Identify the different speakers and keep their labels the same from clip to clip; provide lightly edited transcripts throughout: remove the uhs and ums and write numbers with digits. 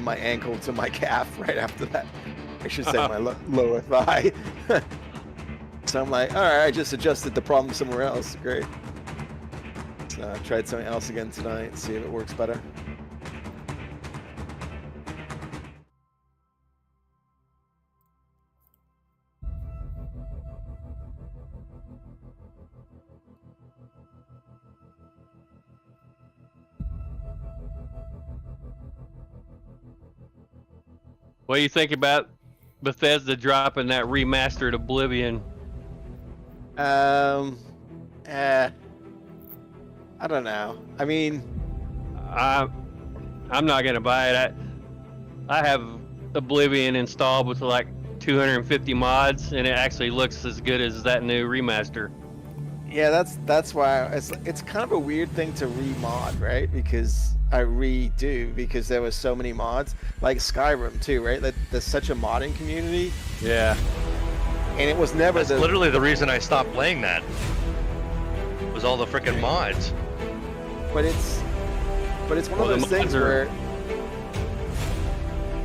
Speaker 1: my ankle to my calf right after that. I should say my lower thigh. So I'm like, all right, I just adjusted the problem somewhere else. Great. So I tried something else again tonight, see if it works better.
Speaker 2: What do you think about Bethesda dropping that remastered Oblivion?
Speaker 1: I don't know. I mean,
Speaker 2: I'm not gonna buy it. I have Oblivion installed with like 250 mods, and it actually looks as good as that new remaster.
Speaker 1: yeah, that's why it's kind of a weird thing to remod, right? Because because there was so many mods, like Skyrim too, right? There's such a modding community.
Speaker 2: Yeah.
Speaker 1: And it was never
Speaker 3: That's literally the reason I stopped playing that. Was all the freaking mods.
Speaker 1: But it's one of those things where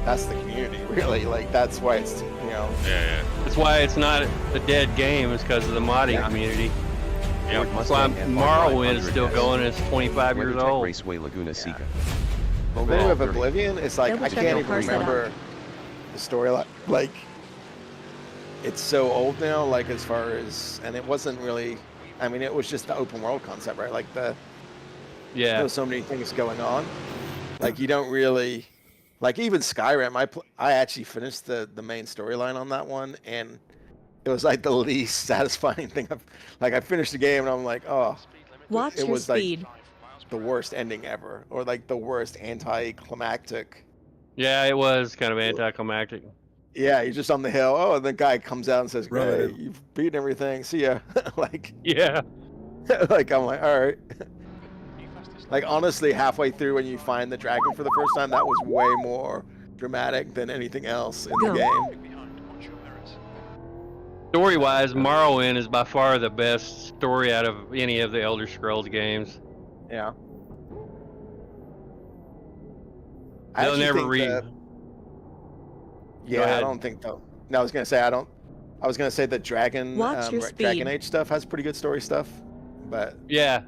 Speaker 1: that's the community, really. Like that's why it's
Speaker 3: Yeah.
Speaker 2: That's why it's not a dead game. It's because of the modding community.
Speaker 3: Yeah.
Speaker 2: That's why Morrowind is still going. It's 25 years old.
Speaker 4: Raceway Laguna Seca.
Speaker 1: The thing with Oblivion is like I can't even remember the storyline. Like it's so old now. Like as far as and it wasn't really. I mean, it was just the open world concept, right? Like there's so many things going on. Like you don't really. Like even Skyrim, I actually finished the main storyline on that one, and it was like the least satisfying thing. I finished the game and I'm like, oh,
Speaker 5: Watch
Speaker 1: it
Speaker 5: your
Speaker 1: was
Speaker 5: speed.
Speaker 1: like the worst ending ever, or like the worst anticlimactic.
Speaker 2: Yeah, it was kind of anticlimactic.
Speaker 1: Yeah, you're just on the hill. Oh, and the guy comes out and says, "Hey, you've beaten everything. See ya." Like,
Speaker 2: yeah,
Speaker 1: like I'm like, all right. Like honestly, halfway through when you find the dragon for the first time, that was way more dramatic than anything else in the game.
Speaker 2: Story-wise, Morrowind is by far the best story out of any of the Elder Scrolls games.
Speaker 1: Yeah.
Speaker 2: They'll never read.
Speaker 1: Yeah, I don't think though. No, I was gonna say I don't. I was gonna say the Dragon Dragon Age stuff has pretty good story stuff, but
Speaker 2: yeah,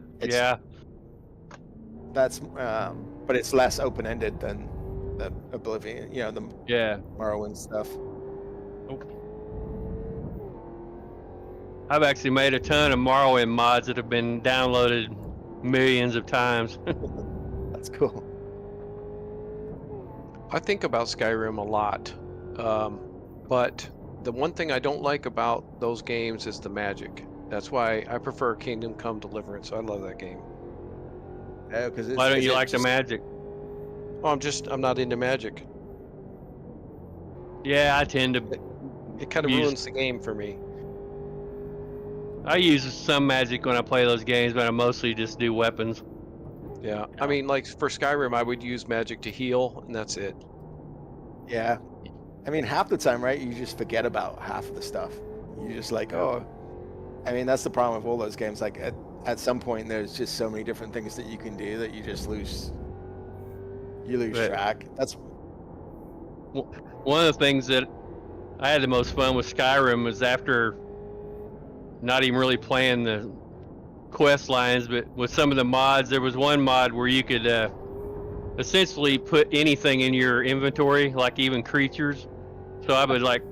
Speaker 1: that's but it's less open-ended than the Oblivion. You know, the Morrowind stuff.
Speaker 2: I've actually made a ton of Morrowind mods that have been downloaded millions of times.
Speaker 1: That's cool.
Speaker 6: I think about Skyrim a lot, but the one thing I don't like about those games is the magic. That's why I prefer Kingdom Come Deliverance. I love that game.
Speaker 1: Yeah,
Speaker 2: why don't you like the magic?
Speaker 6: Oh, I'm not into magic.
Speaker 2: Yeah, I tend to.
Speaker 6: It kind of ruins the game for me.
Speaker 2: I use some magic when I play those games, but I mostly just do weapons.
Speaker 6: Yeah, I mean, like for Skyrim, I would use magic to heal, and that's it.
Speaker 1: Yeah, I mean, half the time, right? You just forget about half of the stuff. You're just like, oh. I mean, that's the problem with all those games. Like at some point, there's just so many different things that you can do that you just lose. You lose track. That's
Speaker 2: one of the things that I had the most fun with Skyrim was after not even really playing the quest lines, but with some of the mods, there was one mod where you could essentially put anything in your inventory, like even creatures. So I would like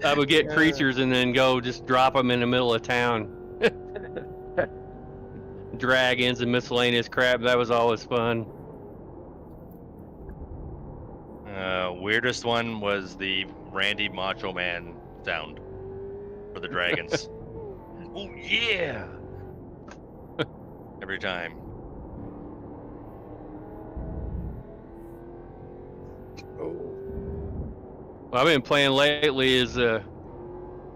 Speaker 2: I would get creatures and then go just drop them in the middle of town. Dragons and miscellaneous crap. That was always fun.
Speaker 3: Weirdest one was the Randy Macho Man sound for the dragons. Oh yeah! Every time.
Speaker 2: What I've been playing lately is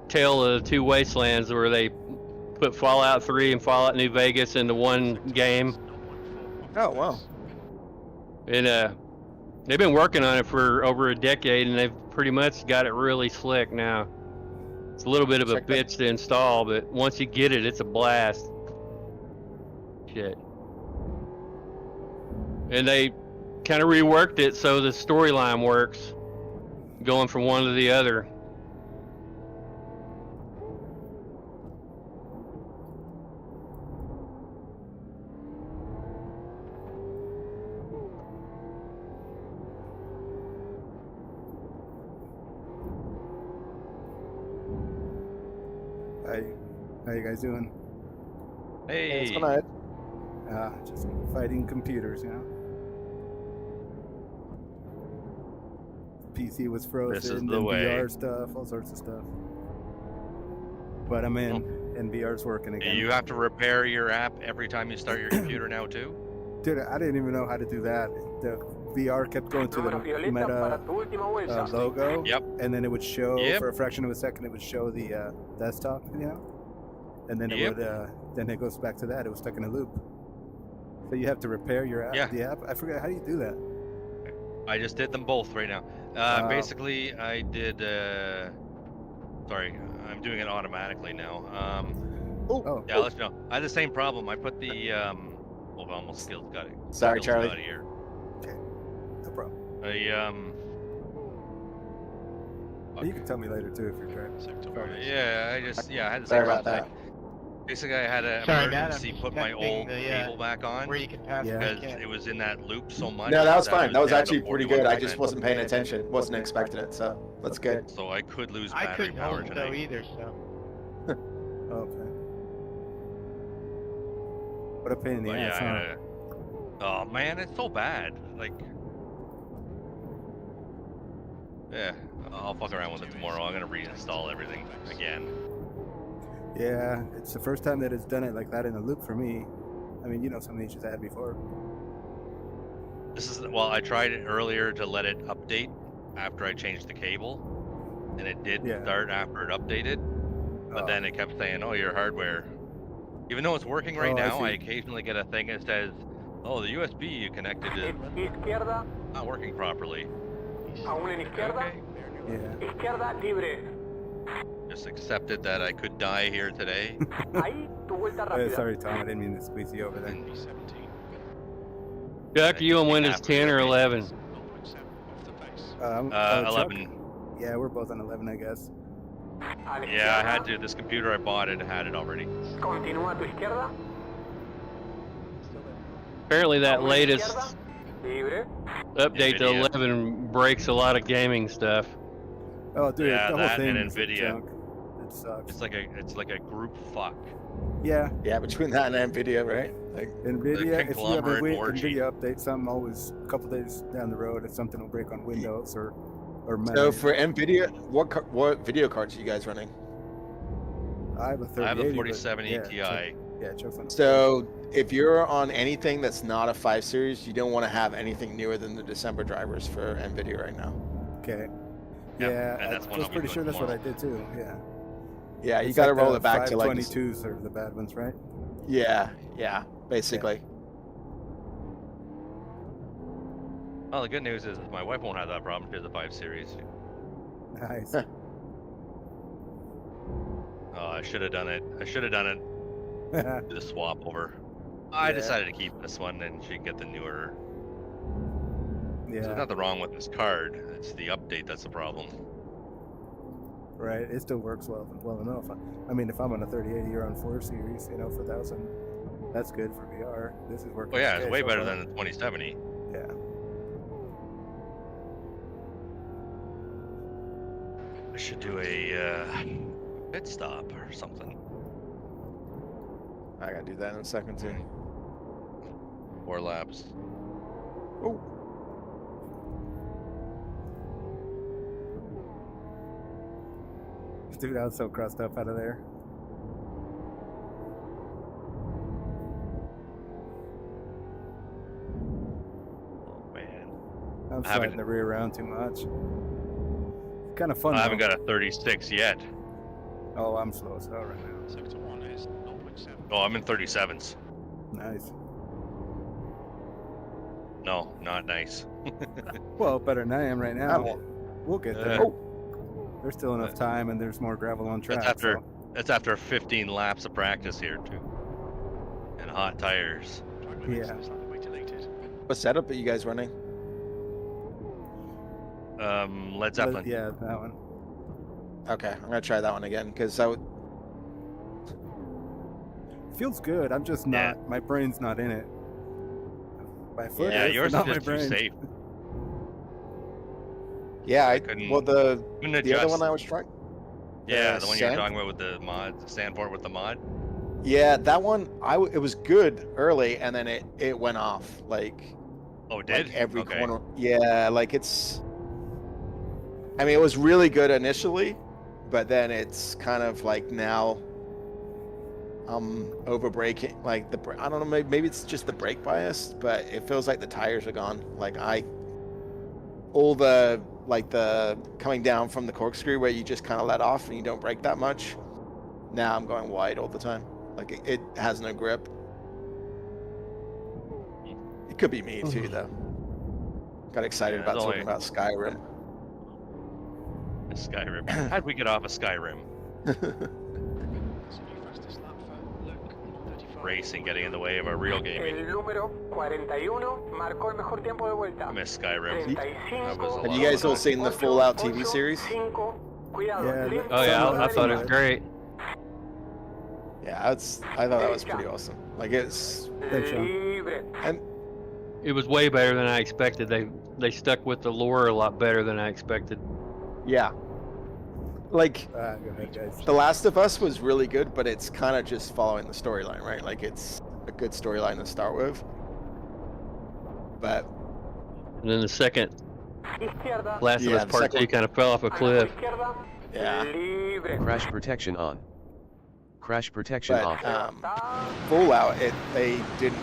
Speaker 2: Tale of the Two Wastelands, where they put Fallout 3 and Fallout New Vegas into one game.
Speaker 1: Oh wow!
Speaker 2: And they've been working on it for over a decade, and they've pretty much got it really slick now. It's a little bit of a bitch to install, but once you get it, it's a blast. Shit. And they kind of reworked it so the storyline works, going from one to the other.
Speaker 4: How you guys doing?
Speaker 3: Hey.
Speaker 1: It's gonna
Speaker 4: Just fighting computers, you know. PC was frozen,
Speaker 3: This is
Speaker 4: and
Speaker 3: the way.
Speaker 4: VR stuff, all sorts of stuff. But I'm in, and VR's working again.
Speaker 3: You have to repair your app every time you start your computer now too?
Speaker 4: Dude, I didn't even know how to do that. The VR kept going to the Meta logo,
Speaker 3: Yep.
Speaker 4: and then it would show
Speaker 3: Yep.
Speaker 4: for a fraction of a second. It would show the desktop, you know, and then it
Speaker 3: Yep.
Speaker 4: would. Then it goes back to that. It was stuck in a loop. So you have to repair your app.
Speaker 3: Yeah.
Speaker 4: The app. I forget how do you do that.
Speaker 3: I just did them both right now.
Speaker 4: Wow.
Speaker 3: Basically, I did. Sorry, I'm doing it automatically now.
Speaker 4: Oh,
Speaker 3: Yeah, I'll let you know. I had the same problem. I put the well, almost skills got it.
Speaker 1: Sorry,
Speaker 3: skills
Speaker 1: Charlie.
Speaker 3: got here.
Speaker 4: no problem. You can tell me later too if you're trying.
Speaker 3: Yeah, I just I had the
Speaker 1: Sorry
Speaker 3: same
Speaker 1: about
Speaker 3: problem. Basically, I had an
Speaker 5: Sorry, Matt,
Speaker 3: emergency
Speaker 5: I'm
Speaker 3: put my
Speaker 5: connecting
Speaker 3: old
Speaker 5: the,
Speaker 3: cable back on
Speaker 5: where you can pass
Speaker 4: Yeah.
Speaker 3: because
Speaker 5: back in.
Speaker 3: it was in that loop so much.
Speaker 1: No, that was fine. That was
Speaker 3: down
Speaker 1: actually
Speaker 3: to
Speaker 1: pretty good. I just
Speaker 3: 41%.
Speaker 1: wasn't paying attention. Wasn't expecting it, so that's good.
Speaker 3: So I could lose
Speaker 5: I
Speaker 3: battery
Speaker 5: couldn't
Speaker 3: power
Speaker 5: hold it though
Speaker 3: tonight.
Speaker 5: either, so.
Speaker 4: Okay. What a pain in the
Speaker 3: But
Speaker 4: ass,
Speaker 3: yeah, I
Speaker 4: huh?
Speaker 3: gotta... Oh man, it's so bad. Like, yeah, I'll fuck around with it tomorrow. I'm gonna reinstall everything again.
Speaker 4: Yeah, it's the first time that it's done it like that in a loop for me. I mean, you know, some of the issues I had before.
Speaker 3: This is well, I tried it earlier to let it update after I changed the cable, and it did
Speaker 4: Yeah.
Speaker 3: start after it updated. But then it kept saying, "Oh, your hardware." Even though it's working right
Speaker 4: Oh, I
Speaker 3: now,
Speaker 4: see.
Speaker 3: I occasionally get a thing that says, "Oh, the USB you connected is
Speaker 7: Izquierda,
Speaker 3: not working properly."
Speaker 7: aún en izquierda,
Speaker 3: Okay.
Speaker 4: Yeah.
Speaker 7: izquierda libre.
Speaker 3: Just accepted that I could die here today.
Speaker 7: Ahí, tu vuelta rápida.
Speaker 4: Sorry, Tom. I didn't mean to squeeze you over there.
Speaker 2: Chuck, you on Windows 10 or 11?
Speaker 4: Chuck?
Speaker 3: 11.
Speaker 4: Yeah, we're both on 11, I guess.
Speaker 7: A la
Speaker 3: Yeah, I had
Speaker 7: izquierda,
Speaker 3: to. This computer I bought it had it already.
Speaker 7: Continúa a tu izquierda.
Speaker 2: Apparently that
Speaker 7: aún en
Speaker 2: latest
Speaker 7: izquierda, libre.
Speaker 2: update to
Speaker 3: NVIDIA.
Speaker 2: 11 breaks a lot of gaming stuff.
Speaker 4: Oh, dude,
Speaker 3: Yeah,
Speaker 4: the whole
Speaker 3: that
Speaker 4: thing
Speaker 3: and
Speaker 4: is
Speaker 3: NVIDIA.
Speaker 4: junk. It sucks.
Speaker 3: It's like a group fuck.
Speaker 4: Yeah,
Speaker 1: Yeah, between that and Nvidia, right? Like,
Speaker 4: NVIDIA, if you have a
Speaker 3: conglomerate orgy.
Speaker 4: NVIDIA update, something always, a couple days down the road, if something will break on Windows or Mac.
Speaker 1: so for Nvidia, what video cards are you guys running?
Speaker 4: I have a 3080.
Speaker 3: I have a
Speaker 4: but
Speaker 3: 4070
Speaker 4: yeah,
Speaker 3: Ti.
Speaker 4: Yeah, Chuck's on.
Speaker 1: So if you're on anything that's not a 5 series, you don't want to have anything newer than the December drivers for Nvidia right now.
Speaker 4: Okay.
Speaker 3: Yeah,
Speaker 4: Yeah,
Speaker 3: and that's
Speaker 4: I
Speaker 3: what
Speaker 4: was
Speaker 3: I'll be
Speaker 4: pretty sure
Speaker 3: doing
Speaker 4: that's what I
Speaker 3: tomorrow.
Speaker 4: did too. Yeah.
Speaker 1: Yeah, you
Speaker 4: It's
Speaker 1: got to
Speaker 4: like
Speaker 1: roll
Speaker 4: the
Speaker 1: it back to like
Speaker 4: 522s are the bad ones, right?
Speaker 1: yeah, basically.
Speaker 3: Well, the good news is my wife won't have that problem. She has a 5 Series.
Speaker 4: Nice.
Speaker 3: Oh, I should have done it. I should have done it. Do the swap over. I
Speaker 4: Yeah.
Speaker 3: decided to keep this one, and she get the newer. So
Speaker 4: Yeah.
Speaker 3: there's nothing wrong with this card. It's the update that's the problem.
Speaker 4: Right. It still works well enough. I mean, if I'm on a 3080, you're on 4 series, you know, for 1,000. That's good for VR. This is working.
Speaker 3: Well, yeah, it's
Speaker 4: okay
Speaker 3: way
Speaker 4: so
Speaker 3: better
Speaker 4: far.
Speaker 3: than the 2070.
Speaker 4: Yeah.
Speaker 3: I should do a pit stop or something.
Speaker 1: I got to do that in a second too.
Speaker 3: 4 laps.
Speaker 1: Oh,
Speaker 4: Dude, I was so crossed up out of there.
Speaker 3: Oh man,
Speaker 4: I'm
Speaker 3: I haven't-
Speaker 4: sliding the rear around too much. Kind of fun.
Speaker 3: I haven't
Speaker 4: though.
Speaker 3: got a 36 yet.
Speaker 4: Oh, I'm slow as hell right now.
Speaker 3: Oh, I'm in 37s.
Speaker 4: Nice.
Speaker 3: No, not nice.
Speaker 4: Well, better than I am right now.
Speaker 1: I'm-
Speaker 4: We'll get there.
Speaker 3: Oh.
Speaker 4: There's still enough time, and there's more gravel on track.
Speaker 3: That's after
Speaker 4: so-
Speaker 3: that's after 15 laps of practice here too, and hot tires.
Speaker 4: Yeah.
Speaker 1: what setup are you guys running?
Speaker 3: Led Zeppelin.
Speaker 4: Yeah, that one.
Speaker 1: Okay, I'm gonna try that one again because I would.
Speaker 4: Feels good. I'm just
Speaker 3: Yeah.
Speaker 4: not. My brain's not in it. My foot
Speaker 3: Yeah,
Speaker 4: is,
Speaker 3: yours
Speaker 4: but
Speaker 3: is
Speaker 4: not
Speaker 3: just
Speaker 4: my
Speaker 3: too
Speaker 4: brain.
Speaker 3: safe.
Speaker 1: Yeah,
Speaker 3: I couldn't-
Speaker 1: well
Speaker 3: Couldn't
Speaker 1: the other
Speaker 3: adjust.
Speaker 1: one I was trying.
Speaker 3: Yeah, the one you were
Speaker 1: Sand?
Speaker 3: talking about with the mod, Sandport with the mod.
Speaker 1: Yeah, that one it was good early, and then it went off like
Speaker 3: Oh, it did?
Speaker 1: like every
Speaker 3: Okay.
Speaker 1: corner. Yeah, like it's. I mean, it was really good initially, but then it's kind of like now. Over braking, like I don't know, maybe it's just the brake bias, but it feels like the tires are gone. Like all the coming down from the corkscrew where you just kind of let off and you don't brake that much. Now I'm going wide all the time. Like it has no grip. It could be me too, though. Got excited
Speaker 3: Yeah,
Speaker 1: about
Speaker 3: it's
Speaker 1: talking
Speaker 3: only-
Speaker 1: about Skyrim.
Speaker 3: Skyrim. How'd we get off of Skyrim? Racing getting in the way of our real gaming.
Speaker 7: El número 41 marcó el mejor tiempo de vuelta.
Speaker 3: I miss Skyrim.
Speaker 7: 35.
Speaker 3: That was a
Speaker 1: Have
Speaker 3: lot
Speaker 1: you guys
Speaker 3: of
Speaker 1: all
Speaker 3: fun.
Speaker 1: seen the Fallout TV
Speaker 7: 8,
Speaker 1: series?
Speaker 7: 5. Cuidado,
Speaker 4: Yeah,
Speaker 7: lento,
Speaker 2: Oh yeah, I
Speaker 4: That's
Speaker 2: thought it was
Speaker 4: alright.
Speaker 2: great.
Speaker 1: Yeah, I thought that was pretty awesome. Like it's
Speaker 4: Thanks, Sean.
Speaker 7: libre.
Speaker 1: and
Speaker 2: It was way better than I expected. They stuck with the lore a lot better than I expected.
Speaker 1: yeah, like
Speaker 4: Go ahead, guys.
Speaker 1: The Last of Us was really good, but it's kind of just following the storyline, right? Like it's a good storyline to start with. But
Speaker 2: And then the second
Speaker 7: Izquierda.
Speaker 2: Last
Speaker 1: Yeah,
Speaker 2: of Us
Speaker 1: the
Speaker 2: Part
Speaker 1: second
Speaker 2: 2 kind of fell off a
Speaker 7: A la
Speaker 2: cliff.
Speaker 7: izquierda.
Speaker 1: Yeah.
Speaker 7: Libre.
Speaker 5: Crash protection on. Crash protection
Speaker 1: but
Speaker 5: off.
Speaker 1: Fallout, they didn't,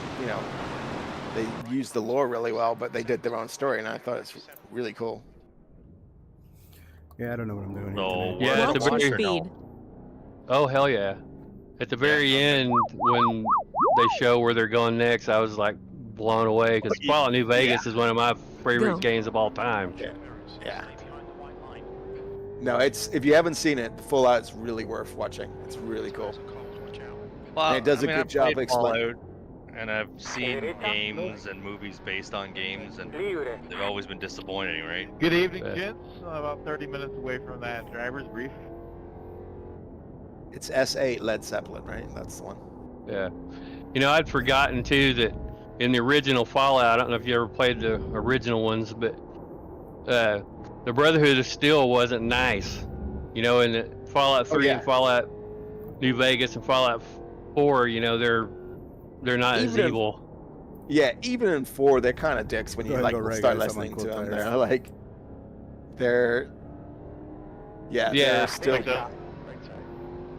Speaker 1: they used the lore really well, but they did their own story, and I thought it's really cool.
Speaker 4: Yeah, I don't know what I'm doing here.
Speaker 3: So,
Speaker 4: today.
Speaker 2: Yeah,
Speaker 3: we're
Speaker 2: at the
Speaker 3: launch
Speaker 2: very-
Speaker 3: or no?
Speaker 8: Speed.
Speaker 2: Oh hell yeah! At the very end, when they show where they're going next, I was like blown away because Fallout New Vegas is one of my favorite
Speaker 8: Go.
Speaker 2: games of all time.
Speaker 1: Yeah. No, if you haven't seen it, Fallout's really worth watching. It's really cool.
Speaker 3: Well,
Speaker 1: And it does a
Speaker 3: I mean,
Speaker 1: good
Speaker 3: I've
Speaker 1: job
Speaker 3: played
Speaker 1: explaining.
Speaker 3: Fallout, and I've seen games and movies based on games, and
Speaker 7: Libre.
Speaker 3: they've always been disappointing, right?
Speaker 9: Good evening,
Speaker 2: Yeah.
Speaker 9: gents. About 30 minutes away from that driver's brief.
Speaker 1: It's S8 Led Zeppelin, right? That's the one.
Speaker 2: Yeah. I'd forgotten too that in the original Fallout, I don't know if you ever played the original ones, but the Brotherhood of Steel wasn't nice. In the Fallout 3
Speaker 1: yeah.
Speaker 2: and Fallout New Vegas and Fallout 4, they're not as
Speaker 1: Even if-
Speaker 2: evil.
Speaker 1: Yeah, even in 4, they're kind of dicks when
Speaker 4: Go
Speaker 1: you
Speaker 4: ahead
Speaker 1: like
Speaker 4: and go right,
Speaker 1: start
Speaker 4: guys. I'm
Speaker 1: listening
Speaker 4: on
Speaker 1: to
Speaker 4: cool
Speaker 1: them.
Speaker 4: tires.
Speaker 1: They're like, they're
Speaker 2: Yeah.
Speaker 1: they're still,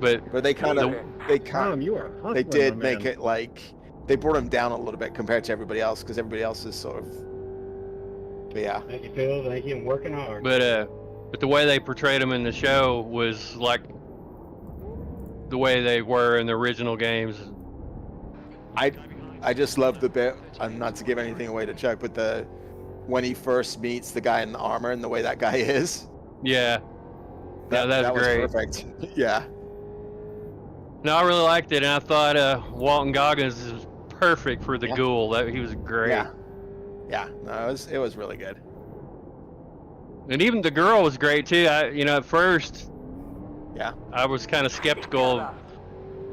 Speaker 2: But
Speaker 1: but they kind of
Speaker 9: you are a
Speaker 1: they did make it like they brought him down a little bit compared to everybody else because everybody else is sort of. But yeah,
Speaker 9: Thank you, Phil. Thank you. I'm working hard.
Speaker 2: but the way they portrayed them in the show was like the way they were in the original games.
Speaker 1: I just love the bit. Not to give anything away to Chuck, but when he first meets the guy in the armor and the way that guy is.
Speaker 2: Yeah. Yeah, that's
Speaker 1: that was
Speaker 2: great.
Speaker 1: perfect. Yeah.
Speaker 2: No, I really liked it, and I thought Walton Goggins is perfect for the
Speaker 1: Yeah.
Speaker 2: ghoul. He was great.
Speaker 1: Yeah. Yeah. No, it was really good.
Speaker 2: And even the girl was great too. At first,
Speaker 1: Yeah.
Speaker 2: I was kind of skeptical,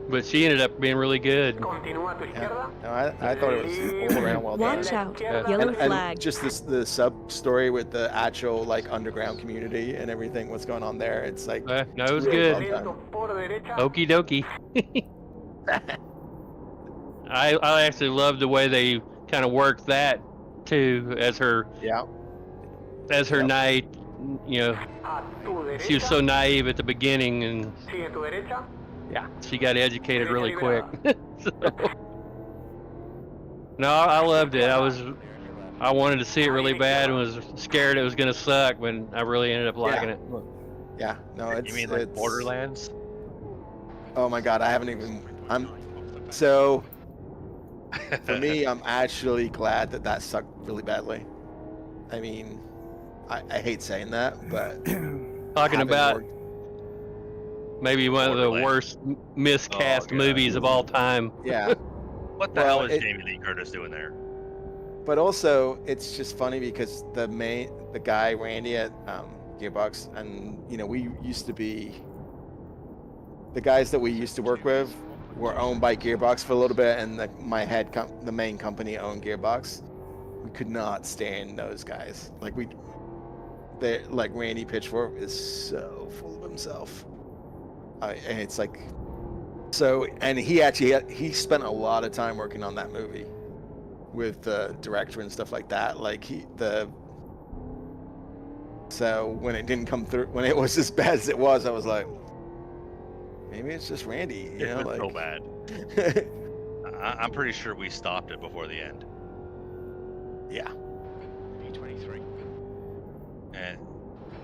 Speaker 2: but she ended up being really good.
Speaker 7: Continúa a tu
Speaker 1: Yeah.
Speaker 7: izquierda.
Speaker 1: No, I thought it was all around well done.
Speaker 8: Watch out.
Speaker 2: Yeah.
Speaker 8: Yellow
Speaker 1: And
Speaker 8: flag.
Speaker 1: just the sub story with the actual underground community and everything, what's going on there. It's like
Speaker 2: No, it was
Speaker 1: really
Speaker 2: good.
Speaker 1: well done.
Speaker 7: Lento por derecha.
Speaker 2: Okie dokie. I actually love the way they kind of worked that too as her
Speaker 1: Yeah.
Speaker 2: Yep. Knight.
Speaker 7: A tu derecha.
Speaker 2: She was so naive at the beginning, and
Speaker 7: Sigue tu derecha.
Speaker 2: she got educated really quick. So, no, I loved it. I wanted to see it really bad and was scared it was gonna suck, but I really ended up liking it.
Speaker 1: Yeah. No, it's
Speaker 3: You mean like
Speaker 1: it's,
Speaker 3: Borderlands?
Speaker 1: Oh my god, so for me, I'm actually glad that sucked really badly. I mean, I hate saying that, but
Speaker 2: Talking
Speaker 1: having
Speaker 2: about
Speaker 1: worked-
Speaker 2: maybe one of the
Speaker 3: Borderlands.
Speaker 2: worst miscast
Speaker 3: Oh, God.
Speaker 2: movies of all time.
Speaker 1: yeah.
Speaker 3: What the
Speaker 1: Well,
Speaker 3: hell is
Speaker 1: it-
Speaker 3: Jamie Lee Curtis doing there?
Speaker 1: but also it's just funny because the guy Randy at Gearbox, and we used to be the guys that we used to work with were owned by Gearbox for a little bit, and the main company owned Gearbox. We could not stand those guys. Like Randy Pitchfork is so full of himself, and it's like so. And he spent a lot of time working on that movie with the director and stuff like that. So when it didn't come through, when it was as bad as it was, I was like, maybe it's just Randy.
Speaker 3: It was so bad. I'm pretty sure we stopped it before the end.
Speaker 1: Yeah.
Speaker 7: V23.
Speaker 3: And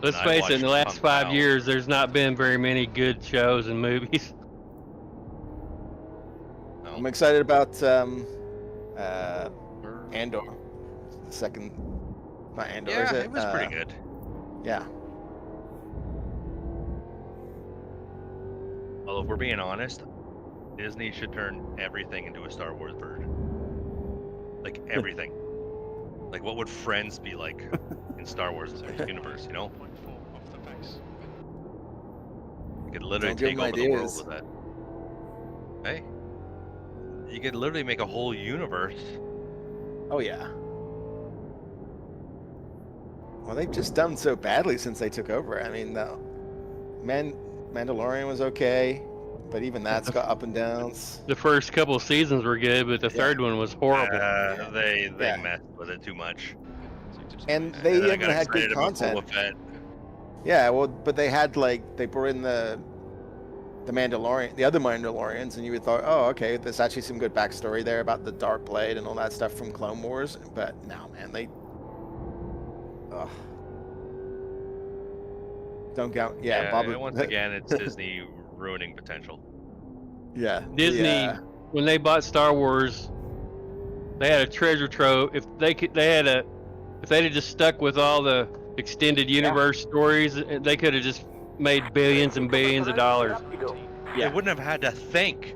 Speaker 2: Let's
Speaker 3: I
Speaker 2: face it, in the
Speaker 3: watched
Speaker 2: last 5
Speaker 3: Unbound.
Speaker 2: years, there's not been very many good shows and movies.
Speaker 3: No.
Speaker 1: I'm excited about Andor. The second, not Andor,
Speaker 3: Yeah,
Speaker 1: is it?
Speaker 3: it was pretty good.
Speaker 1: Yeah.
Speaker 3: Although, if we're being honest, Disney should turn everything into a Star Wars bird. Like everything. Like, what would Friends be like in Star Wars universe? You know, you could literally
Speaker 1: Don't give
Speaker 3: take
Speaker 1: them
Speaker 3: over the world
Speaker 1: ideas.
Speaker 3: with that. Hey, you could literally make a whole universe.
Speaker 1: Oh yeah. Well, they've just done so badly since they took over. I mean, the Mandalorian was okay, but even that's got up and downs.
Speaker 2: The first couple of seasons were good, but the third one was horrible.
Speaker 3: They
Speaker 1: Yeah.
Speaker 3: messed with it too much.
Speaker 1: And they
Speaker 3: And then I
Speaker 1: even
Speaker 3: got
Speaker 1: had good
Speaker 3: excited about
Speaker 1: content.
Speaker 3: Boba Fett.
Speaker 1: Yeah, well, but they had they brought in the Mandalorian, the other Mandalorians, and you would thought, oh, okay, there's actually some good backstory there about the Dark Blade and all that stuff from Clone Wars. But no, man, ugh. Don't go. Yeah, Boba.
Speaker 3: Once again, it's Disney ruining potential.
Speaker 1: Yeah,
Speaker 2: Disney, when they bought Star Wars, they had a treasure trove. If they'd have just stuck with all the extended universe stories, they could have just made billions and billions of dollars.
Speaker 3: They wouldn't have had to think.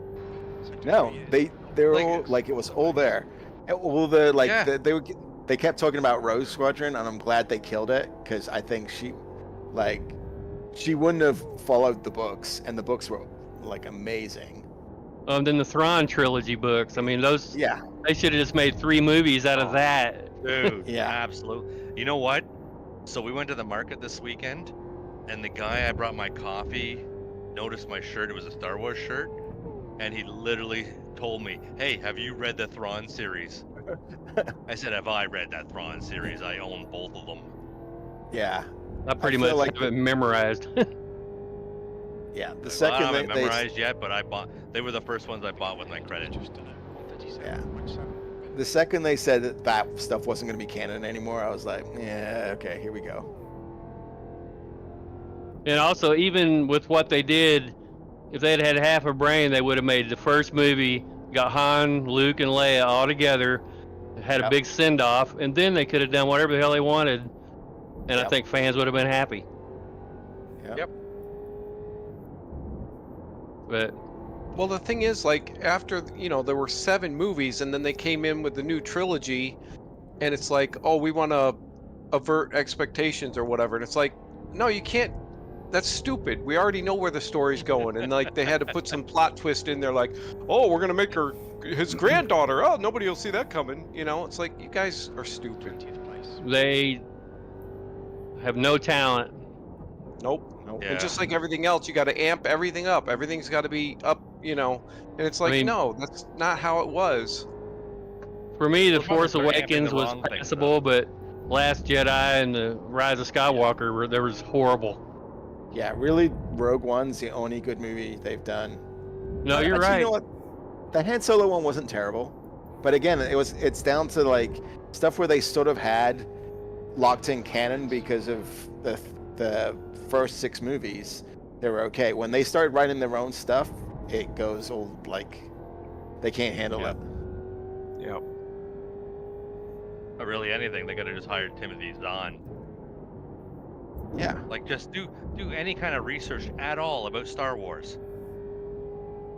Speaker 1: No, they were all like, it was all there. All the they kept talking about Rogue Squadron, and I'm glad they killed it, because I think she wouldn't have followed the books, and the books were like amazing.
Speaker 2: Then the Thrawn trilogy books. I mean, those.
Speaker 1: Yeah.
Speaker 2: They should have just made 3 movies out of that.
Speaker 3: Dude,
Speaker 1: Yeah.
Speaker 3: absolutely. You know what? So we went to the market this weekend, and the guy I brought my coffee noticed my shirt. It was a Star Wars shirt, and he literally told me, "Hey, have you read the Thrawn series?" I said, "Have I read that Thrawn series? I own both of them."
Speaker 1: Yeah.
Speaker 2: I pretty
Speaker 1: feel
Speaker 2: much
Speaker 1: like
Speaker 2: have it memorized.
Speaker 1: Yeah. The
Speaker 3: Well, I
Speaker 1: second
Speaker 3: haven't
Speaker 1: they
Speaker 3: memorized yet, but they were the first ones I bought with my credit.
Speaker 1: Yeah. The second they said that stuff wasn't going to be canon anymore, I was like, yeah, okay, here we go.
Speaker 2: And also, even with what they did, if they'd had half a brain, they would have made the first movie, got Han, Luke, and Leia all together, had a big send-off, and then they could have done whatever the hell they wanted, and I think fans would have been happy.
Speaker 1: Yep.
Speaker 2: But
Speaker 6: Well, the thing is, like, after, there were 7 movies, and then they came in with the new trilogy, and it's like, oh, we want to avert expectations or whatever. And it's like, no, you can't. That's stupid. We already know where the story's going. And, like, they had to put some plot twist in there, like, oh, we're going to make her his granddaughter. Oh, nobody will see that coming. It's like, you guys are stupid.
Speaker 2: they have no talent.
Speaker 6: Nope.
Speaker 3: Yeah.
Speaker 6: And just like everything else, you got to amp everything up. Everything's got to be up, and it's like,
Speaker 2: mean-
Speaker 6: no, that's not how it was.
Speaker 2: For me, The
Speaker 3: Well,
Speaker 2: Force
Speaker 3: they're amping
Speaker 2: Awakens
Speaker 3: the
Speaker 2: was
Speaker 3: wrong things
Speaker 2: passable, but Last Jedi and The Rise of Skywalker, there was horrible.
Speaker 1: Yeah, really, Rogue One's the only good movie they've done.
Speaker 2: No, you're
Speaker 1: Actually,
Speaker 2: right.
Speaker 1: You know what? The Han Solo one wasn't terrible, but again, it's down to like stuff where they sort of had locked in canon because of the first 6 movies. They were okay. When they started writing their own stuff, it goes all like they can't handle it.
Speaker 6: Yeah.
Speaker 3: Or really anything, they could have just hired Timothy Zahn.
Speaker 1: Yeah.
Speaker 3: Like, just do any kind of research at all about Star Wars,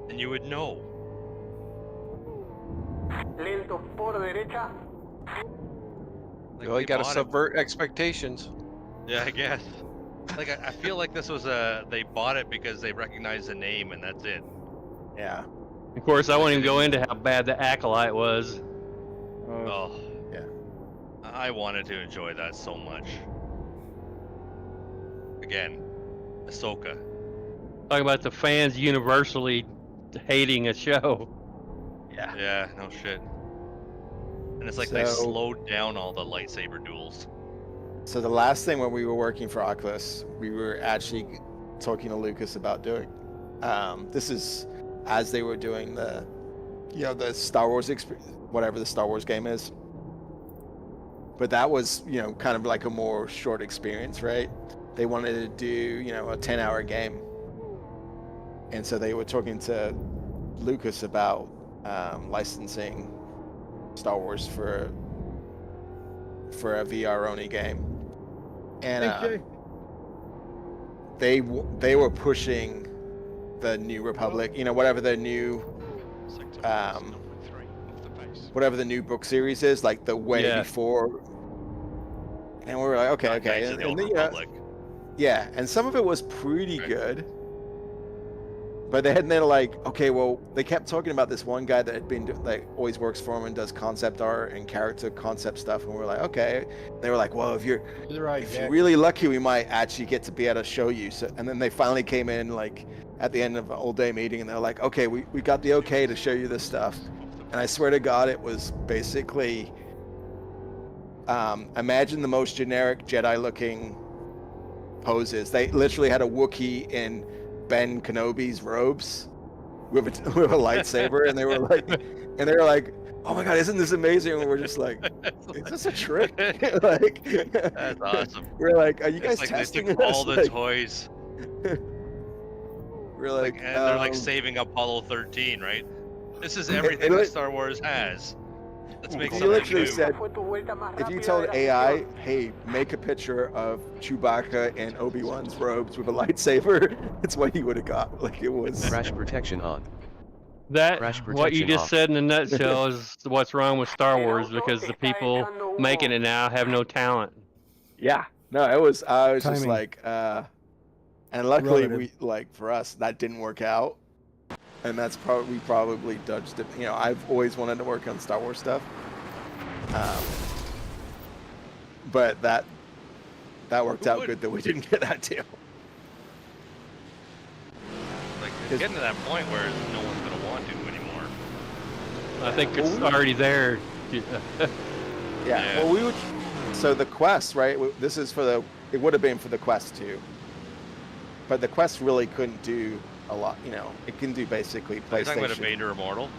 Speaker 3: and you would know.
Speaker 7: Lento por derecha.
Speaker 3: Like,
Speaker 6: Well,
Speaker 3: they
Speaker 6: you got to
Speaker 3: bought it.
Speaker 6: subvert expectations.
Speaker 3: Yeah, I guess. Like I feel like this was they bought it because they recognized the name and that's it.
Speaker 1: Yeah.
Speaker 2: Of course, I won't even go into how bad the Acolyte was.
Speaker 3: Oh.
Speaker 1: Yeah.
Speaker 3: I wanted to enjoy that so much. Again, Ahsoka.
Speaker 2: Talking about the fans universally hating a show.
Speaker 1: Yeah.
Speaker 3: Yeah, no shit. And it's like they
Speaker 1: So-
Speaker 3: slowed down all the lightsaber duels.
Speaker 1: So the last thing when we were working for Oculus, we were actually talking to Lucas about doing. This is as they were doing the, the Star Wars whatever the Star Wars game is. But that was, kind of like a more short experience, right? They wanted to do, a 10-hour game. And so they were talking to Lucas about licensing Star Wars for a VR only game. And they were pushing the New Republic, whatever the new whatever the new book series is, like the way
Speaker 2: Yeah.
Speaker 1: before. And we were like, okay,
Speaker 3: Knights of the Old
Speaker 1: then,
Speaker 3: Republic.
Speaker 1: yeah, and some of it was pretty good. But they're like, okay, well, they kept talking about this one guy that had been always works for him and does concept art and character concept stuff, and we're like, okay. They were like, well, if you're really lucky, we might actually get to be able to show you. So, and then they finally came in like at the end of an all-day meeting, and they're like, okay, we got the okay to show you this stuff. And I swear to God, it was basically imagine the most generic Jedi-looking poses. They literally had a Wookiee in Ben Kenobi's robes with a lightsaber, and they were like, oh my God, isn't this amazing? And we're just like, is this a trick? Like,
Speaker 3: That's awesome.
Speaker 1: we're like, are you guys
Speaker 3: It's like
Speaker 1: testing
Speaker 3: they took
Speaker 1: us?
Speaker 3: all the
Speaker 1: Like,
Speaker 3: toys.
Speaker 1: we're like,
Speaker 3: And they're like saving Apollo 13, right? This is
Speaker 1: It-
Speaker 3: everything
Speaker 1: it-
Speaker 3: that Star Wars has. Let's make
Speaker 1: He
Speaker 3: something
Speaker 1: literally
Speaker 3: new.
Speaker 1: said, if you told AI, hey, make a picture of Chewbacca in Obi-Wan's robes with a lightsaber, it's what he would have got. Like, it was.
Speaker 5: Crash protection on.
Speaker 2: That
Speaker 5: Crash
Speaker 2: what you
Speaker 5: protection
Speaker 2: just
Speaker 5: off.
Speaker 2: said in a nutshell is what's wrong with Star Wars, because the people making it now have no talent.
Speaker 1: Yeah. No, it was. I was just
Speaker 4: Timing.
Speaker 1: like, and luckily
Speaker 4: Relative.
Speaker 1: for us, that didn't work out, and that's probably we probably dodged it. I've always wanted to work on Star Wars stuff, but that worked
Speaker 3: Who
Speaker 1: out
Speaker 3: would?
Speaker 1: good that we didn't get that deal.
Speaker 3: Like, it's getting to that point where no one's gonna want to anymore.
Speaker 2: I think it's already there.
Speaker 1: Yeah.
Speaker 3: Yeah.
Speaker 1: Well, we would. So the Quest, right? This is for the. It would have been for the Quest 2, but the Quest really couldn't do a lot. It can do basically
Speaker 3: Are you talking about a
Speaker 1: PlayStation.
Speaker 3: Vader Immortal?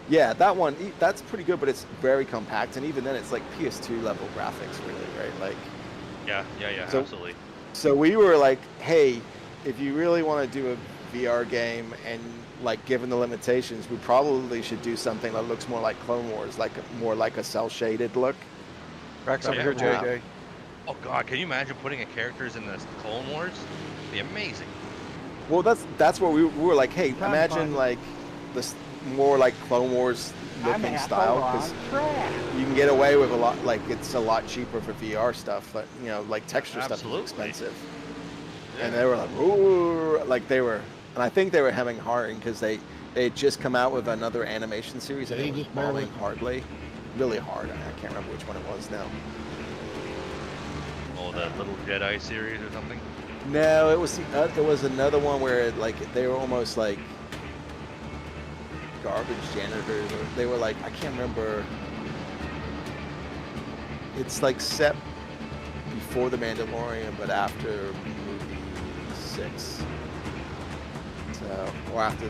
Speaker 1: Yeah, that one. That's pretty good, but it's very compact, and even then, it's like PS2 level graphics, really, right? Like,
Speaker 3: Yeah,
Speaker 1: So-
Speaker 3: absolutely.
Speaker 1: so we were like, hey, if you really want to do a VR game, and like given the limitations, we probably should do something that looks more like Clone Wars, more like a cell shaded look.
Speaker 6: Rex, over
Speaker 3: Yeah.
Speaker 6: here,
Speaker 1: Wow.
Speaker 6: JJ.
Speaker 3: Oh God, can you imagine putting a characters in the Clone Wars? It'd be amazing.
Speaker 1: Well, that's what we were like. Hey, imagine like this more like Clone Wars looking style, because you can get away with a lot. Like, it's a lot cheaper for VR stuff, but like texture stuff is
Speaker 3: Absolutely.
Speaker 1: expensive.
Speaker 3: Yeah.
Speaker 1: And they were like, ooh, like they were, and I think they were having hard because they had just come out with another animation series, and it was falling really hard. I can't remember which one it was now.
Speaker 3: Oh, the Little Jedi series or something.
Speaker 1: No, it was another one where they were almost like garbage janitors, or they were like, I can't remember. It's like set before The Mandalorian, but after movie 6. So, or after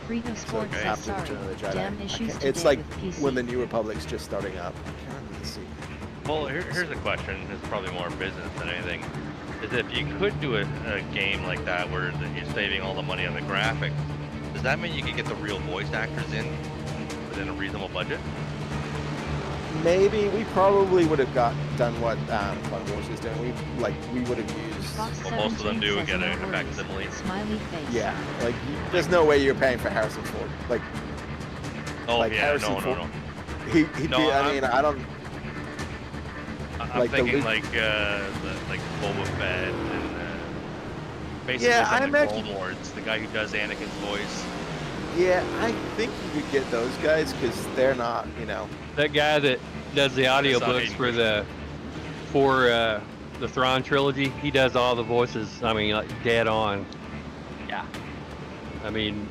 Speaker 8: Fritosport
Speaker 3: okay.
Speaker 8: says
Speaker 1: after
Speaker 8: sorry.
Speaker 1: Return of the Jedi.
Speaker 8: Damn issues today
Speaker 1: It's like
Speaker 8: with PC.
Speaker 1: when the New Republic's just starting up. I can't remember the sequel.
Speaker 3: Well, here's a question. It's probably more business than anything. Is if you could do a game like that where you're saving all the money on the graphics, does that mean you could get the real voice actors in within a reasonable budget?
Speaker 1: Maybe we probably would have done what Clone Wars was doing. We would have used.
Speaker 8: Fox
Speaker 3: Well, most of them
Speaker 8: 17
Speaker 3: do
Speaker 8: says
Speaker 3: get
Speaker 8: no
Speaker 3: a
Speaker 8: worries.
Speaker 3: facsimile.
Speaker 8: Smiley face.
Speaker 1: Yeah, like there's no way you're paying for Harrison Ford. Like
Speaker 3: Oh
Speaker 1: Like
Speaker 3: yeah,
Speaker 1: Harrison
Speaker 3: no.
Speaker 1: he'd
Speaker 3: No,
Speaker 1: be. I
Speaker 3: I'm-
Speaker 1: mean, I don't.
Speaker 3: I'm
Speaker 1: Like the
Speaker 3: thinking
Speaker 1: re-
Speaker 3: like Boba Fett and basically
Speaker 1: Yeah, I
Speaker 3: from the
Speaker 1: imagine-
Speaker 3: Clone Wars, the guy who does Anakin's voice.
Speaker 1: Yeah, I think you could get those guys because they're not, you know.
Speaker 2: That guy that does the audiobooks
Speaker 3: Hayden
Speaker 2: for the Thrawn trilogy, he does all the voices. I mean, like dead on.
Speaker 3: Yeah.
Speaker 2: I mean,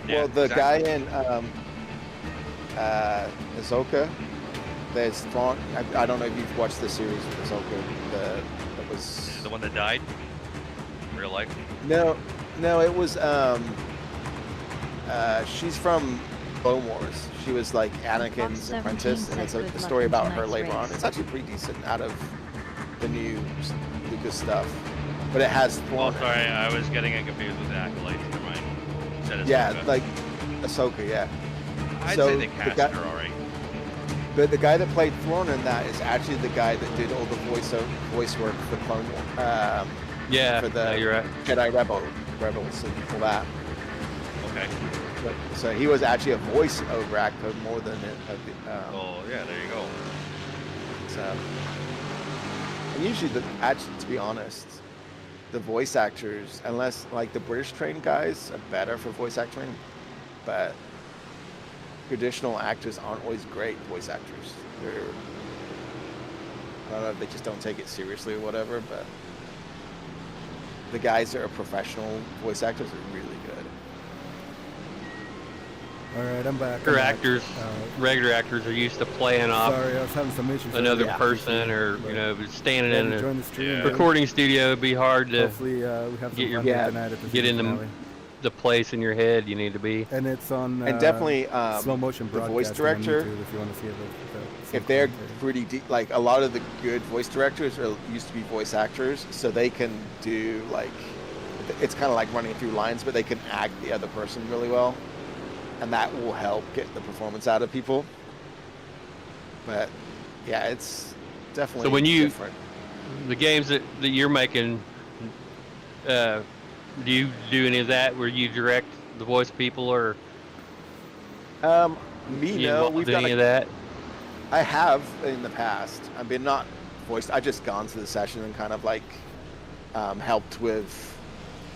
Speaker 1: Well, the
Speaker 3: exactly.
Speaker 1: guy in Ahsoka, there's Thrawn. I don't know if you've watched the series with Ahsoka. That was
Speaker 3: The one that died in real life.
Speaker 1: no, it was she's from Clone Wars. She was like Anakin's
Speaker 8: 17
Speaker 1: apprentice, and it's
Speaker 8: said
Speaker 1: a
Speaker 8: good
Speaker 1: story
Speaker 8: luck in
Speaker 1: about her
Speaker 8: tonight's
Speaker 1: later on.
Speaker 8: race.
Speaker 1: It's actually pretty decent out of the new Lucas stuff, but it has
Speaker 3: Oh,
Speaker 1: Thrawn. in it.
Speaker 3: sorry, I was getting it confused with the Acolytes. Never mind. You said
Speaker 1: Yeah,
Speaker 3: Ahsoka.
Speaker 1: like Ahsoka. Yeah.
Speaker 3: I'd
Speaker 1: so
Speaker 3: say they
Speaker 1: the
Speaker 3: cast
Speaker 1: guy-
Speaker 3: her alright.
Speaker 1: But the guy that played Thrawn in that is actually the guy that did all the voice work for Clone Wars,
Speaker 2: yeah,
Speaker 1: for the
Speaker 2: no, you're right.
Speaker 1: Jedi Rebels and all that.
Speaker 3: Okay.
Speaker 1: So he was actually a voice-over actor more than
Speaker 3: Oh yeah, there you go.
Speaker 1: so. And usually, actually, to be honest, the voice actors, unless like the British trained guys, are better for voice acting, but traditional actors aren't always great voice actors. I don't know if they just don't take it seriously or whatever, but the guys that are professional voice actors are really good.
Speaker 4: All right, I'm back.
Speaker 2: Regular
Speaker 4: I'm back.
Speaker 2: actors, regular actors are used to playing off
Speaker 4: Sorry, I was having some issues.
Speaker 2: another
Speaker 1: Yeah.
Speaker 2: person, or
Speaker 4: But
Speaker 2: you know, standing
Speaker 4: glad
Speaker 2: in
Speaker 4: you
Speaker 2: a
Speaker 4: joined the stream.
Speaker 3: Yeah.
Speaker 4: man.
Speaker 2: recording studio. It'd be hard to
Speaker 4: Hopefully, we have some
Speaker 2: get your-
Speaker 4: fun
Speaker 1: Yeah,
Speaker 4: tonight at the
Speaker 2: get
Speaker 4: season
Speaker 2: in the-
Speaker 4: finale.
Speaker 2: the place in your head you need to be.
Speaker 4: And it's on
Speaker 1: And definitely
Speaker 4: slow motion
Speaker 1: the voice
Speaker 4: broadcasting on
Speaker 1: director,
Speaker 4: YouTube if you want to see it.
Speaker 1: if they're pretty deep, like a lot of the good voice directors used to be voice actors, so they can do like, it's kind of like running through lines, but they can act the other person really well, and that will help get the performance out of people. But yeah, it's definitely
Speaker 2: So when you-
Speaker 1: different.
Speaker 2: The games that you're making, do you do any of that where you direct the voice people, or
Speaker 1: Me,
Speaker 2: you
Speaker 1: no,
Speaker 2: involved
Speaker 1: we've
Speaker 2: in
Speaker 1: done
Speaker 2: any
Speaker 1: a
Speaker 2: of that?
Speaker 1: I have in the past. I've been not voiced. I just gone to the session and kind of like helped with.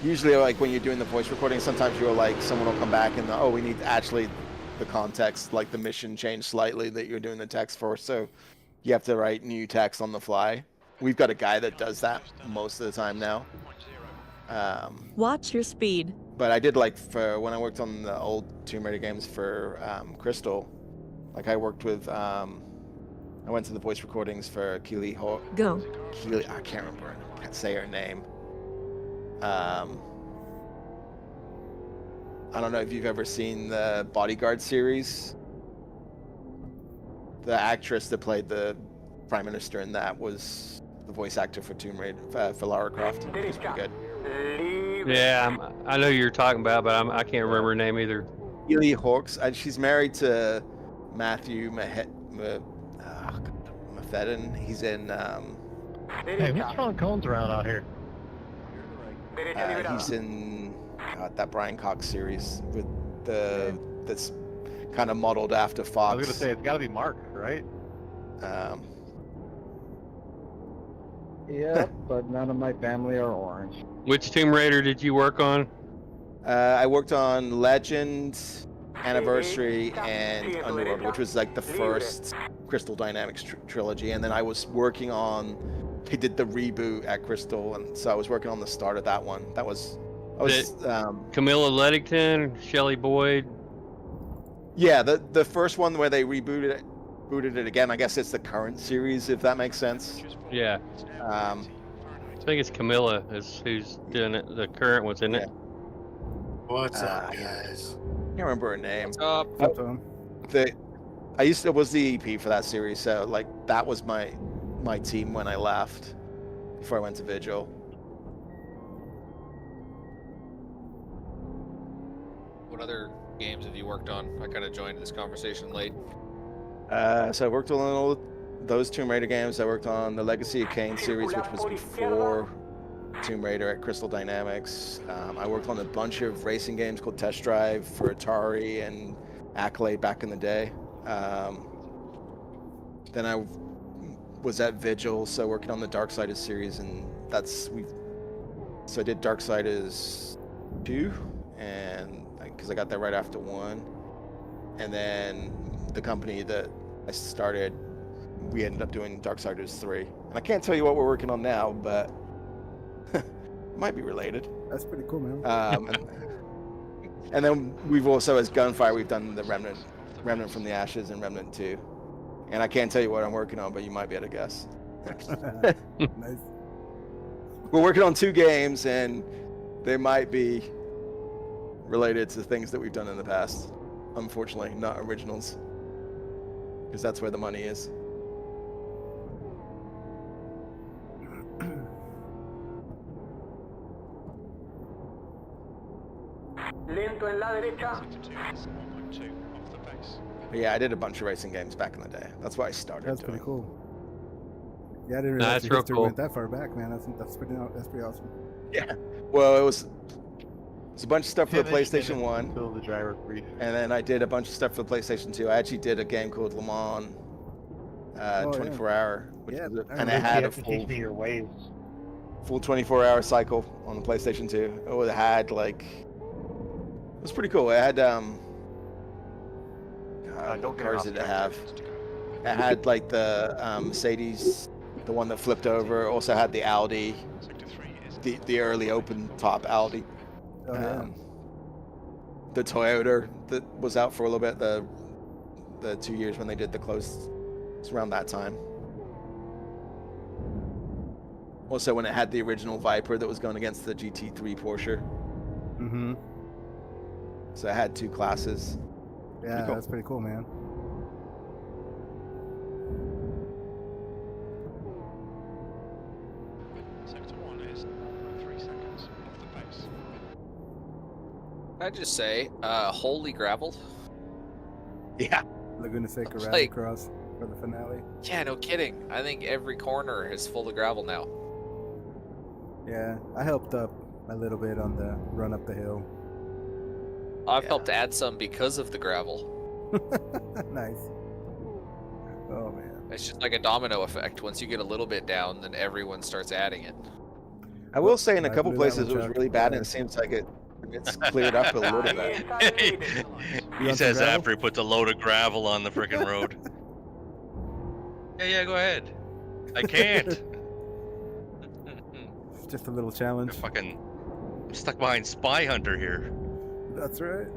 Speaker 1: Usually, like when you're doing the voice recording, sometimes you're like someone will come back and we need actually the context, like the mission changed slightly that you're doing the text for, so you have to write new text on the fly. We've got a guy that does that most of the time now.
Speaker 10: Watch your speed.
Speaker 1: But I did like for when I worked on the old Tomb Raider games for Crystal, like I worked with, I went to the voice recordings for Keely
Speaker 10: Go.
Speaker 1: Keely, I can't remember, I can't say her name. I don't know if you've ever seen the Bodyguard series. The actress that played the Prime Minister in that was the voice actor for Tomb Raider, for Lara Croft. She's pretty good.
Speaker 2: Yeah, I know who you're talking about, but I can't remember her name either.
Speaker 1: Keely Hawks, and she's married to Matthew Mafedon. He's in.
Speaker 9: Hey, what's Sean Combs around out here?
Speaker 1: He's in that Brian Cox series with that's kind of modeled after Fox.
Speaker 9: I was gonna say it's got to be Mark, right?
Speaker 11: Yeah, but none of my family are orange.
Speaker 2: Which Tomb Raider did you work on?
Speaker 1: I worked on Legend, Anniversary, and Underworld, which was like the first Crystal Dynamics trilogy, and then I was working on. He did the reboot at Crystal, and so I was working on the start of that one. I was
Speaker 2: Camilla Leddington, Shelley Boyd.
Speaker 1: Yeah, the first one where they booted it again. I guess it's the current series, if that makes sense.
Speaker 2: Yeah. I think it's Camilla is who's doing it. The current one's in it.
Speaker 12: What's up, guys?
Speaker 1: I can't remember her name.
Speaker 6: What's up?
Speaker 1: I was the EP for that series, so like that was my team when I left before I went to Vigil.
Speaker 13: What other games have you worked on? I kind of joined this conversation late.
Speaker 1: So I worked on all those Tomb Raider games. I worked on the Legacy of Kain series, which was before Tomb Raider at Crystal Dynamics. I worked on a bunch of racing games called Test Drive for Atari and Accolade back in the day. Then I was at Vigil, so working on the Darksiders series, and so I did Darksiders 2, and because I got that right after 1, and then the company that I started, we ended up doing Darksiders 3, and I can't tell you what we're working on now, but it might be related.
Speaker 4: That's pretty cool, man.
Speaker 1: And then we've also, as Gunfire, we've done the Remnant from the Ashes and Remnant 2. And I can't tell you what I'm working on, but you might be able to guess.
Speaker 4: Nice.
Speaker 1: We're working on 2 games, and they might be related to things that we've done in the past. Unfortunately, not originals. Because that's where the money is.
Speaker 7: Lento en la derecha.
Speaker 1: But yeah, I did a bunch of racing games back in the day. That's why I started.
Speaker 4: That's
Speaker 1: doing.
Speaker 4: pretty cool. Yeah, I didn't
Speaker 2: Nah,
Speaker 4: realize
Speaker 2: that's
Speaker 4: the
Speaker 2: real
Speaker 4: history
Speaker 2: cool.
Speaker 4: went that far back, man. I think that's pretty awesome.
Speaker 1: Yeah. Well, it was a bunch of stuff for the
Speaker 9: Finish
Speaker 1: PlayStation
Speaker 9: minutes
Speaker 1: 1.
Speaker 9: Until the driver brief.
Speaker 1: And then I did a bunch of stuff for the PlayStation 2. I actually did a game called Le Mans, 24-hour,
Speaker 4: Yeah,
Speaker 1: and
Speaker 4: I
Speaker 1: it had
Speaker 9: you
Speaker 1: a
Speaker 9: have to teach me your ways.
Speaker 1: full 24-hour cycle on the PlayStation 2. It had like, it was pretty cool. It had what cars did it have? It had like the Mercedes, the one that flipped over. It also had the Audi, the early open top Audi.
Speaker 4: Oh, yeah.
Speaker 1: The Toyota that was out for a little bit, the 2 years when they did the close, it's around that time. Also when it had the original Viper that was going against the GT3 Porsche.
Speaker 4: Mm-hmm.
Speaker 1: So it had 2 classes.
Speaker 4: Yeah,
Speaker 1: cool.
Speaker 4: that's pretty cool, man.
Speaker 13: Sector 1 is 3 seconds off the pace.
Speaker 10: I'd just say, holy gravel.
Speaker 1: Yeah.
Speaker 4: Laguna Seca
Speaker 10: Like-
Speaker 4: Rallycross for the finale.
Speaker 10: Yeah, no kidding. I think every corner is full of gravel now.
Speaker 4: Yeah, I helped up a little bit on the run up the hill.
Speaker 10: I've helped add some because of the gravel.
Speaker 4: Nice. Oh man.
Speaker 10: It's just like a domino effect. Once you get a little bit down, then everyone starts adding it.
Speaker 1: I will say in a
Speaker 4: I
Speaker 1: couple
Speaker 4: blew that
Speaker 1: places
Speaker 4: one,
Speaker 1: it was
Speaker 4: Chuck.
Speaker 1: really bad, and it seems like it's cleared up a little bit.
Speaker 3: He
Speaker 4: want
Speaker 3: says
Speaker 4: some gravel?
Speaker 3: after he puts a load of gravel on the freaking road. Yeah, go ahead. I can't.
Speaker 4: Just a little challenge.
Speaker 3: I'm stuck behind Spy Hunter here.
Speaker 4: That's right.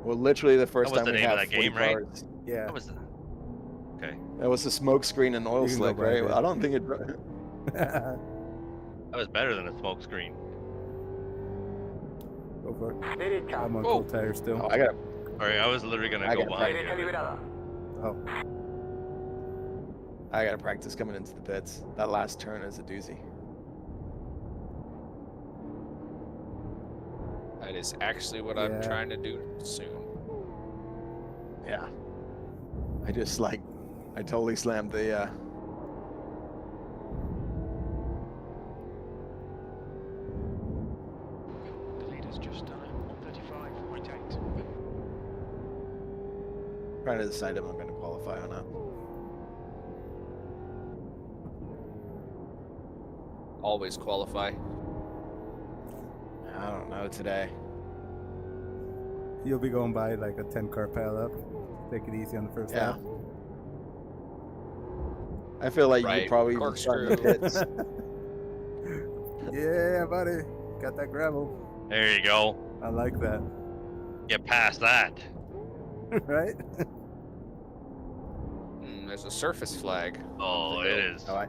Speaker 1: Well, literally the first
Speaker 3: That was
Speaker 1: time
Speaker 3: the
Speaker 1: we
Speaker 3: name of
Speaker 1: had
Speaker 3: that
Speaker 1: 40
Speaker 3: game, right?
Speaker 1: cars.
Speaker 4: Yeah.
Speaker 3: That was the... Okay.
Speaker 1: That was the smoke screen and oil
Speaker 4: You can go
Speaker 1: slick,
Speaker 4: by
Speaker 1: right?
Speaker 4: it.
Speaker 1: I don't think it.
Speaker 3: That was better than a smoke screen.
Speaker 4: Go for it.
Speaker 7: Derecha.
Speaker 4: I'm on
Speaker 10: Whoa.
Speaker 4: cold tires still.
Speaker 1: Oh, I got.
Speaker 3: Alright, I was literally gonna
Speaker 1: I
Speaker 3: go
Speaker 1: gotta
Speaker 3: behind
Speaker 7: Derecha
Speaker 3: you.
Speaker 7: liberada.
Speaker 4: Oh.
Speaker 1: I got to practice coming into the pits. That last turn is a doozy.
Speaker 10: That is actually what I'm
Speaker 4: Yeah.
Speaker 10: trying to do soon.
Speaker 1: Yeah. I totally slammed the.
Speaker 13: The leader's just done it. 135.8.
Speaker 1: Trying to decide if I'm going to qualify or not.
Speaker 10: Always qualify.
Speaker 1: I don't know today.
Speaker 4: You'll be going by like a 10-car pile up. Take it easy on the first
Speaker 1: Yeah.
Speaker 4: lap.
Speaker 1: I feel like
Speaker 10: Right,
Speaker 1: you probably start in the pits.
Speaker 4: Yeah, buddy. Got that gravel.
Speaker 3: There you go.
Speaker 4: I like that.
Speaker 3: Get past that.
Speaker 4: Right?
Speaker 10: There's a surface flag.
Speaker 3: Oh, it is.
Speaker 1: Oh,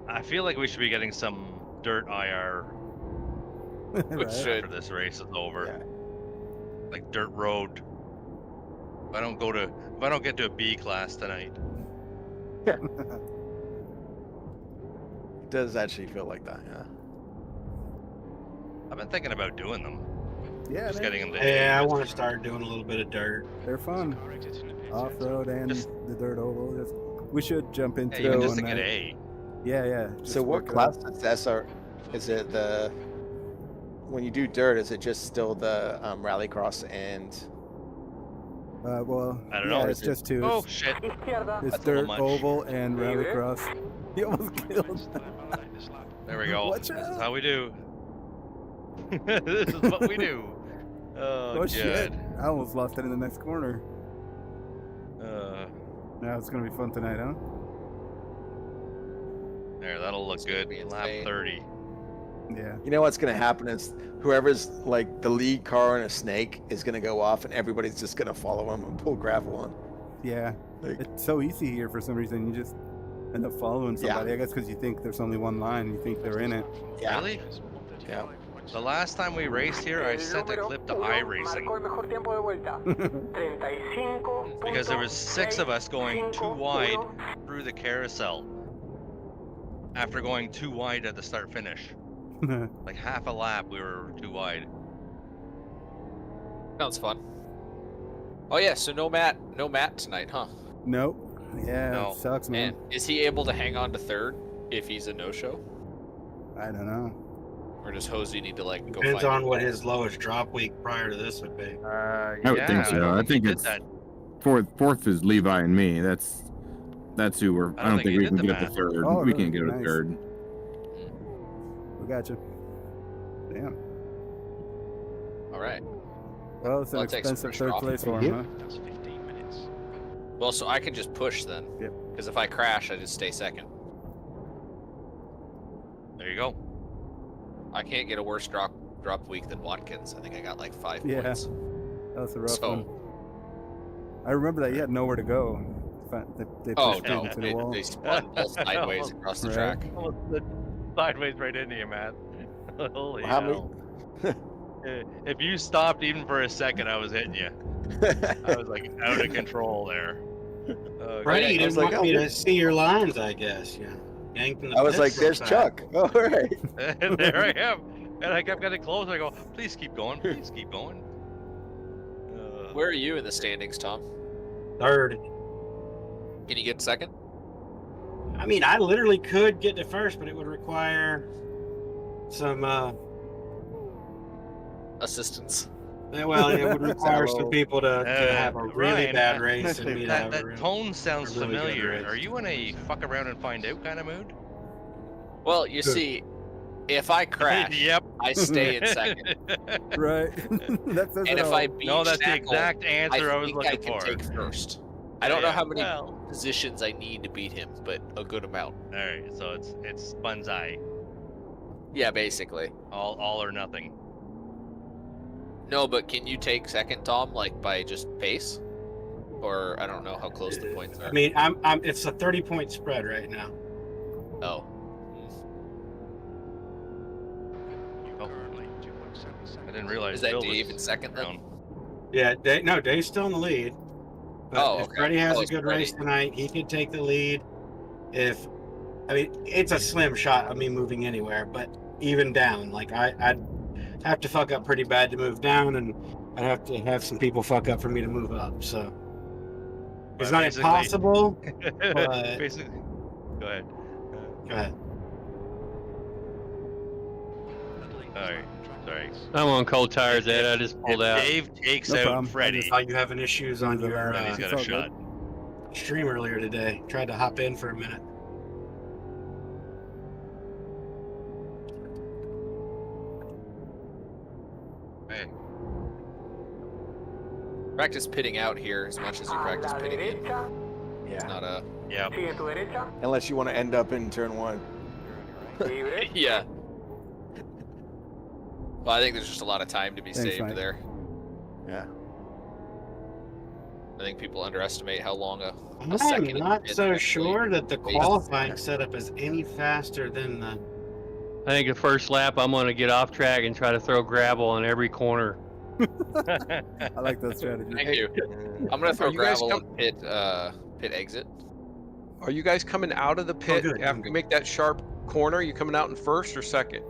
Speaker 3: I feel like we should be getting some dirt IR
Speaker 10: Which
Speaker 4: Right.
Speaker 10: should.
Speaker 3: after this race is over.
Speaker 1: Yeah.
Speaker 3: Like dirt road. If I don't get to a B class tonight.
Speaker 1: It does actually feel like that, yeah.
Speaker 3: I've been thinking about doing them.
Speaker 4: Yeah,
Speaker 3: Just
Speaker 4: man.
Speaker 3: getting them to
Speaker 12: Yeah, I
Speaker 3: A.
Speaker 12: want to start doing a little bit of dirt.
Speaker 4: They're fun. Off-road and
Speaker 3: Just-
Speaker 4: the dirt oval. We should jump into
Speaker 3: Hey, even
Speaker 4: it
Speaker 3: just to
Speaker 4: one
Speaker 3: get
Speaker 4: night.
Speaker 3: A.
Speaker 4: Yeah. just
Speaker 1: So what
Speaker 4: work it out.
Speaker 1: class is the SR? Is it the when you do dirt? Is it just still the rallycross and
Speaker 4: Well,
Speaker 3: I don't
Speaker 4: yeah,
Speaker 3: know.
Speaker 4: it's just two.
Speaker 3: Oh
Speaker 4: It's,
Speaker 3: shit!
Speaker 7: Izquierda.
Speaker 4: it's
Speaker 3: That's a little
Speaker 4: dirt,
Speaker 3: much.
Speaker 4: oval, and rallycross. He almost killed.
Speaker 3: There we go.
Speaker 4: Watch
Speaker 3: This is
Speaker 4: out.
Speaker 3: how we do. This is what we do. Oh,
Speaker 4: Oh shit!
Speaker 3: God.
Speaker 4: I almost lost it in the next corner. Now it's gonna be fun tonight, huh?
Speaker 3: There, that'll look good. Lap 30.
Speaker 4: Yeah.
Speaker 1: You know what's going to happen is whoever's like the lead car in a snake is going to go off, and everybody's just going to follow him and pull gravel on.
Speaker 4: Yeah.
Speaker 1: Like,
Speaker 4: It's so easy here for some reason. You just end up following somebody. I guess because you think there's only one line and you think they're in it.
Speaker 1: yeah.
Speaker 3: Really?
Speaker 1: Yeah.
Speaker 3: The last time we raced here, I sent a clip to iRacing
Speaker 7: Marcó el mejor tiempo de vuelta. 35.
Speaker 3: because there was 6 of us going too wide through the carousel. After going too wide at the start finish, like half a lap, we were too wide.
Speaker 10: Sounds fun. Oh yeah, so no Matt tonight, huh?
Speaker 4: Nope. Yeah,
Speaker 3: No.
Speaker 4: it sucks, man.
Speaker 10: And is he able to hang on to third if he's a no-show,
Speaker 4: I don't know.
Speaker 10: or does Hosey need to like go?
Speaker 12: Depends
Speaker 10: find
Speaker 12: on
Speaker 10: him?
Speaker 12: what his lowest drop week prior to this would be.
Speaker 3: I
Speaker 14: would think so. I think
Speaker 3: did
Speaker 14: it's
Speaker 3: that.
Speaker 14: fourth is Levi and me. That's who we're.
Speaker 3: I
Speaker 14: I
Speaker 3: don't
Speaker 14: don't
Speaker 3: think
Speaker 14: think
Speaker 3: he
Speaker 14: we
Speaker 3: did
Speaker 14: can
Speaker 3: the
Speaker 14: get up to
Speaker 3: math.
Speaker 14: third.
Speaker 4: Oh,
Speaker 14: We
Speaker 4: really?
Speaker 14: can't get up to
Speaker 4: Nice.
Speaker 14: third.
Speaker 4: We got you. Damn.
Speaker 10: All right.
Speaker 4: Well, it's an
Speaker 10: Well, it takes some
Speaker 4: expensive
Speaker 10: pressure
Speaker 4: third
Speaker 10: off.
Speaker 4: place for him, huh?
Speaker 10: Well, so I can just push then.
Speaker 4: Yep.
Speaker 10: Because if I crash, I just stay second.
Speaker 3: There you go.
Speaker 10: I can't get a worse drop week than Watkins. I think I got like 5
Speaker 4: Yeah.
Speaker 10: points.
Speaker 4: That was a rough
Speaker 10: So-
Speaker 4: one. I remember that you had nowhere to go. They
Speaker 10: Oh
Speaker 4: pushed
Speaker 10: no,
Speaker 4: you into the wall.
Speaker 10: they spun both sideways across the
Speaker 4: Right.
Speaker 10: track.
Speaker 3: Almost slid sideways right into you, man. Holy
Speaker 1: How many-
Speaker 3: hell. If you stopped even for a second, I was hitting you. I was like out of control there.
Speaker 12: Freddie, you
Speaker 1: I was
Speaker 12: didn't
Speaker 1: like,
Speaker 12: want me
Speaker 1: oh,
Speaker 12: to see your lines, I guess. Yeah. Yanked in the
Speaker 1: I was
Speaker 12: pits
Speaker 1: like, "There's
Speaker 12: sometime.
Speaker 1: Chuck." All right.
Speaker 3: And there I am. And I kept getting close. I go, please keep going. Please keep going.
Speaker 10: Where are you in the standings, Tom?
Speaker 12: Third.
Speaker 10: Can you get second?
Speaker 12: I mean, I literally could get to first, but it would require some,
Speaker 10: Assistance.
Speaker 12: well, it would require some people to have a really
Speaker 3: Ryan,
Speaker 12: bad race and me to have a
Speaker 3: that
Speaker 12: really,
Speaker 3: tone sounds
Speaker 12: really good
Speaker 3: familiar.
Speaker 12: race.
Speaker 3: Are you in a fuck around and find out kind of mood?
Speaker 10: Well, you see, if I crash,
Speaker 3: Yep.
Speaker 10: I stay in second.
Speaker 4: Right. That says
Speaker 10: And
Speaker 4: it
Speaker 10: if
Speaker 4: all.
Speaker 10: I beat
Speaker 3: No, that's the
Speaker 10: Shackle,
Speaker 3: exact answer I was
Speaker 10: think
Speaker 3: looking
Speaker 10: I can
Speaker 3: for.
Speaker 10: take first. I don't know
Speaker 3: Yeah,
Speaker 10: how many
Speaker 3: well.
Speaker 10: positions I need to beat him, but a good amount.
Speaker 3: All right, so it's Bunzai,
Speaker 10: Yeah, basically.
Speaker 3: all or nothing.
Speaker 10: No, but can you take second, Tom, like by just pace? Or I don't know how close the points are.
Speaker 12: I mean, it's a 30-point spread right now.
Speaker 10: Oh.
Speaker 3: I didn't realize.
Speaker 10: Is that
Speaker 3: Bill
Speaker 10: Dave
Speaker 3: was
Speaker 10: in second then?
Speaker 3: down.
Speaker 12: Yeah, Dave's still in the lead. But
Speaker 10: Oh,
Speaker 12: if
Speaker 10: okay.
Speaker 12: Freddie has
Speaker 10: Oh,
Speaker 12: a
Speaker 10: it's
Speaker 12: good
Speaker 10: Freddie.
Speaker 12: race tonight, he could take the lead. I mean, it's a slim shot of me moving anywhere, but even down, like I'd have to fuck up pretty bad to move down, and I'd have to have some people fuck up for me to move up. So it's
Speaker 3: But
Speaker 12: not
Speaker 3: basically-
Speaker 12: impossible. But
Speaker 3: Basically, go ahead.
Speaker 12: go ahead.
Speaker 3: All right, sorry.
Speaker 2: I'm on cold tires, Ed. I just
Speaker 3: If
Speaker 2: pulled out.
Speaker 3: Dave takes
Speaker 4: No
Speaker 3: out
Speaker 4: problem.
Speaker 12: I
Speaker 3: Freddie,
Speaker 12: just saw you having issues on your
Speaker 3: then he's got
Speaker 4: It's
Speaker 3: a
Speaker 4: all
Speaker 3: shot.
Speaker 12: stream earlier today. Tried to hop in for a minute.
Speaker 3: Hey,
Speaker 10: Practice pitting out here as much as you
Speaker 7: A
Speaker 10: practice
Speaker 7: la
Speaker 10: pitting in.
Speaker 7: derecha.
Speaker 10: It's
Speaker 1: Yeah.
Speaker 10: not a...
Speaker 3: yeah.
Speaker 7: Sigue tu derecha.
Speaker 1: Unless you want to end up in turn 1.
Speaker 7: Libre.
Speaker 10: Yeah. Well, I think there's just a lot of time to be
Speaker 4: Thanks,
Speaker 10: saved
Speaker 4: Mike.
Speaker 10: there.
Speaker 1: Yeah.
Speaker 10: I think people underestimate how long a
Speaker 12: I'm
Speaker 10: second in
Speaker 12: not
Speaker 10: pit
Speaker 12: so
Speaker 10: actually
Speaker 12: sure that the
Speaker 10: wastes.
Speaker 12: qualifying setup is any faster than the.
Speaker 2: I think the first lap, I'm going to get off track and try to throw gravel on every corner.
Speaker 4: I like that strategy.
Speaker 10: Thank you. I'm gonna throw
Speaker 6: Are you guys
Speaker 10: gravel
Speaker 6: com-
Speaker 10: on pit exit.
Speaker 6: Are you guys coming out of the pit
Speaker 12: good,
Speaker 6: after you make that sharp corner? You coming out in first or second?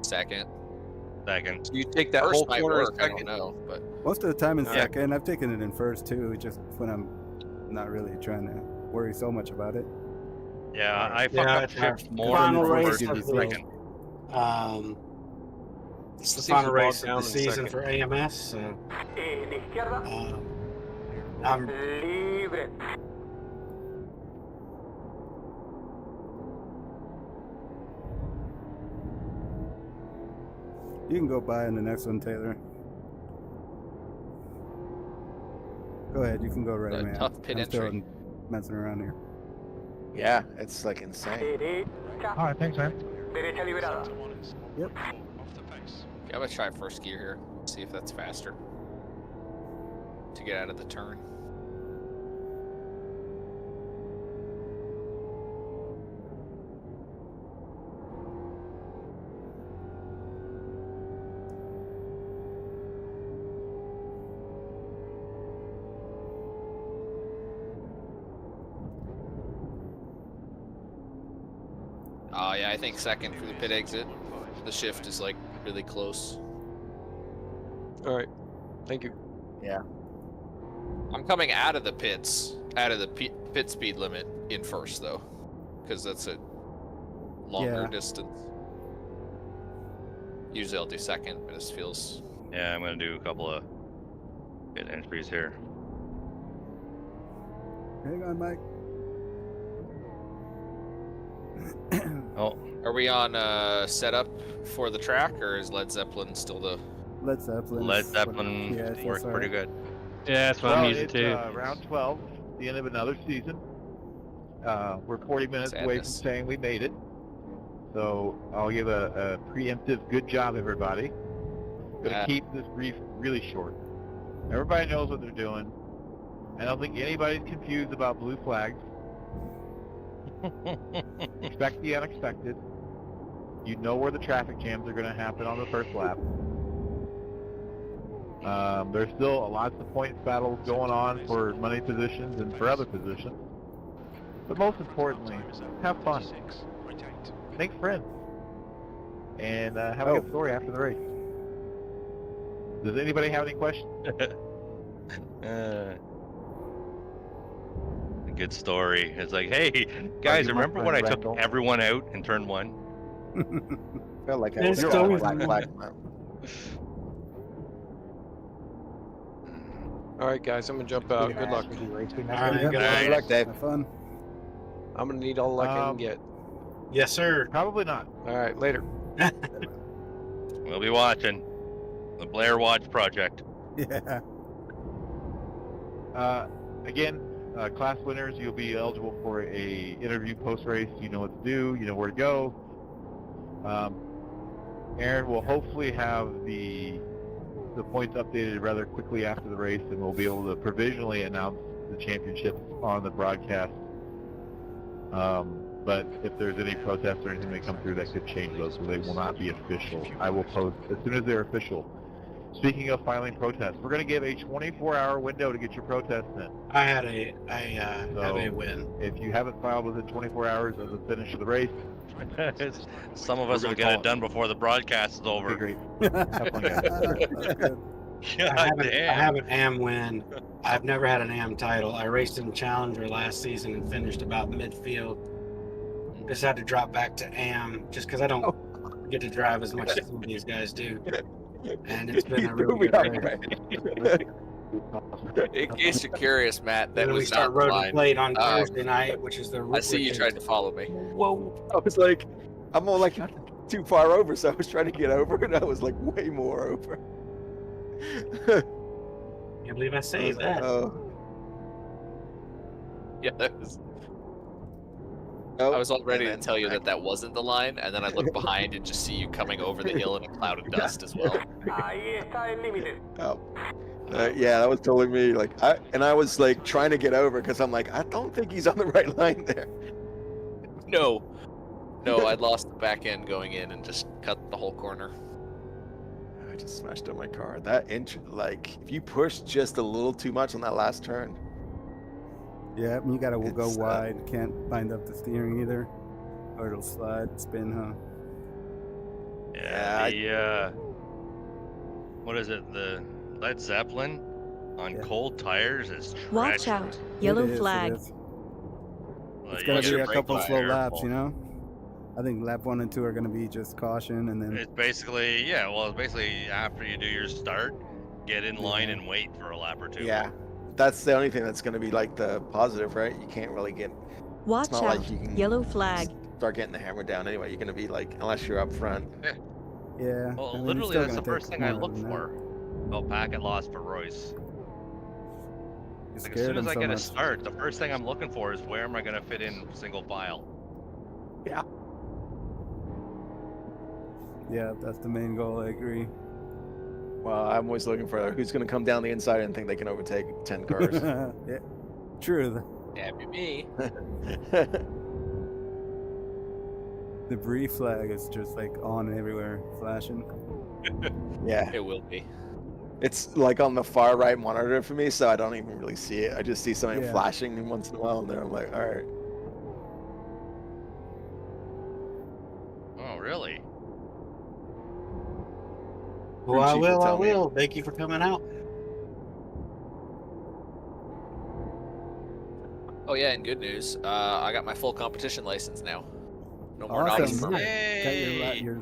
Speaker 10: Second.
Speaker 3: Second.
Speaker 6: So you take that
Speaker 10: First
Speaker 6: whole
Speaker 10: might
Speaker 6: corner in
Speaker 10: work, I don't
Speaker 6: second?
Speaker 10: know, but
Speaker 4: Most of the time in
Speaker 3: Yeah.
Speaker 4: second. I've taken it in first too, just when I'm not really trying to worry so much about it.
Speaker 3: Yeah, I fuck
Speaker 12: Yeah,
Speaker 3: up
Speaker 12: it's our
Speaker 3: fifth more
Speaker 12: final
Speaker 3: than
Speaker 12: race
Speaker 3: first
Speaker 12: of
Speaker 3: and
Speaker 12: the
Speaker 3: second.
Speaker 12: It's the
Speaker 6: Seems
Speaker 12: final
Speaker 6: bogged
Speaker 12: race
Speaker 6: down
Speaker 12: of the
Speaker 6: in
Speaker 12: season
Speaker 6: second.
Speaker 12: for AMS. So,
Speaker 7: De izquierda.
Speaker 12: I'm
Speaker 7: Libre.
Speaker 4: You can go by in the next one, Taylor. Go ahead, you can go right, man.
Speaker 10: Tough pit
Speaker 4: I'm still
Speaker 10: entry.
Speaker 4: messing around here.
Speaker 1: Yeah, it's like insane.
Speaker 7: Derecha.
Speaker 9: All right, thanks, man.
Speaker 7: Derecha liberada.
Speaker 4: Yep.
Speaker 10: Yeah, I'm gonna try first gear here. See if that's faster to get out of the turn. Oh yeah, I think second for the pit exit. The shift is like really close.
Speaker 6: All right. Thank you.
Speaker 1: Yeah.
Speaker 10: I'm coming out of the pits, out of the pit speed limit in first though, because that's a longer
Speaker 4: Yeah.
Speaker 10: distance. Usually I'll do second, but this feels.
Speaker 3: Yeah, I'm gonna do a couple of pit entries here.
Speaker 4: Hang on, Mike.
Speaker 3: Oh,
Speaker 10: Are we on setup for the track, or is Led Zeppelin still the?
Speaker 4: Led Zeppelin.
Speaker 3: Led
Speaker 4: is what-
Speaker 3: Zeppelin
Speaker 4: yeah, it feels
Speaker 3: worked pretty
Speaker 4: alright.
Speaker 3: good.
Speaker 2: Yeah, that's what I'm using
Speaker 9: it's
Speaker 2: too.
Speaker 9: round 12, the end of another season. We're 40 minutes away from
Speaker 10: Sadness.
Speaker 9: saying we made it. So I'll give a preemptive good job, everybody. Gonna keep this brief really short. Everybody knows what they're doing. I don't think anybody's confused about blue flags. Expect the unexpected. You know where the traffic jams are going to happen on the first lap. There's still lots of points battles going on for money positions and for other positions. But most importantly, have fun. Make friends. And have a good story after the race. Does anybody have any questions?
Speaker 3: A good story. It's like, hey, guys,
Speaker 9: you my
Speaker 3: remember when I
Speaker 9: friend,
Speaker 3: took
Speaker 9: Randall?
Speaker 3: everyone out in turn 1?
Speaker 1: Felt like I
Speaker 12: It's
Speaker 1: was
Speaker 12: always
Speaker 1: Black
Speaker 12: me.
Speaker 1: Flag Mountain.
Speaker 6: All right, guys, I'm gonna jump out. Good luck.
Speaker 12: All right,
Speaker 1: Good
Speaker 12: good
Speaker 1: luck,
Speaker 12: luck.
Speaker 1: Dave.
Speaker 4: Have fun.
Speaker 6: I'm gonna need all the luck I can get.
Speaker 12: Yes, sir.
Speaker 9: Probably not.
Speaker 6: All right, later.
Speaker 3: We'll be watching. The Blair Watch Project.
Speaker 4: Yeah.
Speaker 9: Again, class winners, you'll be eligible for a interview post-race. You know what to do. You know where to go. Aaron will hopefully have the points updated rather quickly after the race, and we'll be able to provisionally announce the championships on the broadcast. But if there's any protests or anything that come through, that could change those, so they will not be official. I will post as soon as they're official. Speaking of filing protests, we're going to give a 24-hour window to get your protests in.
Speaker 12: I had a win.
Speaker 9: If you haven't filed within 24 hours of the finish of the race,
Speaker 3: Some of us
Speaker 9: We're
Speaker 3: will
Speaker 9: gonna
Speaker 3: get
Speaker 9: call
Speaker 3: it
Speaker 9: it.
Speaker 3: done before the broadcast is over.
Speaker 9: okay, great. Have fun, guys.
Speaker 4: That's good.
Speaker 3: God
Speaker 12: I
Speaker 3: damn.
Speaker 12: have an AM win. I've never had an AM title. I raced in Challenger last season and finished about midfield. Just had to drop back to AM just because I don't get to drive as much as some of these guys do. And it's been a really good race.
Speaker 10: In case you're curious, Matt, that
Speaker 12: Then we
Speaker 10: was
Speaker 12: start
Speaker 10: not the
Speaker 12: road to
Speaker 10: line.
Speaker 12: plate on Thursday night, which is the.
Speaker 10: I see you tried to follow me.
Speaker 1: Whoa! I was like, I'm all like not too far over, so I was trying to get over, and I was like way more over.
Speaker 12: Can't believe I saved that.
Speaker 1: Oh,
Speaker 10: Yeah, that was.
Speaker 1: oh,
Speaker 10: I was all ready to
Speaker 1: and then
Speaker 10: tell you
Speaker 1: back.
Speaker 10: that wasn't the line, and then I look behind and just see you coming over the hill in a cloud of dust as well.
Speaker 7: Ahí está el límite.
Speaker 1: Oh. Yeah, that was totally me. Like, I was like trying to get over because I'm like, I don't think he's on the right line there.
Speaker 10: No, I lost the back end going in and just cut the whole corner.
Speaker 1: I just smashed on my car. That inch, like, if you push just a little too much on that last turn,
Speaker 4: Yeah, you gotta go
Speaker 1: It's,
Speaker 4: wide. Can't bind up the steering either, or it'll slide, spin, huh?
Speaker 3: Yeah, what is it? The Led Zeppelin on cold tires is tragic.
Speaker 15: Watch out. Yellow
Speaker 4: It is,
Speaker 15: flag.
Speaker 4: It is.
Speaker 3: Like,
Speaker 4: It's
Speaker 3: you
Speaker 4: gonna
Speaker 3: gotta
Speaker 4: be a
Speaker 3: brake
Speaker 4: couple
Speaker 3: by
Speaker 4: slow
Speaker 3: air
Speaker 4: laps, you
Speaker 3: pulse.
Speaker 4: know. I think lap 1 and 2 are gonna be just caution, and then
Speaker 3: It's basically, yeah, well, it's basically after you do your start, get in line and wait for a lap or two.
Speaker 1: yeah, that's the only thing that's going to be like the positive, right? You can't really get.
Speaker 15: Watch
Speaker 1: It's not
Speaker 15: out.
Speaker 1: like you can
Speaker 15: Yellow flag.
Speaker 1: start getting the hammer down anyway. You're going to be like, unless you're up front.
Speaker 4: Yeah.
Speaker 3: Well,
Speaker 4: I mean, it's
Speaker 3: literally,
Speaker 4: still
Speaker 3: that's the
Speaker 4: gonna
Speaker 3: first
Speaker 4: take
Speaker 3: thing I
Speaker 4: more
Speaker 3: look
Speaker 4: than that.
Speaker 3: for. Oh, packet loss for Royce.
Speaker 4: You
Speaker 3: Like, as
Speaker 4: scared
Speaker 3: soon as
Speaker 4: him
Speaker 3: I
Speaker 4: so
Speaker 3: get a
Speaker 4: much.
Speaker 3: start, the first thing I'm looking for is where am I going to fit in single file.
Speaker 1: Yeah.
Speaker 4: Yeah, that's the main goal. I agree.
Speaker 1: Well, I'm always looking for who's going to come down the inside and think they can overtake 10 cars.
Speaker 4: Yeah. True.
Speaker 10: That'd be me.
Speaker 4: Debris flag is just like on everywhere, flashing.
Speaker 1: Yeah.
Speaker 10: It will be.
Speaker 1: It's like on the far right monitor for me, so I don't even really see it. I just see something
Speaker 4: Yeah.
Speaker 1: flashing once in a while, and then I'm like, all right.
Speaker 3: Oh, really?
Speaker 12: Well, I
Speaker 1: Chief
Speaker 12: will. I
Speaker 1: tell me.
Speaker 12: will. Thank you for coming out.
Speaker 10: Oh yeah, and good news. I got my full competition license now. No more
Speaker 4: Awesome.
Speaker 10: novice permit.
Speaker 4: Got your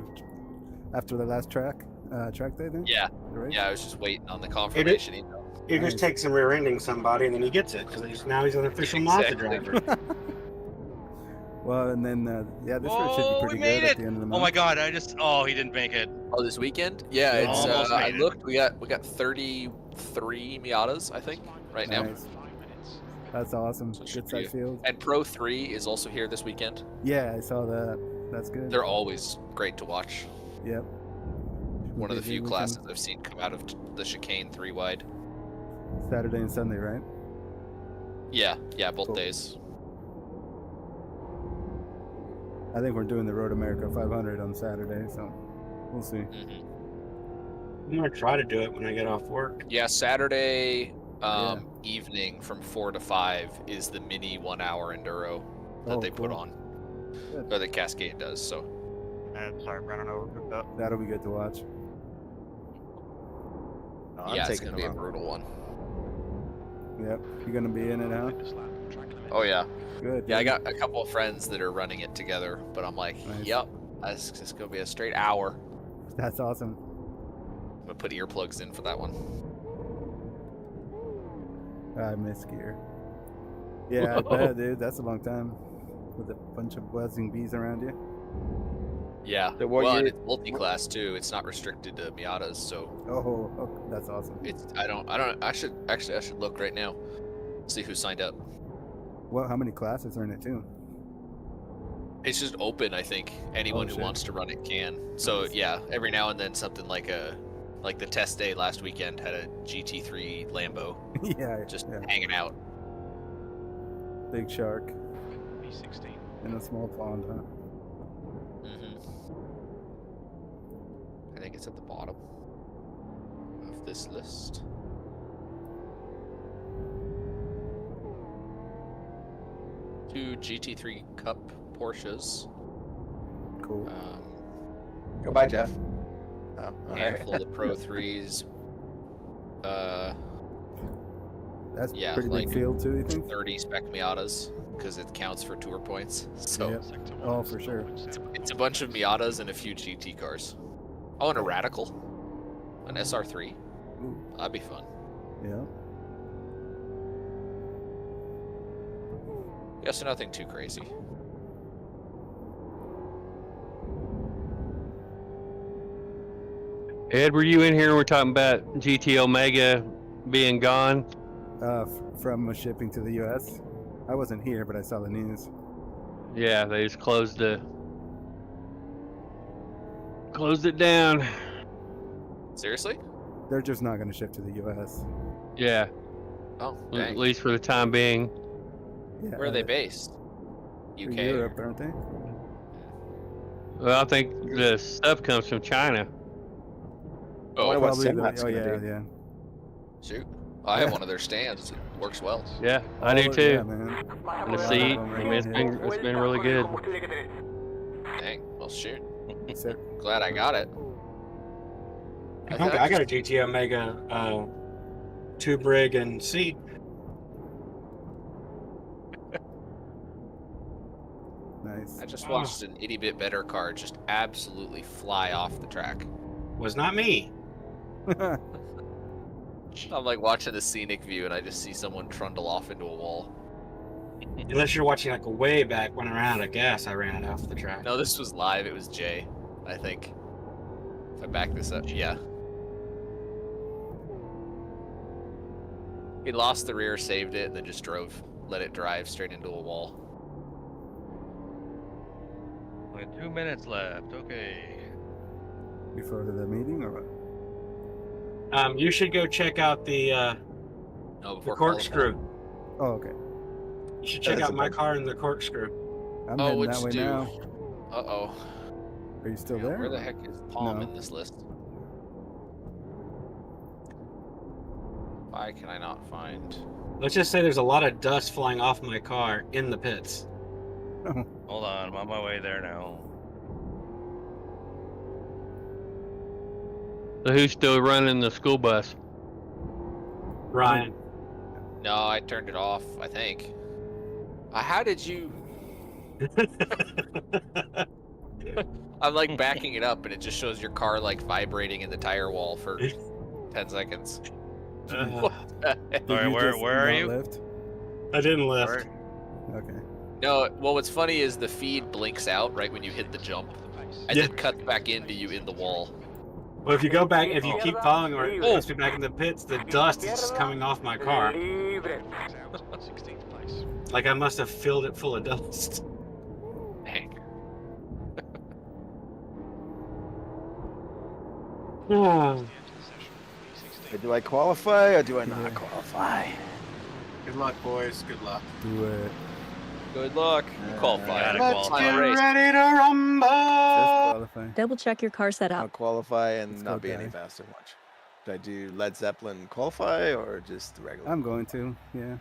Speaker 4: after the last track day then?
Speaker 10: Yeah.
Speaker 4: Right?
Speaker 10: Yeah, I was just waiting on the confirmation email.
Speaker 12: He just takes him rear-ending somebody, and then he gets it because now he's an official Mazda
Speaker 10: Exactly.
Speaker 12: driver.
Speaker 4: Well, and then yeah, this race should be
Speaker 3: Oh,
Speaker 4: pretty
Speaker 3: we made
Speaker 4: good at
Speaker 3: it!
Speaker 4: the end of the
Speaker 3: Oh
Speaker 4: month.
Speaker 3: my god, oh, he didn't make it.
Speaker 10: Oh, this weekend? Yeah,
Speaker 4: Yeah.
Speaker 10: it's
Speaker 3: Almost
Speaker 10: I
Speaker 3: made it.
Speaker 10: looked. We got 33 Miatas, I think, right now.
Speaker 4: Nice. That's awesome.
Speaker 10: So it should
Speaker 4: Good
Speaker 10: be
Speaker 4: side field.
Speaker 10: And Pro 3 is also here this weekend.
Speaker 4: Yeah, I saw that. That's good.
Speaker 10: They're always great to watch.
Speaker 4: Yep.
Speaker 10: One of the
Speaker 4: Busy
Speaker 10: few
Speaker 4: weekend.
Speaker 10: classes I've seen come out of the chicane 3 wide.
Speaker 4: Saturday and Sunday, right?
Speaker 10: Yeah, both
Speaker 4: Cool.
Speaker 10: days.
Speaker 4: I think we're doing the Road America 500 on Saturday, so we'll see.
Speaker 10: Hmm
Speaker 12: I'm gonna try to do it when I get off work.
Speaker 10: Yeah, Saturday
Speaker 4: Yeah.
Speaker 10: evening from 4 to 5 is the mini 1 hour enduro that
Speaker 4: Oh,
Speaker 10: they put
Speaker 4: cool.
Speaker 10: on.
Speaker 4: Good.
Speaker 10: Or the Cascade does, so.
Speaker 9: Sorry, Brandon, overcooked up.
Speaker 4: That'll be good to watch.
Speaker 1: No, I'm
Speaker 10: Yeah, it's
Speaker 1: taking
Speaker 10: gonna be a
Speaker 1: them out.
Speaker 10: brutal one.
Speaker 4: Yep. You gonna be in it, huh?
Speaker 10: Oh yeah.
Speaker 4: Good.
Speaker 10: Yeah, I
Speaker 4: dude.
Speaker 10: got a couple of friends that are running it together, but I'm like,
Speaker 4: Nice.
Speaker 10: yep, that's just gonna be a straight hour.
Speaker 4: That's awesome.
Speaker 10: I'm gonna put earplugs in for that one.
Speaker 4: I miss gear. Yeah, I bet, dude. That's a long time with a bunch of buzzing bees around you.
Speaker 10: Yeah.
Speaker 1: So what
Speaker 10: Well, and
Speaker 1: year-
Speaker 10: it's multi-class too. It's not restricted to Miatas, so
Speaker 4: Oh, that's awesome.
Speaker 10: it's. I should look right now, see who signed up.
Speaker 4: Well, how many classes are in it too?
Speaker 10: It's just open, I think. Anyone who
Speaker 4: shit.
Speaker 10: wants to run it can. So yeah, every now and then something like the test day last weekend had a GT3 Lambo
Speaker 4: Yeah,
Speaker 10: just
Speaker 4: yeah.
Speaker 10: hanging out.
Speaker 4: Big shark in a small pond, huh?
Speaker 10: Hmm I think it's at the bottom of this list. Two GT3 Cup Porsches.
Speaker 4: Cool.
Speaker 1: Goodbye, Jeff. Oh, all right.
Speaker 10: Handful of Pro 3s.
Speaker 4: That's
Speaker 10: Yeah,
Speaker 4: pretty
Speaker 10: like
Speaker 4: big field too, you think?
Speaker 10: 30 spec Miatas because it counts for tour points. So
Speaker 4: Yep. Oh, for sure.
Speaker 10: it's a bunch of Miatas and a few GT cars. Oh, and a Radical, an SR3.
Speaker 4: Ooh.
Speaker 10: That'd be fun.
Speaker 4: Yeah.
Speaker 10: Yeah, so nothing too crazy.
Speaker 2: Ed, were you in here? We're talking about GT Omega being gone.
Speaker 4: From shipping to the U.S. I wasn't here, but I saw the news.
Speaker 2: Yeah, they just closed it down.
Speaker 10: Seriously?
Speaker 4: They're just not going to ship to the U.S.
Speaker 2: Yeah,
Speaker 10: Oh,
Speaker 2: at
Speaker 10: dang.
Speaker 2: least for the time being.
Speaker 4: Yeah,
Speaker 10: Where are they based? UK.
Speaker 4: Europe, aren't they?
Speaker 2: Well, I think the stuff comes from China.
Speaker 10: Oh,
Speaker 1: wonder what
Speaker 4: Probably the-
Speaker 1: Simlab's
Speaker 4: oh
Speaker 1: gonna
Speaker 4: yeah,
Speaker 1: do.
Speaker 4: yeah.
Speaker 10: shoot. I have one of their stands. It works well.
Speaker 2: Yeah, I do
Speaker 4: Oh,
Speaker 2: too.
Speaker 4: Yeah, man.
Speaker 2: And the seat. I mean, it's been really good.
Speaker 10: Dang. Well, shoot.
Speaker 4: So-
Speaker 10: Glad I got it.
Speaker 12: I got a GT Omega tube rig and seat.
Speaker 4: Nice.
Speaker 10: I just watched an itty bit better car just absolutely fly off the track.
Speaker 12: Was not me.
Speaker 10: I'm like watching the scenic view and I just see someone trundle off into a wall.
Speaker 12: Unless you're watching like a way back when I ran out of gas, I ran it off the track.
Speaker 10: No, this was live. It was Jay, I think. If I back this up, yeah. He lost the rear, saved it, and then just let it drive straight into a wall.
Speaker 3: Only 2 minutes left. Okay.
Speaker 4: Before the meeting or what?
Speaker 12: You should go check out the corkscrew.
Speaker 4: Oh, okay.
Speaker 12: You should check out my car and the corkscrew.
Speaker 4: I'm heading that way now.
Speaker 10: Uh-oh.
Speaker 4: Are you still there?
Speaker 10: Where the heck is Palm
Speaker 4: No.
Speaker 10: in this list? Why can I not find?
Speaker 12: Let's just say there's a lot of dust flying off my car in the pits.
Speaker 3: Hold on, I'm on my way there now.
Speaker 2: So who's still running the school bus?
Speaker 12: Ryan.
Speaker 10: No, I turned it off, I think. How did you... I'm like backing it up and it just shows your car like vibrating in the tire wall for 10 seconds. What the heck?
Speaker 3: Alright, where are you?
Speaker 4: Lift?
Speaker 12: I didn't lift.
Speaker 4: Okay.
Speaker 10: No, well what's funny is the feed blinks out right when you hit the jump. And then cuts back into you in the wall.
Speaker 12: Well, if you go back, if you keep following where it puts me back in the pits, the dust is just coming off my car. Like I must have filled it full of dust.
Speaker 10: Dang.
Speaker 1: Do I qualify or do I not qualify?
Speaker 12: Good luck, boys. Good luck.
Speaker 4: Do it.
Speaker 10: Good luck. You qualify.
Speaker 12: Let's get ready to rumble.
Speaker 4: Just qualify.
Speaker 8: Double check your car
Speaker 1: I'll
Speaker 8: setup.
Speaker 1: qualify and
Speaker 4: Let's
Speaker 1: not
Speaker 4: go,
Speaker 1: be any
Speaker 4: Daddy.
Speaker 1: faster. Watch. Should I do Led Zeppelin qualify or just the regular?
Speaker 4: I'm going to. Yeah.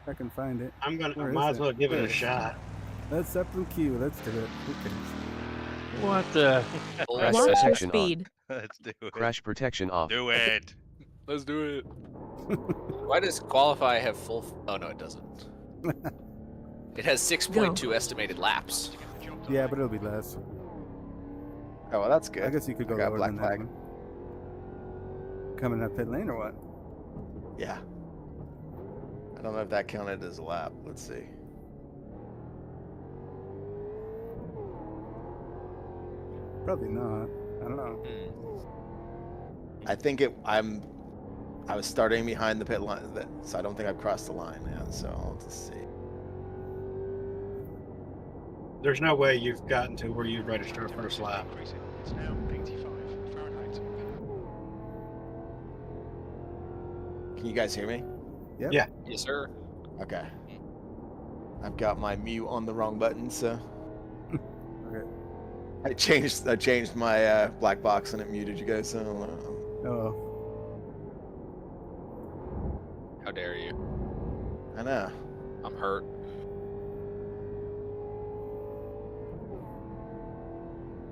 Speaker 4: If I can find it.
Speaker 12: I'm gonna.
Speaker 4: Where
Speaker 12: I might
Speaker 4: is
Speaker 12: as well give it a shot.
Speaker 4: Let's Zeppelin Q. Let's do it. Who cares?
Speaker 2: What the?
Speaker 5: Crash
Speaker 8: Watch your
Speaker 5: protection on.
Speaker 8: speed.
Speaker 3: Let's do it.
Speaker 5: Crash protection off.
Speaker 3: Do it.
Speaker 10: Let's do it. Why does qualify have full? Oh no, it doesn't. It has 6.2 estimated laps.
Speaker 4: Yeah, but it'll be less.
Speaker 1: Oh, well, that's good.
Speaker 4: I guess you could go
Speaker 1: I got
Speaker 4: lower
Speaker 1: black
Speaker 4: than
Speaker 1: flag.
Speaker 4: that one. Coming up pit lane or what?
Speaker 1: Yeah. I don't know if that counted as a lap. Let's see.
Speaker 4: Probably not. I don't know.
Speaker 1: I think I was starting behind the pit line, so I don't think I've crossed the line yet. So I'll just see.
Speaker 12: There's no way you've gotten to where you'd register first lap.
Speaker 15: It's now 85 Fahrenheit.
Speaker 1: Can you guys hear me?
Speaker 4: Yep.
Speaker 12: Yeah.
Speaker 10: Yes, sir.
Speaker 1: Okay. I've got my mute on the wrong button, so
Speaker 4: Okay.
Speaker 1: I changed my black box and it muted you guys. So
Speaker 4: Oh.
Speaker 10: How dare you?
Speaker 1: I know.
Speaker 10: I'm hurt.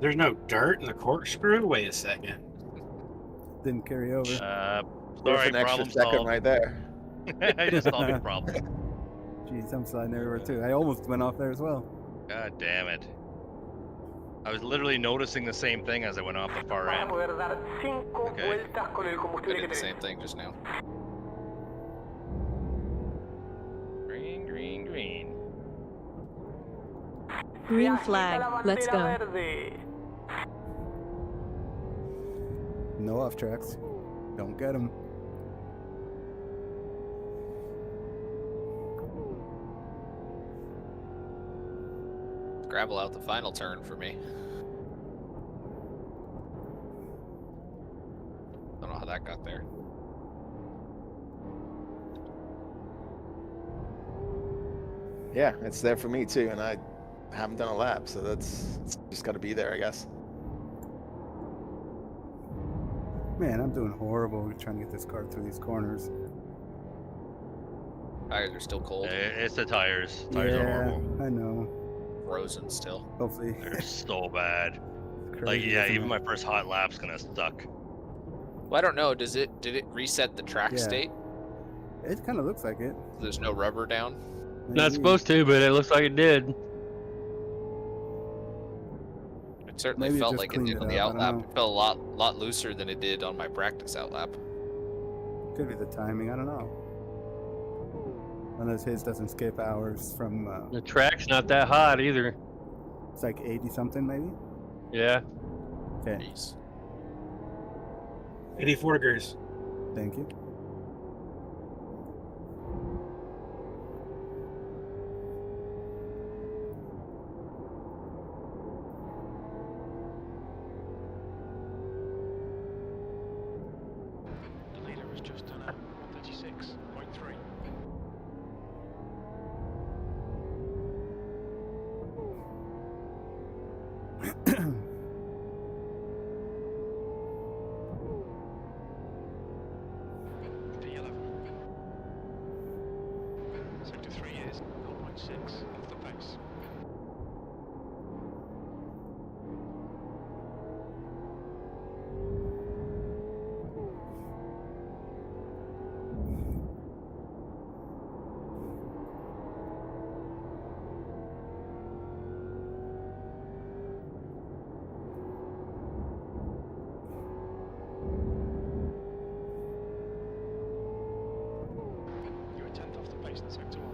Speaker 12: There's no dirt in the corkscrew? Wait a second.
Speaker 4: Didn't carry over.
Speaker 1: There's
Speaker 3: Sorry,
Speaker 1: an extra
Speaker 3: problem
Speaker 1: second
Speaker 3: solved.
Speaker 1: right there.
Speaker 3: I just solved your problem.
Speaker 4: Jeez, I'm sliding everywhere too. I almost went off there as well.
Speaker 3: God damn it. I was literally noticing the same thing as I went off the far end. Okay.
Speaker 10: I did the same thing just now.
Speaker 3: Green, green, green.
Speaker 8: Green flag. Let's go.
Speaker 4: No off tracks. Don't get them.
Speaker 10: Gravel out the final turn for me. Don't know how that got there.
Speaker 1: Yeah, it's there for me too, and I haven't done a lap, so it's just got to be there, I guess.
Speaker 4: Man, I'm doing horrible trying to get this car through these corners.
Speaker 10: Tires are still cold.
Speaker 3: It's the tires. Tires are
Speaker 4: Yeah,
Speaker 3: horrible.
Speaker 4: I know.
Speaker 10: Frozen still.
Speaker 4: Hopefully.
Speaker 3: They're so bad.
Speaker 4: Crazy,
Speaker 3: Like, yeah,
Speaker 4: isn't
Speaker 3: even
Speaker 4: it?
Speaker 3: my first hot lap's gonna suck.
Speaker 10: Well, I don't know. Did it reset the track
Speaker 4: Yeah.
Speaker 10: state?
Speaker 4: It kind of looks like it.
Speaker 10: There's no rubber down.
Speaker 2: Not
Speaker 4: Maybe.
Speaker 2: supposed to, but it looks like it did.
Speaker 10: It certainly
Speaker 4: Maybe it
Speaker 10: felt
Speaker 4: just
Speaker 10: like it
Speaker 4: cleaned
Speaker 10: did
Speaker 4: it
Speaker 10: on the
Speaker 4: up, I don't
Speaker 10: outlap.
Speaker 4: know.
Speaker 10: It felt a lot looser than it did on my practice outlap.
Speaker 4: Could be the timing. I don't know. Unless his doesn't skip hours from.
Speaker 2: The track's not that hot either.
Speaker 4: It's like 80 something, maybe.
Speaker 2: Yeah.
Speaker 4: Okay.
Speaker 12: 84 degrees.
Speaker 4: Thank you.
Speaker 15: The leader has just done a 136.3. P11. Sector 3 is 0.6 off the pace. You're a tenth off the pace in sector 1.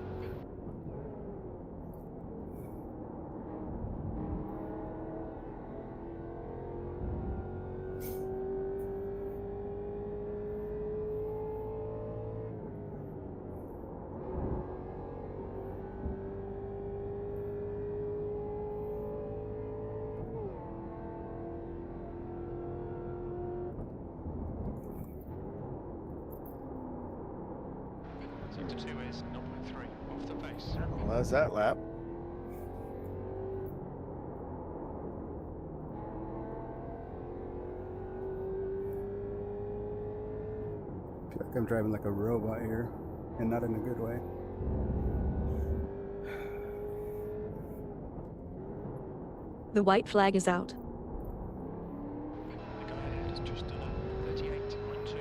Speaker 15: Sector 2 is 0.3 off the pace.
Speaker 1: Well, that's that lap.
Speaker 4: I feel like I'm driving like a robot here, and not in a good way.
Speaker 8: The white flag is out.
Speaker 15: The guy ahead has just done a 38.2.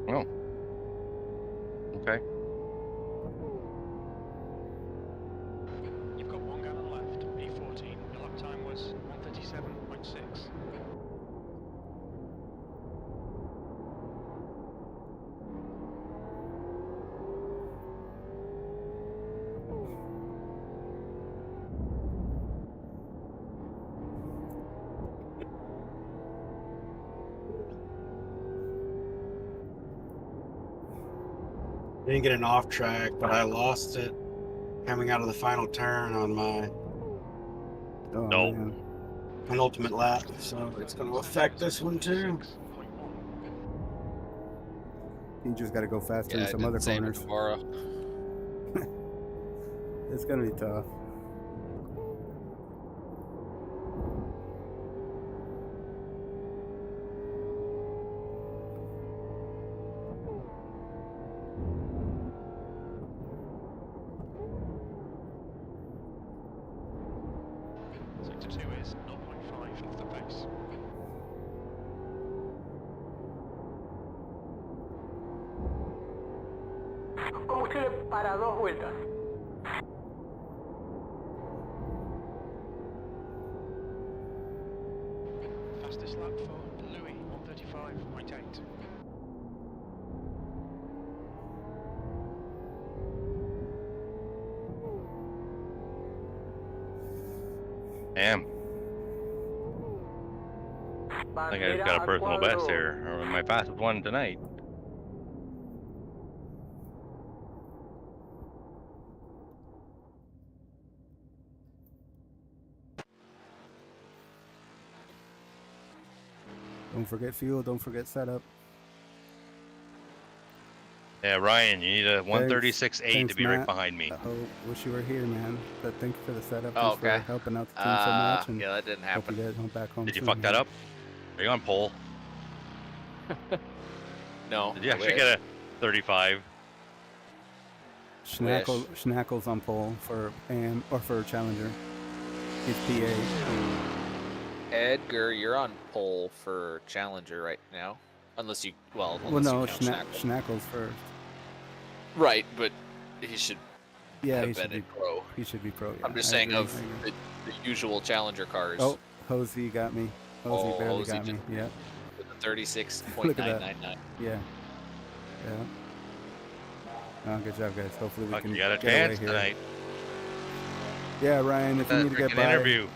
Speaker 3: Oh. Okay.
Speaker 15: You've got 1 gallon left. P14. The lap time was 137.6.
Speaker 12: Didn't get an off track, but I lost it coming out of the final turn on my
Speaker 4: Oh,
Speaker 3: No.
Speaker 4: man.
Speaker 12: penultimate lap, so it's going to affect this one too.
Speaker 4: You just got to go faster
Speaker 10: Yeah,
Speaker 4: in
Speaker 10: I
Speaker 4: some
Speaker 10: did
Speaker 4: other
Speaker 10: the same
Speaker 4: corners.
Speaker 10: tomorrow.
Speaker 4: It's gonna be tough.
Speaker 15: Sector 2 is 0.5 off the pace.
Speaker 7: Combustible para 2 vueltas.
Speaker 15: Fastest lap for Louis, 135.8.
Speaker 3: Damn. I think I just got a personal best here, or my fastest one tonight.
Speaker 4: Don't forget fuel. Don't forget setup.
Speaker 3: Yeah, Ryan, you need a 136.8 to
Speaker 4: Thanks,
Speaker 3: be right
Speaker 4: Matt.
Speaker 3: behind me.
Speaker 4: Oh, wish you were here, man. But thank you for the setup.
Speaker 10: Oh,
Speaker 4: Thanks
Speaker 10: okay.
Speaker 4: for helping out the team so much. And
Speaker 10: Yeah, that didn't
Speaker 4: hope you
Speaker 10: happen.
Speaker 4: guys home back home
Speaker 3: Did you
Speaker 4: soon,
Speaker 3: fuck that
Speaker 4: man.
Speaker 3: up? Are you on pole?
Speaker 10: No.
Speaker 3: Did you actually
Speaker 10: wish.
Speaker 3: get a 35?
Speaker 4: Schnackle's on pole for AM or for Challenger. He's PA.
Speaker 10: Edgar, you're on pole for Challenger right now. Unless you, well,
Speaker 4: Well,
Speaker 10: unless
Speaker 4: no,
Speaker 10: you count Schnackle.
Speaker 4: Schnackle's first.
Speaker 10: Right, but he should
Speaker 4: Yeah,
Speaker 10: have
Speaker 4: he
Speaker 10: been
Speaker 4: should
Speaker 10: in
Speaker 4: be
Speaker 10: pro.
Speaker 4: He should be pro. Yeah,
Speaker 10: I'm just
Speaker 4: I
Speaker 10: saying
Speaker 4: agree,
Speaker 10: of
Speaker 4: I agree.
Speaker 10: the usual Challenger cars.
Speaker 4: Oh, Hosey got me. Hosey
Speaker 10: Oh,
Speaker 4: barely
Speaker 10: Hosey
Speaker 4: got me.
Speaker 10: did-
Speaker 4: Yeah.
Speaker 10: With the 36.999.
Speaker 4: Yeah. Yeah. Oh, good job, guys. Hopefully we
Speaker 3: Fuck,
Speaker 4: can
Speaker 3: you got a
Speaker 4: get away
Speaker 3: chance
Speaker 4: here.
Speaker 3: tonight.
Speaker 4: Yeah, Ryan, if you
Speaker 3: That
Speaker 4: need to get
Speaker 3: freaking
Speaker 4: by.
Speaker 3: interview.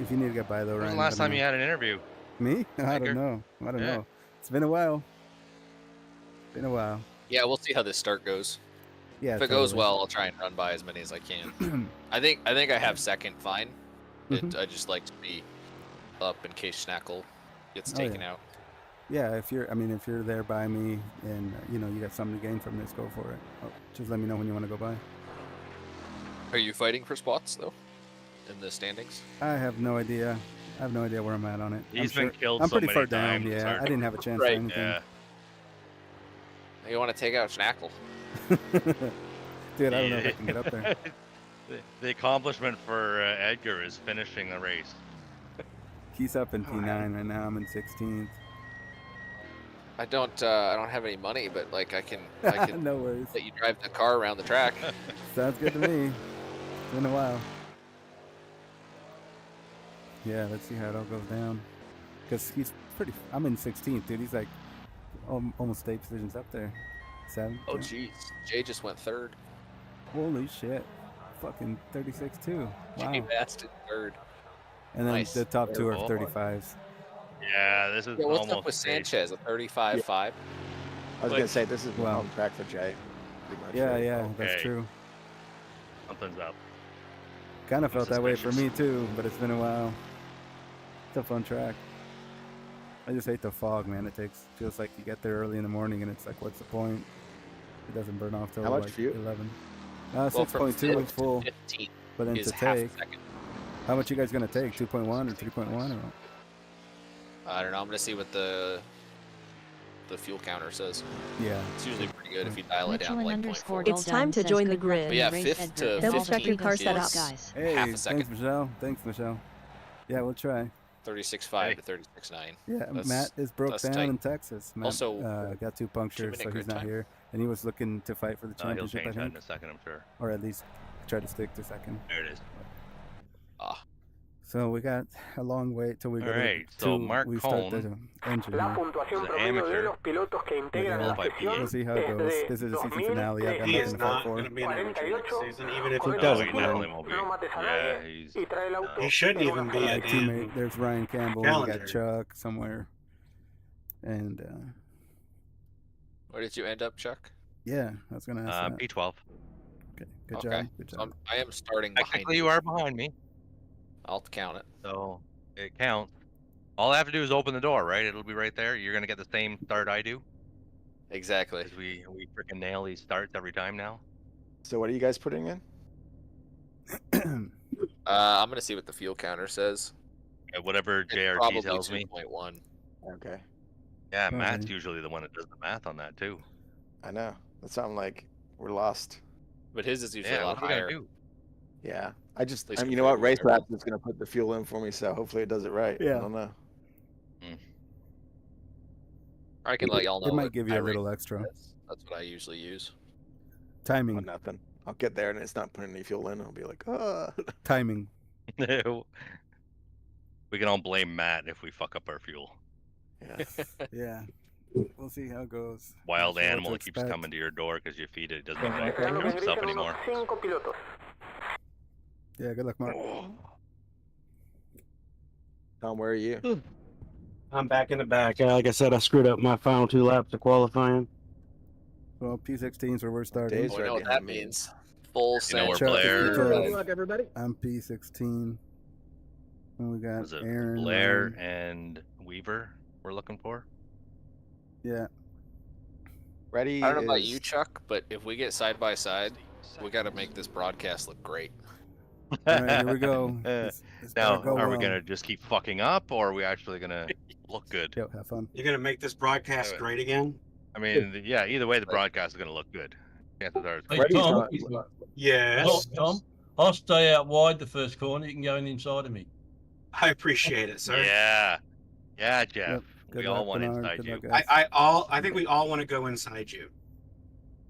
Speaker 4: If you need to get by, though,
Speaker 3: When was
Speaker 4: Ryan.
Speaker 3: the last
Speaker 4: let me
Speaker 3: time
Speaker 4: know.
Speaker 3: you had an interview?
Speaker 4: Me? I
Speaker 3: Edgar?
Speaker 4: don't know. I don't
Speaker 3: Yeah.
Speaker 4: know. It's been a while. Been a while.
Speaker 10: Yeah, we'll see how this start goes.
Speaker 4: Yeah,
Speaker 10: If it goes
Speaker 4: totally.
Speaker 10: well, I'll try and run by as many as I can. I think I have second fine. I just like to be up in case Schnackle gets taken out.
Speaker 4: Yeah, if you're there by me and you got something to gain from this, go for it. Just let me know when you want to go by.
Speaker 10: Are you fighting for spots though, in the standings?
Speaker 4: I have no idea. I have no idea where I'm at on it.
Speaker 3: He's been killed
Speaker 4: I'm
Speaker 3: so
Speaker 4: pretty
Speaker 3: many
Speaker 4: far down.
Speaker 3: times, it's
Speaker 4: Yeah,
Speaker 3: hard
Speaker 4: I
Speaker 3: to-
Speaker 4: didn't have a chance
Speaker 10: Right.
Speaker 4: for anything.
Speaker 3: Yeah.
Speaker 10: You want to take out Schnackle?
Speaker 4: Dude, I don't know if I can get up there.
Speaker 3: The accomplishment for Edgar is finishing the race.
Speaker 4: He's up in P9 right now. I'm in 16th.
Speaker 10: I don't have any money, but like I can
Speaker 4: No worries.
Speaker 10: let you drive the car around the track.
Speaker 4: Sounds good to me. It's been a while. Yeah, let's see how it all goes down. Because I'm in 16th, dude. He's like almost 8 positions up there. 7.
Speaker 10: Oh jeez, Jay just went third.
Speaker 4: Holy shit. Fucking 36 too. Wow.
Speaker 10: Jay Baston third.
Speaker 4: And then
Speaker 10: Nice.
Speaker 4: the top 2 are
Speaker 3: Oh.
Speaker 4: 35s.
Speaker 3: Yeah, this is
Speaker 10: Yeah, what's
Speaker 3: almost
Speaker 10: up with
Speaker 3: safe.
Speaker 10: Sanchez? A 35.5.
Speaker 1: I was
Speaker 10: Like-
Speaker 1: gonna say this is
Speaker 4: Well-
Speaker 1: on track for Jay. Pretty much,
Speaker 4: Yeah,
Speaker 1: right?
Speaker 4: yeah, that's
Speaker 3: Okay.
Speaker 4: true.
Speaker 3: Something's up.
Speaker 4: Kind of
Speaker 3: I'm
Speaker 4: felt that way for me
Speaker 3: suspicious.
Speaker 4: too, but it's been a while. It's a fun track. I just hate the fog, man. Feels like you get there early in the morning and it's like, what's the point? It doesn't burn off till
Speaker 1: How much
Speaker 4: like
Speaker 1: fuel?
Speaker 4: 11.
Speaker 10: Well, from
Speaker 4: 6.2
Speaker 10: fifth to
Speaker 4: full,
Speaker 10: 15
Speaker 4: but then
Speaker 10: is
Speaker 4: to
Speaker 10: half a
Speaker 4: take.
Speaker 10: second.
Speaker 4: How much you guys gonna take? 2.1 or 3.1 or what?
Speaker 10: I don't know. I'm gonna see what the fuel counter says.
Speaker 4: Yeah.
Speaker 10: It's usually pretty good if you dial it down to like 0.4.
Speaker 8: It's time to join the grid.
Speaker 10: But yeah, 5th to
Speaker 8: Double
Speaker 10: 15
Speaker 8: check your car setup.
Speaker 10: is
Speaker 4: Hey,
Speaker 10: half a second.
Speaker 4: thanks, Michelle. Thanks, Michelle. Yeah, we'll try.
Speaker 10: 36.5 to 36.9.
Speaker 4: Yeah,
Speaker 10: That's-
Speaker 4: Matt is broke
Speaker 10: that's
Speaker 4: down
Speaker 10: tight.
Speaker 4: in Texas. Matt,
Speaker 10: Also,
Speaker 4: got 2 punctures,
Speaker 10: 2-minute
Speaker 4: so he's
Speaker 10: grid
Speaker 4: not
Speaker 10: time.
Speaker 4: here, and he was looking to fight for the
Speaker 3: He'll
Speaker 4: championship. I
Speaker 3: change that in
Speaker 4: think,
Speaker 3: a second, I'm sure.
Speaker 4: or at least try to stick to second.
Speaker 3: There it is.
Speaker 4: So we got a long wait till we go
Speaker 3: Alright,
Speaker 4: to
Speaker 3: so Mark
Speaker 4: we start the
Speaker 3: Cohn
Speaker 4: engine.
Speaker 7: La
Speaker 4: here.
Speaker 7: puntuación
Speaker 3: He's an
Speaker 7: promedio de
Speaker 3: amateur.
Speaker 7: los pilotos que integran la
Speaker 3: Qualified
Speaker 7: sesión
Speaker 4: We'll see how it goes.
Speaker 7: desde
Speaker 4: This is the season finale. I've got
Speaker 12: He
Speaker 4: nothing
Speaker 12: is
Speaker 4: to fight
Speaker 12: not
Speaker 4: for.
Speaker 12: going to be an amateur next
Speaker 7: 48,
Speaker 12: season, even if he
Speaker 7: con el
Speaker 12: doesn't
Speaker 3: he
Speaker 12: win.
Speaker 3: definitely won't be.
Speaker 7: no mates a
Speaker 3: Yeah,
Speaker 7: nadie
Speaker 3: he's
Speaker 7: y trae el auto.
Speaker 12: He shouldn't
Speaker 7: pero
Speaker 12: even
Speaker 7: baja
Speaker 12: be
Speaker 7: la
Speaker 4: My
Speaker 12: a
Speaker 7: línea.
Speaker 4: teammate, there's Ryan Campbell. We
Speaker 12: Challenger.
Speaker 4: got Chuck somewhere, and
Speaker 10: Where did you end up, Chuck?
Speaker 4: yeah, I was gonna ask that.
Speaker 3: P12.
Speaker 4: Okay, good
Speaker 10: Okay.
Speaker 4: job. Good
Speaker 10: So
Speaker 4: job.
Speaker 10: I am starting behind
Speaker 3: Technically, you are behind me,
Speaker 10: I'll count it.
Speaker 3: so it counts. All I have to do is open the door, right? It'll be right there. You're gonna get the same start I do,
Speaker 10: Exactly.
Speaker 3: because we freaking nail these starts every time now.
Speaker 1: So what are you guys putting in?
Speaker 10: I'm gonna see what the fuel counter says.
Speaker 3: Yeah, whatever
Speaker 10: It's
Speaker 3: JRT
Speaker 10: probably
Speaker 3: tells me.
Speaker 10: 2.1.
Speaker 1: Okay,
Speaker 3: Yeah,
Speaker 4: Okay.
Speaker 3: Matt's usually the one that does the math on that too.
Speaker 1: I know. That sounds like we're lost.
Speaker 10: But his is usually
Speaker 3: Yeah,
Speaker 10: a
Speaker 3: what
Speaker 10: lot
Speaker 3: are we
Speaker 10: higher.
Speaker 3: gonna do?
Speaker 1: Yeah,
Speaker 10: At least
Speaker 1: you know what?
Speaker 10: compared to
Speaker 1: Race
Speaker 10: everyone.
Speaker 1: Labs is gonna put the fuel in for me, so hopefully it does it right.
Speaker 4: Yeah.
Speaker 1: I don't know.
Speaker 10: I can let y'all know.
Speaker 4: It might
Speaker 10: what
Speaker 4: give you
Speaker 10: my
Speaker 4: a little
Speaker 10: rate
Speaker 4: extra
Speaker 10: is. That's what I usually use.
Speaker 1: Oh,
Speaker 4: timing.
Speaker 1: nothing. I'll get there and it's not putting any fuel in. I'll be like,
Speaker 4: Timing.
Speaker 3: We can all blame Matt if we fuck up our fuel.
Speaker 1: Yeah.
Speaker 4: Yeah. We'll see how it goes.
Speaker 3: Wild
Speaker 4: Not sure what
Speaker 3: animal
Speaker 4: to
Speaker 3: that keeps
Speaker 4: expect.
Speaker 3: coming to your door because you feed it. It doesn't
Speaker 4: Yeah,
Speaker 3: know how to take
Speaker 7: Esperando
Speaker 3: care
Speaker 7: que
Speaker 3: of itself
Speaker 7: ingresen
Speaker 3: anymore.
Speaker 7: unos 5 pilotos.
Speaker 4: Yeah, good luck, Mark.
Speaker 1: Tom, where are you?
Speaker 12: I'm back in the back. Like I said, I screwed up my final 2 laps of qualifying.
Speaker 4: Well, P16's where we're starting.
Speaker 1: Dave's
Speaker 10: Oh, I
Speaker 1: right
Speaker 10: know what
Speaker 1: behind
Speaker 10: that
Speaker 1: me.
Speaker 10: means. Full
Speaker 3: You know where
Speaker 10: send.
Speaker 3: Blair-
Speaker 4: Good
Speaker 11: luck, everybody.
Speaker 4: I'm P16. And we got
Speaker 3: Was it
Speaker 4: Aaron.
Speaker 3: Blair
Speaker 4: Ryan.
Speaker 3: and Weaver we're looking for?
Speaker 4: Yeah.
Speaker 1: Ready?
Speaker 10: I don't know about
Speaker 1: is-
Speaker 10: you, Chuck, but if we get side by side, we got to make this broadcast look great.
Speaker 4: All right, here we go. This
Speaker 3: Now,
Speaker 4: better go
Speaker 3: are we
Speaker 4: well.
Speaker 3: gonna just keep fucking up, or are we actually gonna look good?
Speaker 4: Yo, have fun.
Speaker 12: You're going to make this broadcast great again?
Speaker 3: I mean, yeah. Either way, the broadcast is gonna look good. Chances are it's
Speaker 16: Hey,
Speaker 3: good.
Speaker 16: Tom,
Speaker 12: Yes.
Speaker 16: Tom, I'll stay out wide the first corner. You can go in inside of me.
Speaker 12: I appreciate it, sir.
Speaker 3: Yeah, yeah, Jeff.
Speaker 4: Yep. Good
Speaker 3: We
Speaker 4: luck,
Speaker 3: all want
Speaker 4: Bernard.
Speaker 3: inside
Speaker 4: Good
Speaker 3: you.
Speaker 4: luck, guys.
Speaker 12: I think we all want to go inside you.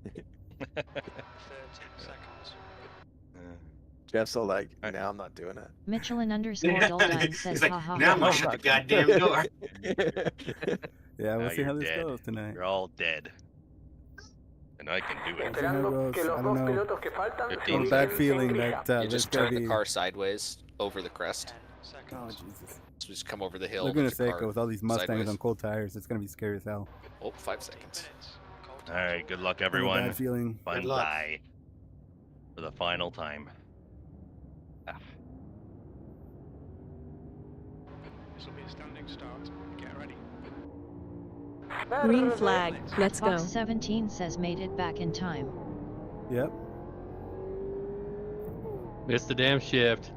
Speaker 15: 30 seconds.
Speaker 1: Jeff's all like, now I'm not doing it.
Speaker 17: Michelin_Goldine
Speaker 12: He's
Speaker 17: says,
Speaker 12: like,
Speaker 17: ha ha
Speaker 12: now I'm
Speaker 17: ha.
Speaker 12: gonna shut the goddamn door.
Speaker 4: Yeah, we'll
Speaker 3: Now
Speaker 4: see
Speaker 3: you're
Speaker 4: how this
Speaker 3: dead.
Speaker 4: goes tonight.
Speaker 3: You're all dead. And I can do it.
Speaker 4: See how it goes. I don't know. I have a bad feeling that
Speaker 10: You
Speaker 4: there's
Speaker 10: just
Speaker 4: gonna
Speaker 10: turn the
Speaker 4: be.
Speaker 10: car sideways over the crest.
Speaker 4: Oh Jesus!
Speaker 10: So just come over the hill.
Speaker 4: Laguna
Speaker 10: with the
Speaker 4: Seca
Speaker 10: car
Speaker 4: with all these Mustangs
Speaker 10: sideways.
Speaker 4: on cold tires. It's gonna be scary as hell.
Speaker 10: Oh, 5 seconds.
Speaker 3: All right, good luck,
Speaker 4: I have a
Speaker 3: everyone.
Speaker 4: bad feeling.
Speaker 12: Good luck.
Speaker 3: Banzai. For the final time.
Speaker 15: This will be a standing start. Get ready.
Speaker 8: Green flag. Let's go.
Speaker 17: Fox 17 says made it back in time.
Speaker 4: Yep.
Speaker 2: Missed the damn shift.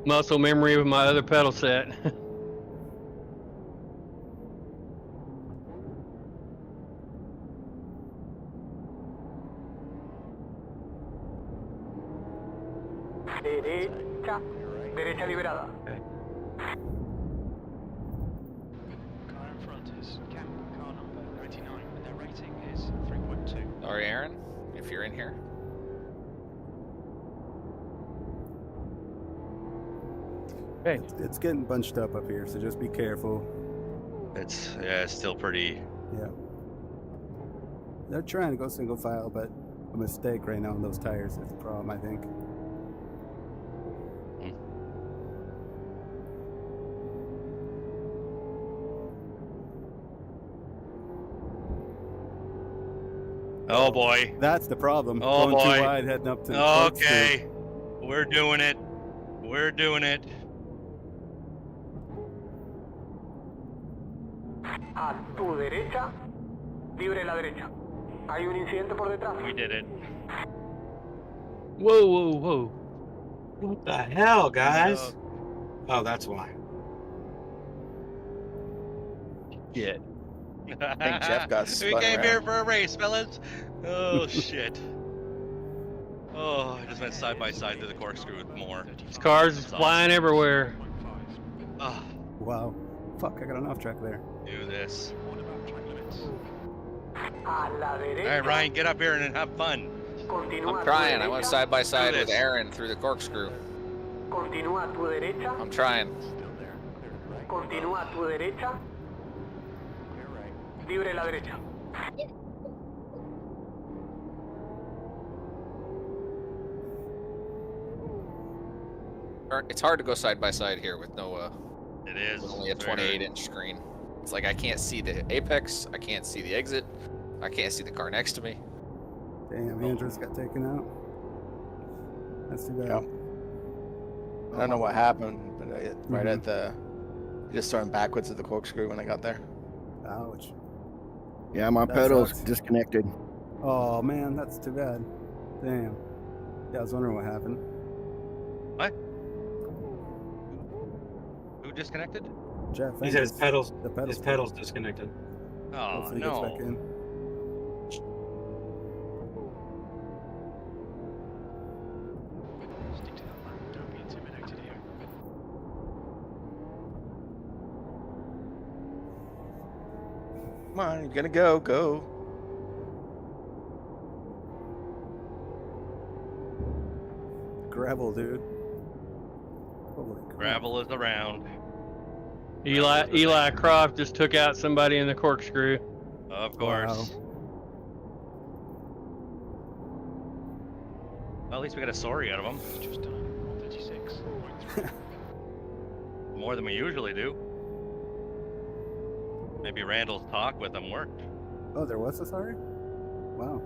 Speaker 2: Muscle memory with my other pedal set.
Speaker 7: Derecha. Derecha liberada.
Speaker 15: Car in front is Cam, car number 99, and their rating is 3.2.
Speaker 10: Sorry, Aaron, if you're in here.
Speaker 2: Hey.
Speaker 4: It's getting bunched up here, so just be careful.
Speaker 3: It's still pretty.
Speaker 4: Yeah. They're trying to go single file, but a mistake right now on those tires is the problem, I think.
Speaker 3: Oh boy.
Speaker 4: That's the problem.
Speaker 3: Oh
Speaker 4: Going
Speaker 3: boy.
Speaker 4: too wide, heading up to the
Speaker 3: Okay. We're doing it. We're doing it.
Speaker 7: A tu derecha. Libre la derecha. Hay un incidente por detrás.
Speaker 3: We did it.
Speaker 2: Whoa, whoa, whoa.
Speaker 12: What the hell, guys? Oh, that's why.
Speaker 2: Yeah.
Speaker 1: I think Jeff got
Speaker 3: We
Speaker 1: spun
Speaker 3: came
Speaker 1: around.
Speaker 3: here for a race, fellas. Oh shit. Oh, I just went side by side to the corkscrew with more.
Speaker 2: These cars flying everywhere.
Speaker 3: Oh,
Speaker 4: Wow. Fuck, I got an off track there.
Speaker 3: do this.
Speaker 15: What about track limits?
Speaker 7: A la derecha.
Speaker 3: All right, Ryan, get up here and have fun.
Speaker 7: Continúa
Speaker 10: I'm trying. I
Speaker 7: a tu
Speaker 10: went
Speaker 7: derecha.
Speaker 10: side by side with
Speaker 3: this.
Speaker 10: Aaron through the corkscrew.
Speaker 7: Continúa a tu derecha.
Speaker 10: I'm trying.
Speaker 7: Continúa a tu derecha. Libre la derecha.
Speaker 10: It's hard to go side by side here with no
Speaker 3: It is.
Speaker 10: with only a
Speaker 3: It's very
Speaker 10: 28-inch screen. It's like I can't see the apex, I can't see the exit, I can't see the car next to me.
Speaker 4: Damn, Andrews got taken out. That's too bad.
Speaker 1: Yep. I don't know what happened, but right at the, just starting backwards at the corkscrew when I got there.
Speaker 4: Ouch.
Speaker 11: Yeah, my
Speaker 4: That
Speaker 11: pedal's
Speaker 4: sucks.
Speaker 11: disconnected.
Speaker 4: Oh man, that's too bad. Damn. Yeah, I was wondering what happened.
Speaker 3: What? Who disconnected?
Speaker 4: Jeff.
Speaker 12: He said his
Speaker 4: Andrews.
Speaker 12: pedals.
Speaker 4: The pedals.
Speaker 12: His pedals disconnected.
Speaker 3: Oh
Speaker 4: Hopefully he gets back
Speaker 3: no.
Speaker 4: in.
Speaker 15: Stick to that plan. Don't be intimidated here.
Speaker 1: Come on, you're gonna go.
Speaker 4: Gravel, dude. Holy crap.
Speaker 3: Gravel is around.
Speaker 2: Eli Croft just took out somebody in the corkscrew.
Speaker 3: Of course.
Speaker 4: Wow.
Speaker 3: Well, at least we got a sorry out of him.
Speaker 15: Just done 136.3.
Speaker 3: More than we usually do. Maybe Randall's talk with him worked.
Speaker 4: Oh, there was a sorry? Wow.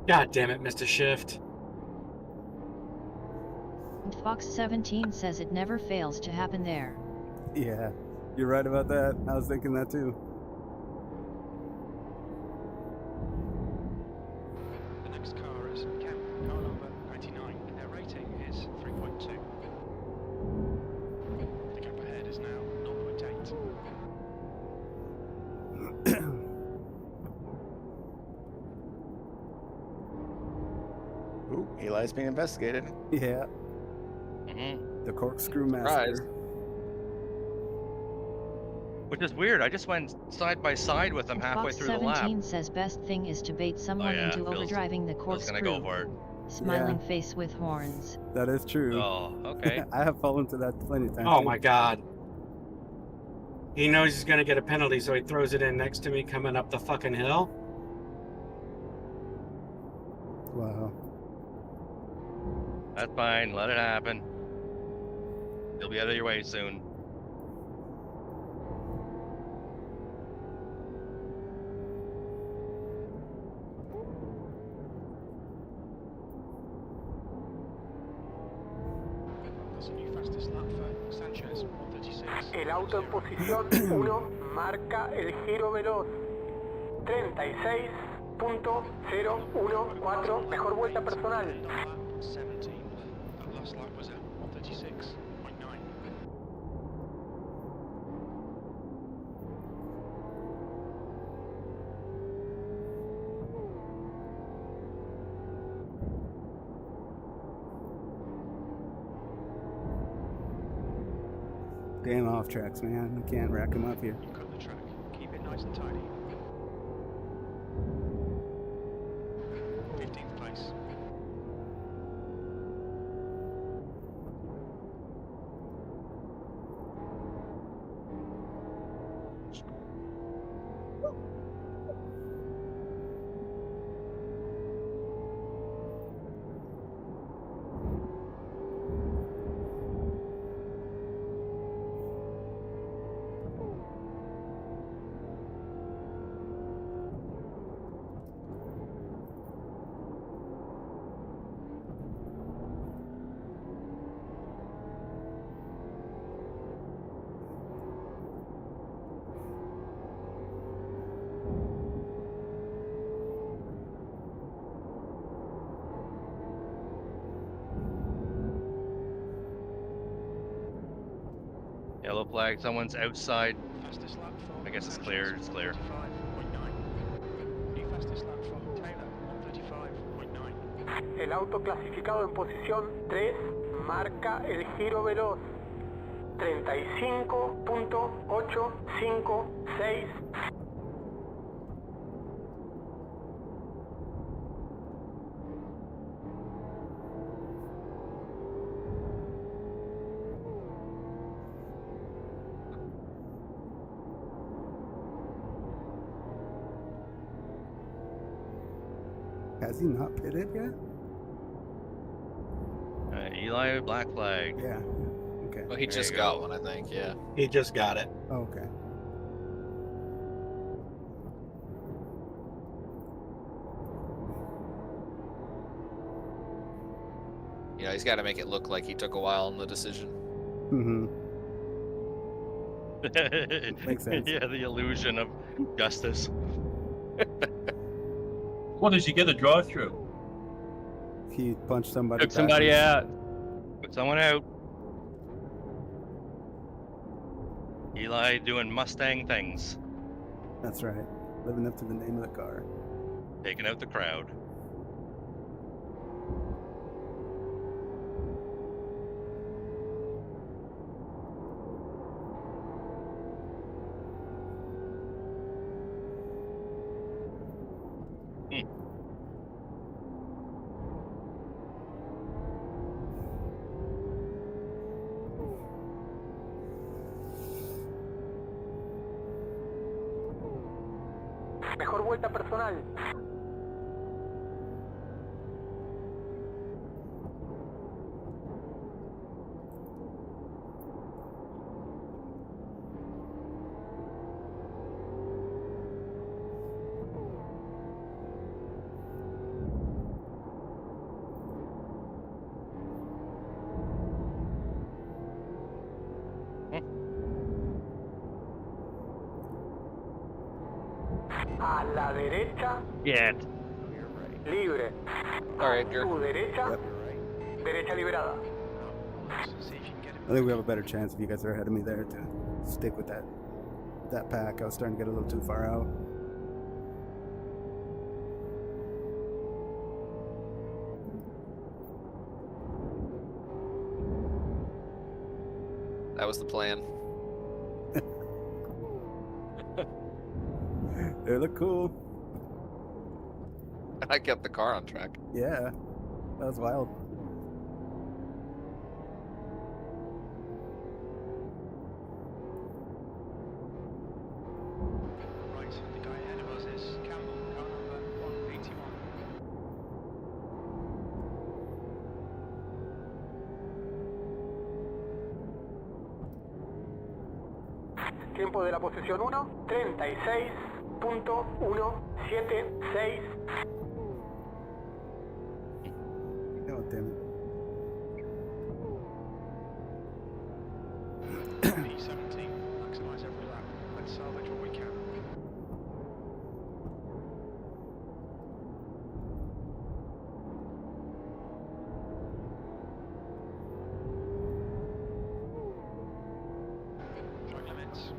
Speaker 12: God damn it, Mr. Shift.
Speaker 17: And Fox 17 says it never fails to happen there.
Speaker 4: Yeah, you're right about that. I was thinking that too.
Speaker 15: The next car is Cam, car number 99. Their rating is 3.2. The gap ahead is now 0.8.
Speaker 1: Ooh, Eli's being investigated.
Speaker 4: Yeah,
Speaker 3: Mm-hmm.
Speaker 4: the corkscrew master.
Speaker 10: Surprise.
Speaker 3: Which is weird. I just went side by side with him halfway
Speaker 17: Fox
Speaker 3: through the lap.
Speaker 17: 17 says best thing is to bait someone
Speaker 3: yeah,
Speaker 17: into
Speaker 3: Phil's-
Speaker 17: overdriving the
Speaker 3: I was
Speaker 17: corkscrew.
Speaker 3: gonna go for it.
Speaker 17: Smiling face with horns.
Speaker 4: That is true.
Speaker 3: Oh, okay.
Speaker 4: I have fallen to that plenty of times.
Speaker 12: Oh
Speaker 4: too.
Speaker 12: my god. He knows he's gonna get a penalty, so he throws it in next to me coming up the fucking hill.
Speaker 4: Wow.
Speaker 3: That's fine. Let it happen. You'll be out of your way soon.
Speaker 15: That's a new fastest lap for Sanchez, 136.
Speaker 7: El auto en posición 1 marca el giro veloz. 36.014. Mejor vuelta personal.
Speaker 15: 17. That last lap was at 136.9.
Speaker 4: Damn off tracks, man. We can't rack them up here.
Speaker 15: You've got the track. Keep it nice and tidy. 15th place.
Speaker 3: Yellow flag. Someone's outside.
Speaker 15: Fastest lap for
Speaker 3: I guess it's clear. It's clear.
Speaker 15: 35.9. New fastest lap for Taylor, 135.9.
Speaker 7: El auto clasificado en posición 3 marca el giro veloz. 35.856.
Speaker 4: Has he not pitted yet?
Speaker 3: Eli, black flag.
Speaker 4: Yeah. Okay.
Speaker 10: Well, he
Speaker 3: There
Speaker 10: just
Speaker 3: you
Speaker 10: got
Speaker 3: go.
Speaker 10: one, I think. Yeah.
Speaker 12: He just got it.
Speaker 4: Oh, okay.
Speaker 10: You know, he's got to make it look like he took a while in the decision.
Speaker 4: Mm-hmm. Makes sense.
Speaker 3: Yeah, the illusion of justice.
Speaker 16: What does he get a drive through?
Speaker 4: He punched somebody.
Speaker 2: Took somebody
Speaker 4: backwards.
Speaker 2: out.
Speaker 3: Put someone out. Eli doing Mustang things.
Speaker 4: That's right. Living up to the name of the car.
Speaker 3: Taking out the crowd.
Speaker 7: Mejor vuelta personal. A la derecha,
Speaker 2: Yeah.
Speaker 7: libre.
Speaker 10: All right,
Speaker 7: A
Speaker 10: Gert.
Speaker 7: tu derecha, derecha liberada.
Speaker 4: I think we have a better chance if you guys are ahead of me there to stick with that pack. I was starting to get a little too far out.
Speaker 10: That was the plan.
Speaker 4: They look cool.
Speaker 10: I kept the car on track.
Speaker 4: Yeah. That was wild.
Speaker 15: Right, the guy ahead of us is Campbell, car number 181.
Speaker 7: Tiempo de la posición 1, 36.176.
Speaker 4: Oh, damn it.
Speaker 15: P17, maximise every lap. Let's salvage what we can. Track limits.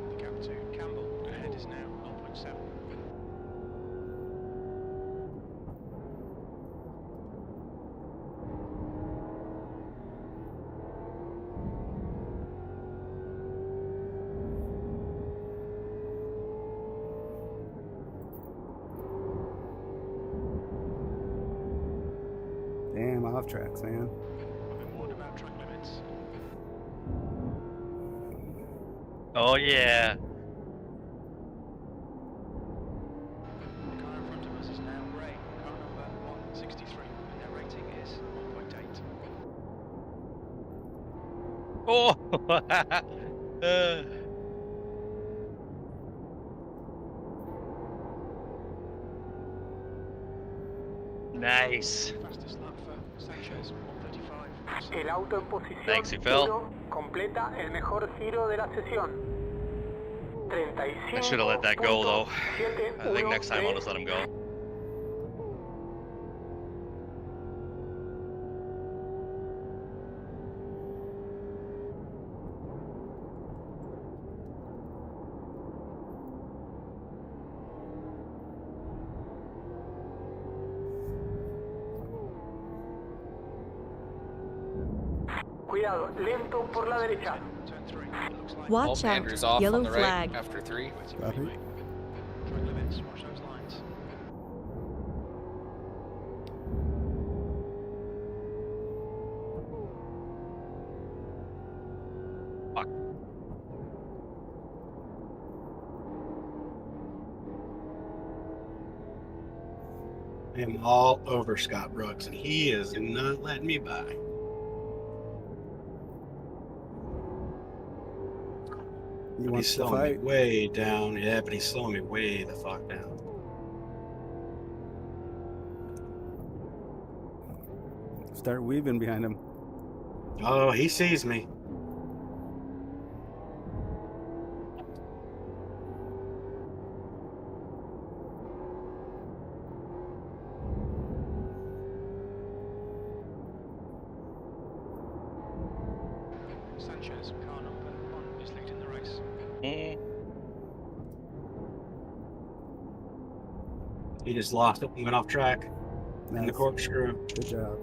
Speaker 15: The gap to Campbell ahead is now 0.7.
Speaker 4: Damn, off tracks, man.
Speaker 15: I've been warned about track limits.
Speaker 3: Oh yeah.
Speaker 15: The car in front of us is now Ray, car number 163, and their rating is 1.8.
Speaker 3: Oh. Nice.
Speaker 15: Fastest lap for Sanchez, 135.
Speaker 7: El auto en posición
Speaker 3: Thanks, Phil.
Speaker 7: 1 completa el mejor giro de la sesión. 35.
Speaker 3: I should have let that go though. I think next time I'll just let him go.
Speaker 7: Cuidado, lento por la derecha.
Speaker 15: Turn 3. Looks like
Speaker 8: Watch out.
Speaker 10: Andrew's off
Speaker 8: Yellow
Speaker 10: on the
Speaker 8: flag.
Speaker 10: right after 3.
Speaker 4: Copy.
Speaker 15: track limits, watch those lines.
Speaker 3: Fuck.
Speaker 12: I am all over Scott Brooks, and he is not letting me by.
Speaker 4: He
Speaker 12: But
Speaker 4: wants
Speaker 12: he's
Speaker 4: to
Speaker 12: slowing me
Speaker 4: fight.
Speaker 12: way down. Yeah, but he's slowing me way the fuck down.
Speaker 4: Start weaving behind him.
Speaker 12: Oh, he sees me.
Speaker 15: Sanchez, car number 1, is leading the race.
Speaker 12: He just lost it and went off track. And the
Speaker 4: Nice.
Speaker 12: corkscrew.
Speaker 4: Good job.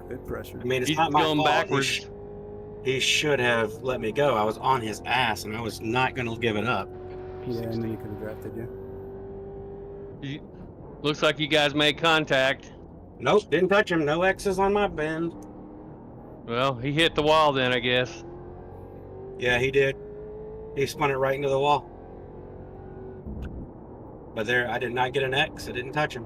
Speaker 4: Good pressure.
Speaker 12: I mean, it's
Speaker 2: He's
Speaker 12: not my
Speaker 2: going
Speaker 12: fault.
Speaker 2: backwards.
Speaker 12: He should have let me go. I was on his ass, and I was not going to give it up.
Speaker 4: Yeah, and then he could have drafted you.
Speaker 2: Looks like you guys made contact.
Speaker 12: Nope, didn't touch him. No X's on my bend.
Speaker 2: Well, he hit the wall then, I guess.
Speaker 12: Yeah, he did. He spun it right into the wall. But there, I did not get an X. I didn't touch him.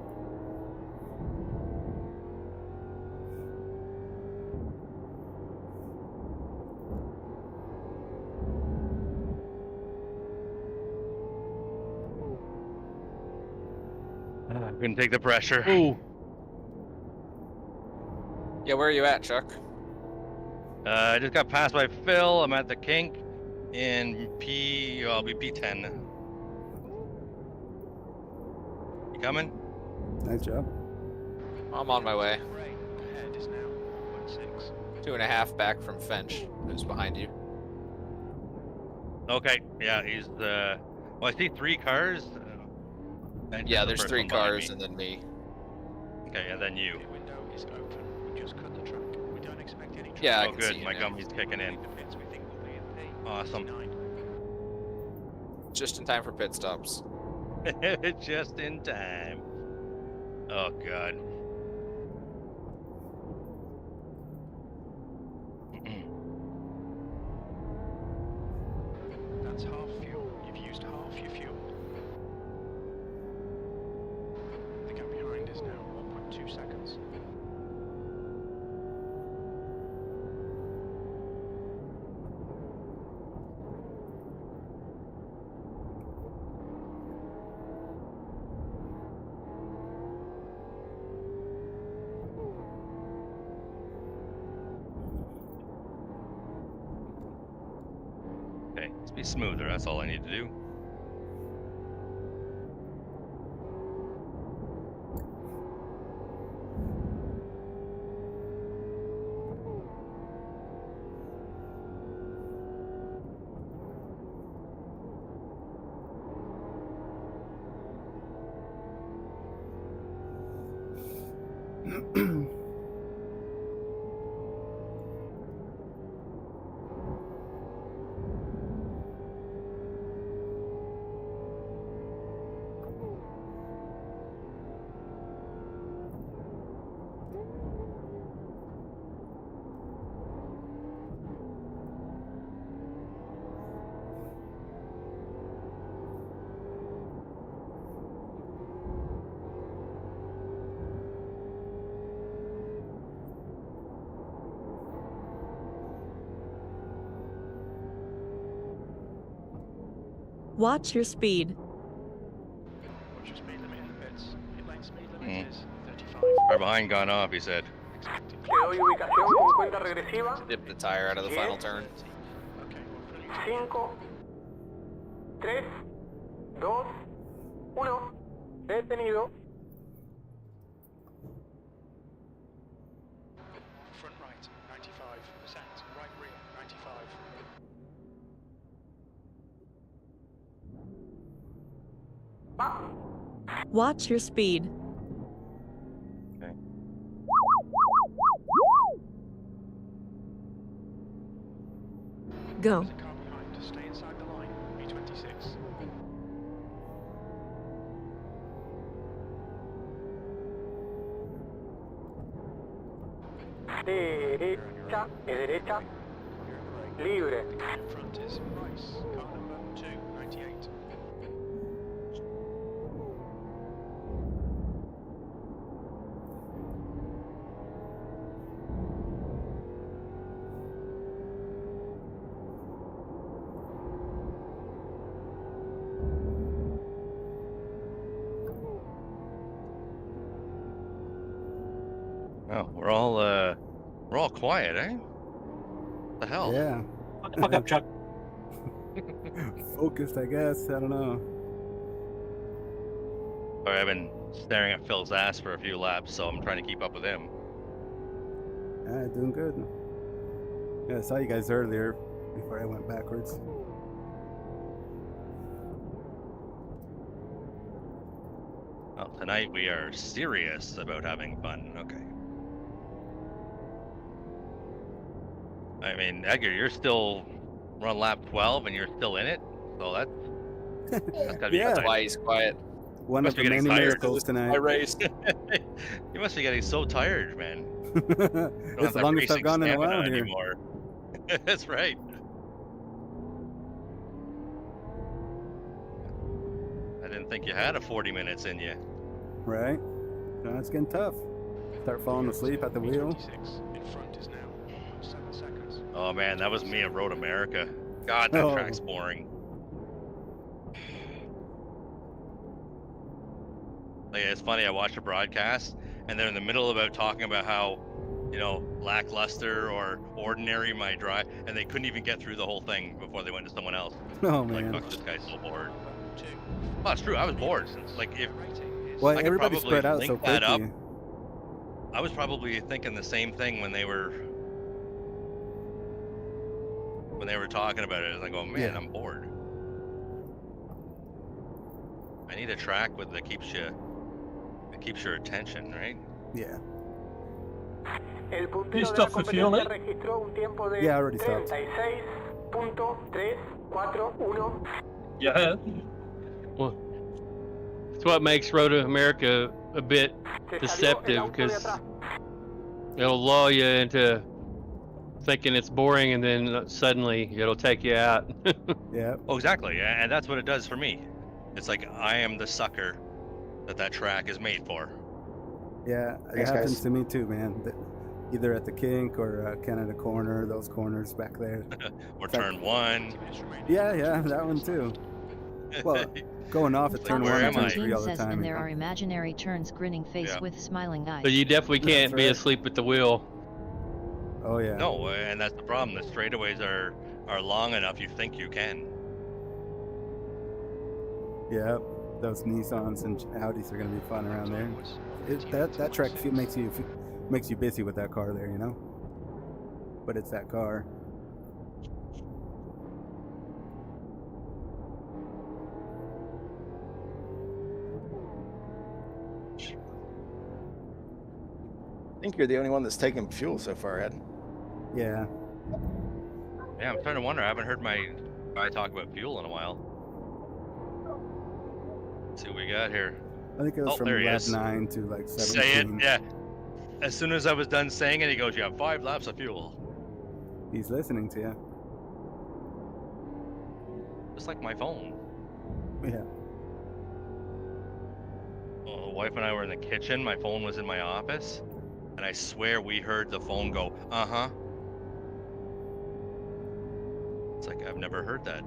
Speaker 3: Couldn't take the pressure.
Speaker 2: Ooh.
Speaker 10: Yeah, where are you at, Chuck?
Speaker 3: I just got passed by Phil. I'm at the kink in I'll be P10. You coming?
Speaker 4: Nice job.
Speaker 10: I'm on my way.
Speaker 15: Ray, ahead is now 1.6.
Speaker 10: 2.5 back from Fench, who's behind you.
Speaker 3: Okay, yeah, he's the. Well, I see 3 cars. And
Speaker 10: Yeah,
Speaker 3: the
Speaker 10: there's
Speaker 3: first
Speaker 10: 3
Speaker 3: one behind
Speaker 10: cars
Speaker 3: me.
Speaker 10: and then me.
Speaker 3: Okay, and then you.
Speaker 15: The window is open. We just cut the track. We don't
Speaker 10: Yeah, I
Speaker 3: Oh,
Speaker 10: can
Speaker 3: good.
Speaker 10: see you now.
Speaker 3: Montgomery's kicking in. Awesome.
Speaker 10: Just in time for pit stops.
Speaker 3: Just in time. Oh, God.
Speaker 15: That's half fuel. You've used half your fuel. The gap behind is now 1.2 seconds.
Speaker 3: Okay, let's be smoother. That's all I need to do.
Speaker 8: Watch your speed.
Speaker 15: What's your speed limit in the pits? Pit lane speed limit is 35.
Speaker 3: Right behind gone off, he said.
Speaker 7: Te doy ubicación con cuenta regresiva.
Speaker 10: Dip the tire out of the final turn.
Speaker 7: 5, 3, 2, 1. Detenido.
Speaker 15: Front right, 95%. Right rear, 95.
Speaker 8: Watch your speed.
Speaker 3: Okay.
Speaker 8: Go.
Speaker 15: There's a car behind. Stay inside the line. B26.
Speaker 7: Derecha, derecha. Libre.
Speaker 15: In front is Rice. Car number 298.
Speaker 3: Oh, we're all quiet, eh? What the hell?
Speaker 4: Yeah.
Speaker 12: Shut the fuck up, Chuck.
Speaker 4: Focused, I guess. I don't know.
Speaker 3: Sorry, I've been staring at Phil's ass for a few laps, so I'm trying to keep up with him.
Speaker 4: Doing good. Yeah, I saw you guys earlier before I went backwards.
Speaker 3: Well, tonight we are serious about having fun. Okay. I mean, Edgar, you're still on lap 12 and you're still in it, so that's gotta be
Speaker 4: Yeah.
Speaker 10: That's why he's quiet.
Speaker 4: One
Speaker 3: Must
Speaker 4: of
Speaker 3: be
Speaker 4: the
Speaker 3: getting
Speaker 4: many
Speaker 3: tired.
Speaker 4: miracles tonight.
Speaker 10: I race.
Speaker 3: You must be getting so tired, man. You don't
Speaker 4: It's
Speaker 3: have
Speaker 4: the
Speaker 3: that
Speaker 4: longest I've
Speaker 3: racing
Speaker 4: gone in a
Speaker 3: stamina
Speaker 4: while here.
Speaker 3: anymore. That's right. I didn't think you had a 40 minutes in you.
Speaker 4: Right? No, it's getting tough. Start falling asleep at the wheel.
Speaker 15: In front is now 7 seconds.
Speaker 3: Oh man, that was me at Road America. God, that
Speaker 4: Oh.
Speaker 3: track's boring. Like, it's funny, I watched a broadcast and they're in the middle about talking about how, you know, lackluster or ordinary my drive, and they couldn't even get through the whole thing before they went to someone else.
Speaker 4: Oh,
Speaker 3: Like,
Speaker 4: man.
Speaker 3: fuck, this guy's so bored. Oh, it's true, I was bored. Like, if
Speaker 4: Well,
Speaker 3: I could
Speaker 4: everybody
Speaker 3: probably
Speaker 4: spread out so
Speaker 3: link that up,
Speaker 4: quickly.
Speaker 3: I was probably thinking the same thing when they were talking about it. Like, oh man,
Speaker 4: Yeah.
Speaker 3: I'm bored. I need a track that keeps your attention, right?
Speaker 4: Yeah.
Speaker 7: El puntero
Speaker 16: You
Speaker 7: de la
Speaker 16: stop for fuel,
Speaker 7: competencia
Speaker 16: eh?
Speaker 7: registró un tiempo de
Speaker 4: Yeah, I already stopped.
Speaker 7: 36.341.
Speaker 16: Yeah.
Speaker 2: Well, it's what makes Road to America a bit
Speaker 7: Se salió el
Speaker 2: deceptive
Speaker 7: auto de
Speaker 2: because
Speaker 7: atrás.
Speaker 2: it'll lull you into thinking it's boring, and then suddenly it'll take you out.
Speaker 4: Yeah.
Speaker 3: Oh, exactly. And that's what it does for me. It's like I am the sucker that track is made for.
Speaker 4: Yeah,
Speaker 1: Thanks,
Speaker 4: it happens
Speaker 1: guys.
Speaker 4: to me too, man. Either at the kink or Canada Corner, those corners back there.
Speaker 3: Or
Speaker 4: It's like-
Speaker 3: turn 1.
Speaker 4: Yeah, that one too. Well, going off at
Speaker 3: Like,
Speaker 4: turn
Speaker 3: where
Speaker 4: 1
Speaker 3: am
Speaker 4: and turn
Speaker 3: I?
Speaker 4: 3 all the
Speaker 17: says,
Speaker 4: time.
Speaker 17: and
Speaker 4: you
Speaker 17: there
Speaker 4: know?
Speaker 17: are imaginary turns, grinning face
Speaker 3: Yeah.
Speaker 17: with smiling eyes.
Speaker 2: But you definitely can't
Speaker 4: That's
Speaker 2: be
Speaker 4: right.
Speaker 2: asleep at the wheel.
Speaker 4: Oh yeah.
Speaker 3: No, and that's the problem. The straightaways are long enough you think you can.
Speaker 4: Yeah, those Nissans and Audis are gonna be fun around there. That track makes you busy with that car there, you know. But it's that car.
Speaker 1: I think you're the only one that's taken fuel so far, Ed.
Speaker 4: Yeah.
Speaker 3: Yeah, I'm starting to wonder. I haven't heard my guy talk about fuel in a while. Let's see what we got here.
Speaker 4: I think it was
Speaker 3: Oh,
Speaker 4: from
Speaker 3: there he
Speaker 4: lap
Speaker 3: is.
Speaker 4: 9 to like 17.
Speaker 3: Say it, yeah. As soon as I was done saying it, he goes, "You have 5 laps of fuel."
Speaker 4: He's listening to you.
Speaker 3: Just like my phone.
Speaker 4: Yeah.
Speaker 3: Well, the wife and I were in the kitchen. My phone was in my office, and I swear we heard the phone go, "Uh-huh." It's like I've never heard that.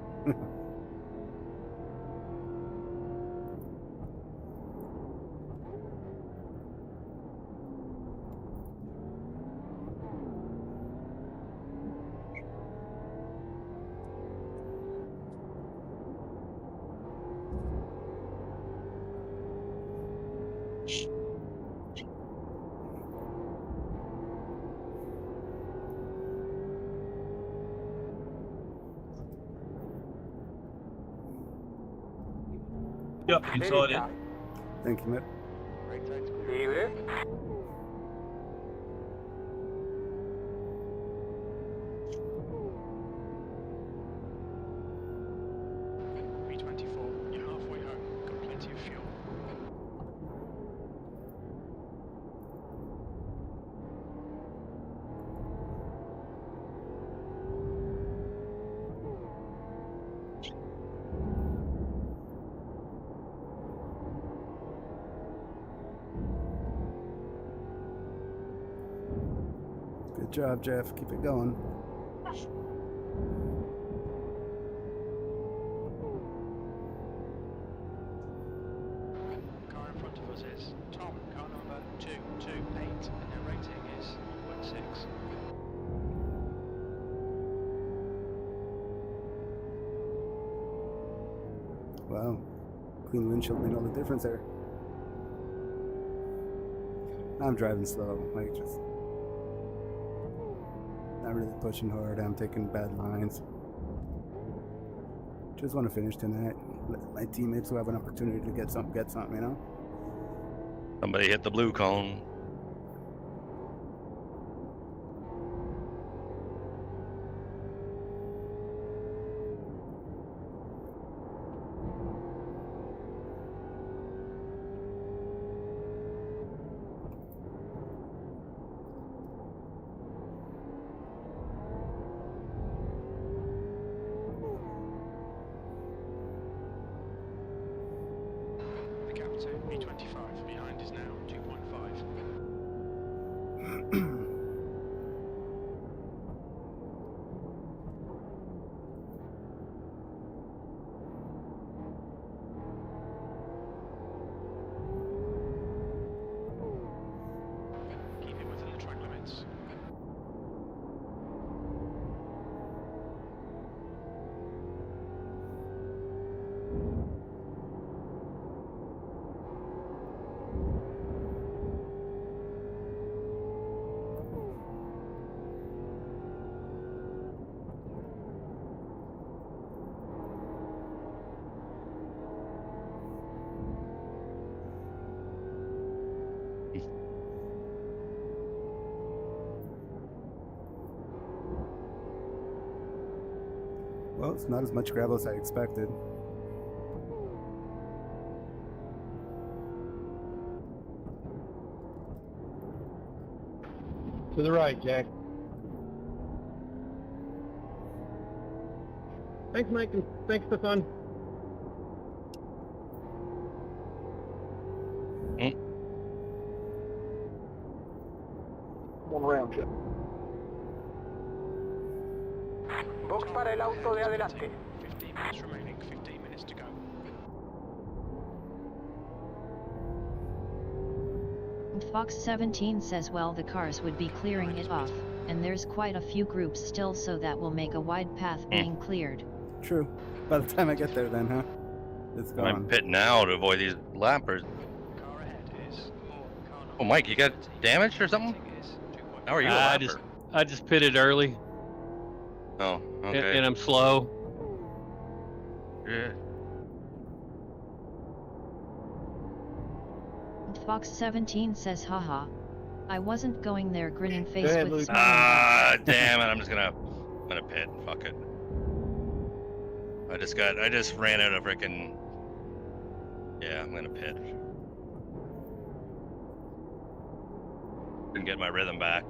Speaker 16: Yep, inside it.
Speaker 4: Thank you, Matt.
Speaker 7: Libre.
Speaker 15: B24, you're halfway home. Got plenty of fuel.
Speaker 4: Good job, Jeff. Keep it going.
Speaker 15: Car in front of us is Tom, car number 228, and their rating is 1.6.
Speaker 4: Wow. Clean windshield made all the difference there. I'm driving slow. Like, just not really pushing hard. I'm taking bad lines. Just want to finish tonight. Let my teammates who have an opportunity to get something, you know?
Speaker 3: Somebody hit the blue cone.
Speaker 15: The gap to B25 behind is now 2.5. Keep it within the track limits.
Speaker 4: Well, it's not as much gravel as I expected.
Speaker 9: To the right, Jack. Thanks, Mike, and thanks for fun. One round trip.
Speaker 7: Box para el auto de adelante.
Speaker 15: 15 minutes remaining, 15 minutes to go.
Speaker 17: Fox 17 says, well, the cars would be clearing it off, and there's quite a few groups still, so that will make a wide path being cleared.
Speaker 4: True. By the time I get there then, huh? It's gone.
Speaker 3: I'm pitting now to avoid these lappers.
Speaker 15: Car ahead is more car number.
Speaker 3: Oh, Mike, you got damaged or something? How are you a lapper?
Speaker 2: I just pitted early,
Speaker 3: Oh, okay.
Speaker 2: and I'm slow.
Speaker 3: Yeah.
Speaker 17: Fox 17 says, haha. I wasn't going there, grinning face
Speaker 9: ahead,
Speaker 17: with
Speaker 9: Luke.
Speaker 17: smiling.
Speaker 3: Ah, damn it! I'm gonna pit. Fuck it. I just ran out of frickin'. Yeah, I'm gonna pit. Didn't get my rhythm back.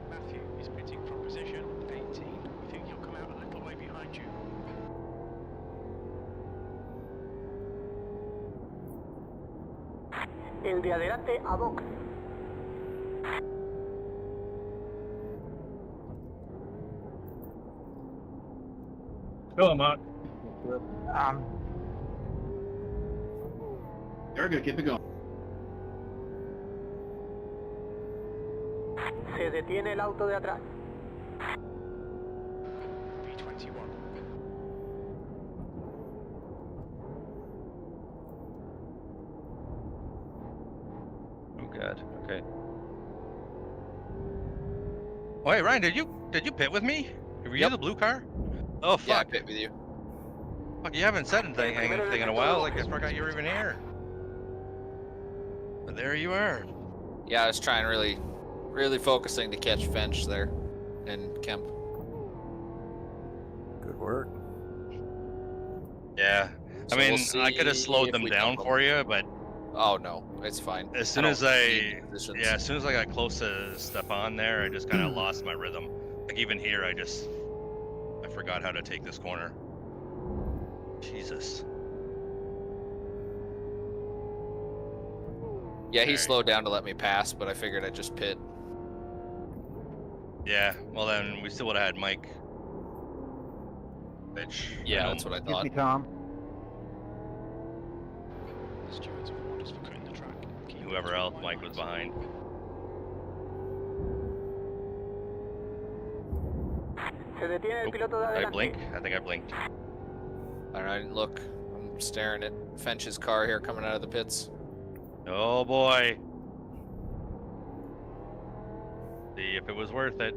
Speaker 15: Matthew is pitting from position 18. We think he'll come out a little way behind you.
Speaker 7: El de adelante a box.
Speaker 16: Go on, Mark.
Speaker 9: Very good, keep it going.
Speaker 7: Se detiene el auto de atrás.
Speaker 15: B21.
Speaker 3: Oh god. Okay. Wait, Ryan, did you pit with me? Were you the blue car? Oh fuck.
Speaker 10: Yeah, I pit with you.
Speaker 3: Fuck, you haven't said anything in a while. Like I forgot you were even here. But there you are.
Speaker 10: Yeah, I was trying really focusing to catch Finch there and Kemp.
Speaker 4: Good work.
Speaker 3: Yeah.
Speaker 10: So
Speaker 3: I mean,
Speaker 10: we'll
Speaker 3: I could have
Speaker 10: see
Speaker 3: slowed
Speaker 10: if
Speaker 3: them
Speaker 10: we
Speaker 3: down
Speaker 10: dump
Speaker 3: for you, but
Speaker 10: Oh no, it's fine.
Speaker 3: as soon
Speaker 10: don't
Speaker 3: as I
Speaker 10: need positions.
Speaker 3: as soon as I got close to step on there, I just kind of lost my rhythm. Like even here, I forgot how to take this corner. Jesus.
Speaker 10: Yeah, he
Speaker 3: Alright.
Speaker 10: slowed down to let me pass, but I figured I'd just pit.
Speaker 3: Yeah. Well, then we still would have had Mike. Which
Speaker 10: Yeah, that's what I
Speaker 9: Give
Speaker 10: thought.
Speaker 9: me Tom.
Speaker 15: The stewards have orders for cutting the track. Keep
Speaker 3: whoever else Mike was behind.
Speaker 7: Se detiene el piloto de
Speaker 3: Did I
Speaker 7: adelante.
Speaker 3: blink? I think I blinked.
Speaker 10: I don't know, I didn't look. I'm staring at Finch's car here coming out of the pits.
Speaker 3: Oh boy. See if it was worth it.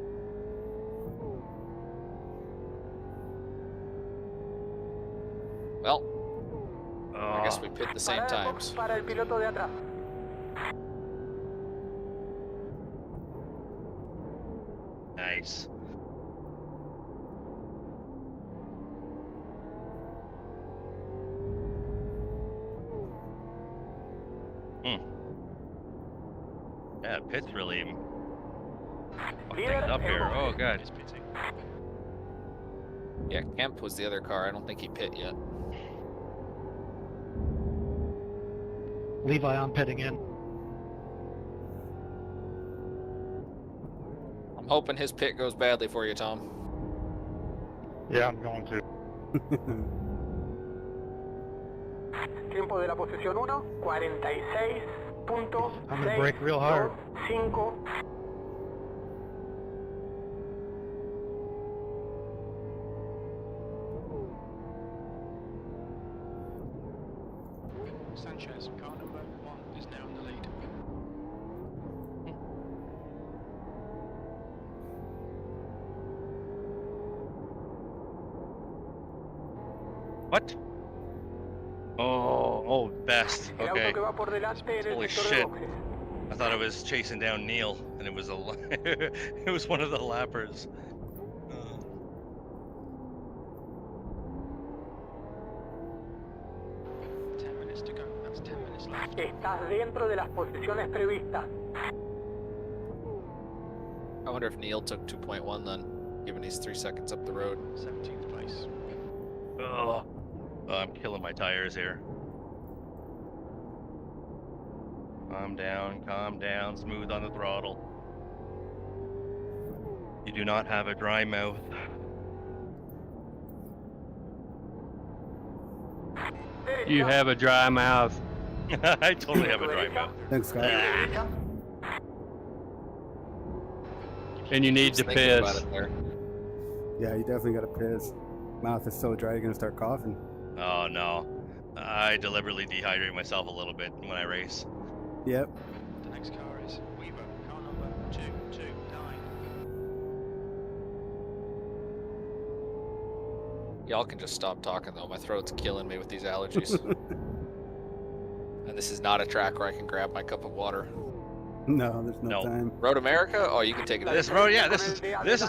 Speaker 10: Well, I guess we pit the same
Speaker 7: Parada de box
Speaker 10: times.
Speaker 7: para el piloto de atrás.
Speaker 3: Nice. Yeah, pit's really fucked things up here. Oh god.
Speaker 10: Yeah, Kemp was the other car. I don't think he pit yet.
Speaker 16: Levi, I'm pitting in.
Speaker 10: I'm hoping his pit goes badly for you, Tom.
Speaker 9: Yeah, I'm going to.
Speaker 7: Tiempo de la posición 1, 46.625.
Speaker 16: I'm gonna brake real hard.
Speaker 15: Sanchez, car number 1 is now in the lead.
Speaker 3: What? Oh, best.
Speaker 7: El auto
Speaker 3: Okay.
Speaker 7: que va por delante en el
Speaker 3: Holy
Speaker 7: sector de
Speaker 3: shit.
Speaker 7: boxes.
Speaker 3: I thought I was chasing down Neil, and it was it was one of the lappers.
Speaker 15: 10 minutes to go. That's 10 minutes left.
Speaker 7: Estás dentro de las posiciones previstas.
Speaker 10: I wonder if Neil took 2.1 then, given he's 3 seconds up the road.
Speaker 15: 17th place.
Speaker 3: Oh, I'm killing my tires here. Calm down, smooth on the throttle. You do not have a dry mouth.
Speaker 2: You have a dry mouth.
Speaker 3: I totally have a dry mouth.
Speaker 4: Thanks, Scott.
Speaker 2: And you need to
Speaker 10: Just thinking about
Speaker 2: piss.
Speaker 10: it there.
Speaker 4: Yeah, you definitely got to piss. Mouth is so dry, you're gonna start coughing.
Speaker 3: Oh no. I deliberately dehydrate myself a little bit when I race.
Speaker 4: Yep.
Speaker 15: The next car is Weaver, car number 229.
Speaker 10: Y'all can just stop talking though. My throat's killing me with these allergies. And this is not a track where I can grab my cup of water.
Speaker 4: No, there's no time.
Speaker 10: Road America? Oh, you can take it.
Speaker 3: This road, yeah, this is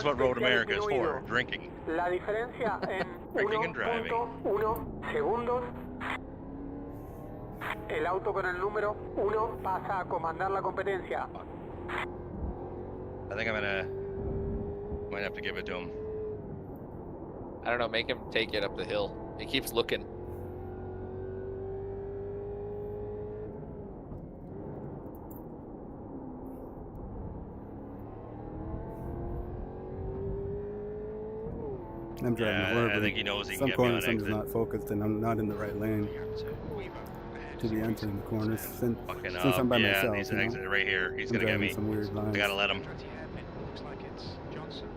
Speaker 3: what Road America is for. Drinking.
Speaker 7: La diferencia en
Speaker 3: Drinking and driving.
Speaker 7: 1.1 segundos. El auto con el número 1 pasa a comandar la competencia.
Speaker 3: I think might have to give it to him.
Speaker 10: I don't know, make him take it up the hill. He keeps looking.
Speaker 4: I'm driving
Speaker 3: Yeah,
Speaker 4: horribly.
Speaker 3: I think he knows he can
Speaker 4: Some
Speaker 3: get me on
Speaker 4: corners I'm just
Speaker 3: exit.
Speaker 4: not focused and I'm not in the right lane to be entering the corners. Since
Speaker 3: Fucking
Speaker 4: I'm by
Speaker 3: yeah,
Speaker 4: myself,
Speaker 3: he's
Speaker 4: you know?
Speaker 3: exit right here. He's
Speaker 4: I'm
Speaker 3: gonna get
Speaker 4: driving
Speaker 3: me.
Speaker 4: some weird lines.
Speaker 3: I gotta let him.
Speaker 15: Looks like it's Johnson.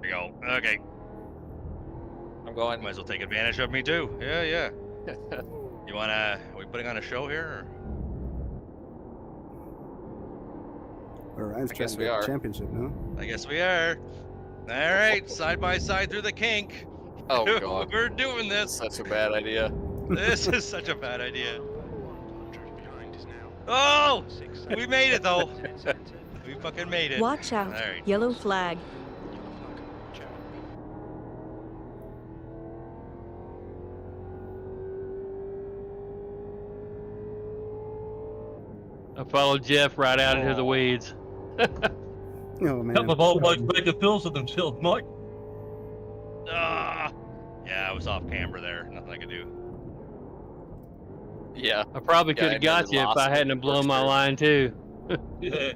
Speaker 3: There you go. Okay.
Speaker 10: I'm going.
Speaker 3: Might as well take advantage of me too. Yeah. Are we putting on a show here?
Speaker 4: Or Ryan's
Speaker 10: I
Speaker 4: trying
Speaker 10: guess
Speaker 4: to
Speaker 10: we
Speaker 4: get
Speaker 10: are.
Speaker 4: the championship, no?
Speaker 3: Or? I guess we are. All right, side by side through the kink.
Speaker 10: Oh god.
Speaker 3: We're doing this.
Speaker 10: Such a bad idea.
Speaker 3: This is such a bad idea. Oh! We made it though. We fucking made it.
Speaker 8: Watch out.
Speaker 3: All right.
Speaker 8: Yellow flag.
Speaker 2: I followed Jeff right out into the weeds.
Speaker 4: Oh man.
Speaker 16: Couple of old blokes making fools of themselves, Mike.
Speaker 3: Ah! Yeah, I was off camera there. Nothing I could do.
Speaker 10: Yeah.
Speaker 2: I probably
Speaker 10: Yeah,
Speaker 2: could
Speaker 10: I
Speaker 2: have got
Speaker 10: nearly
Speaker 2: you if
Speaker 10: lost
Speaker 2: I
Speaker 10: it
Speaker 2: hadn't
Speaker 10: the
Speaker 2: have blown
Speaker 10: first
Speaker 2: my
Speaker 10: turn.
Speaker 2: line too.
Speaker 16: Yeah.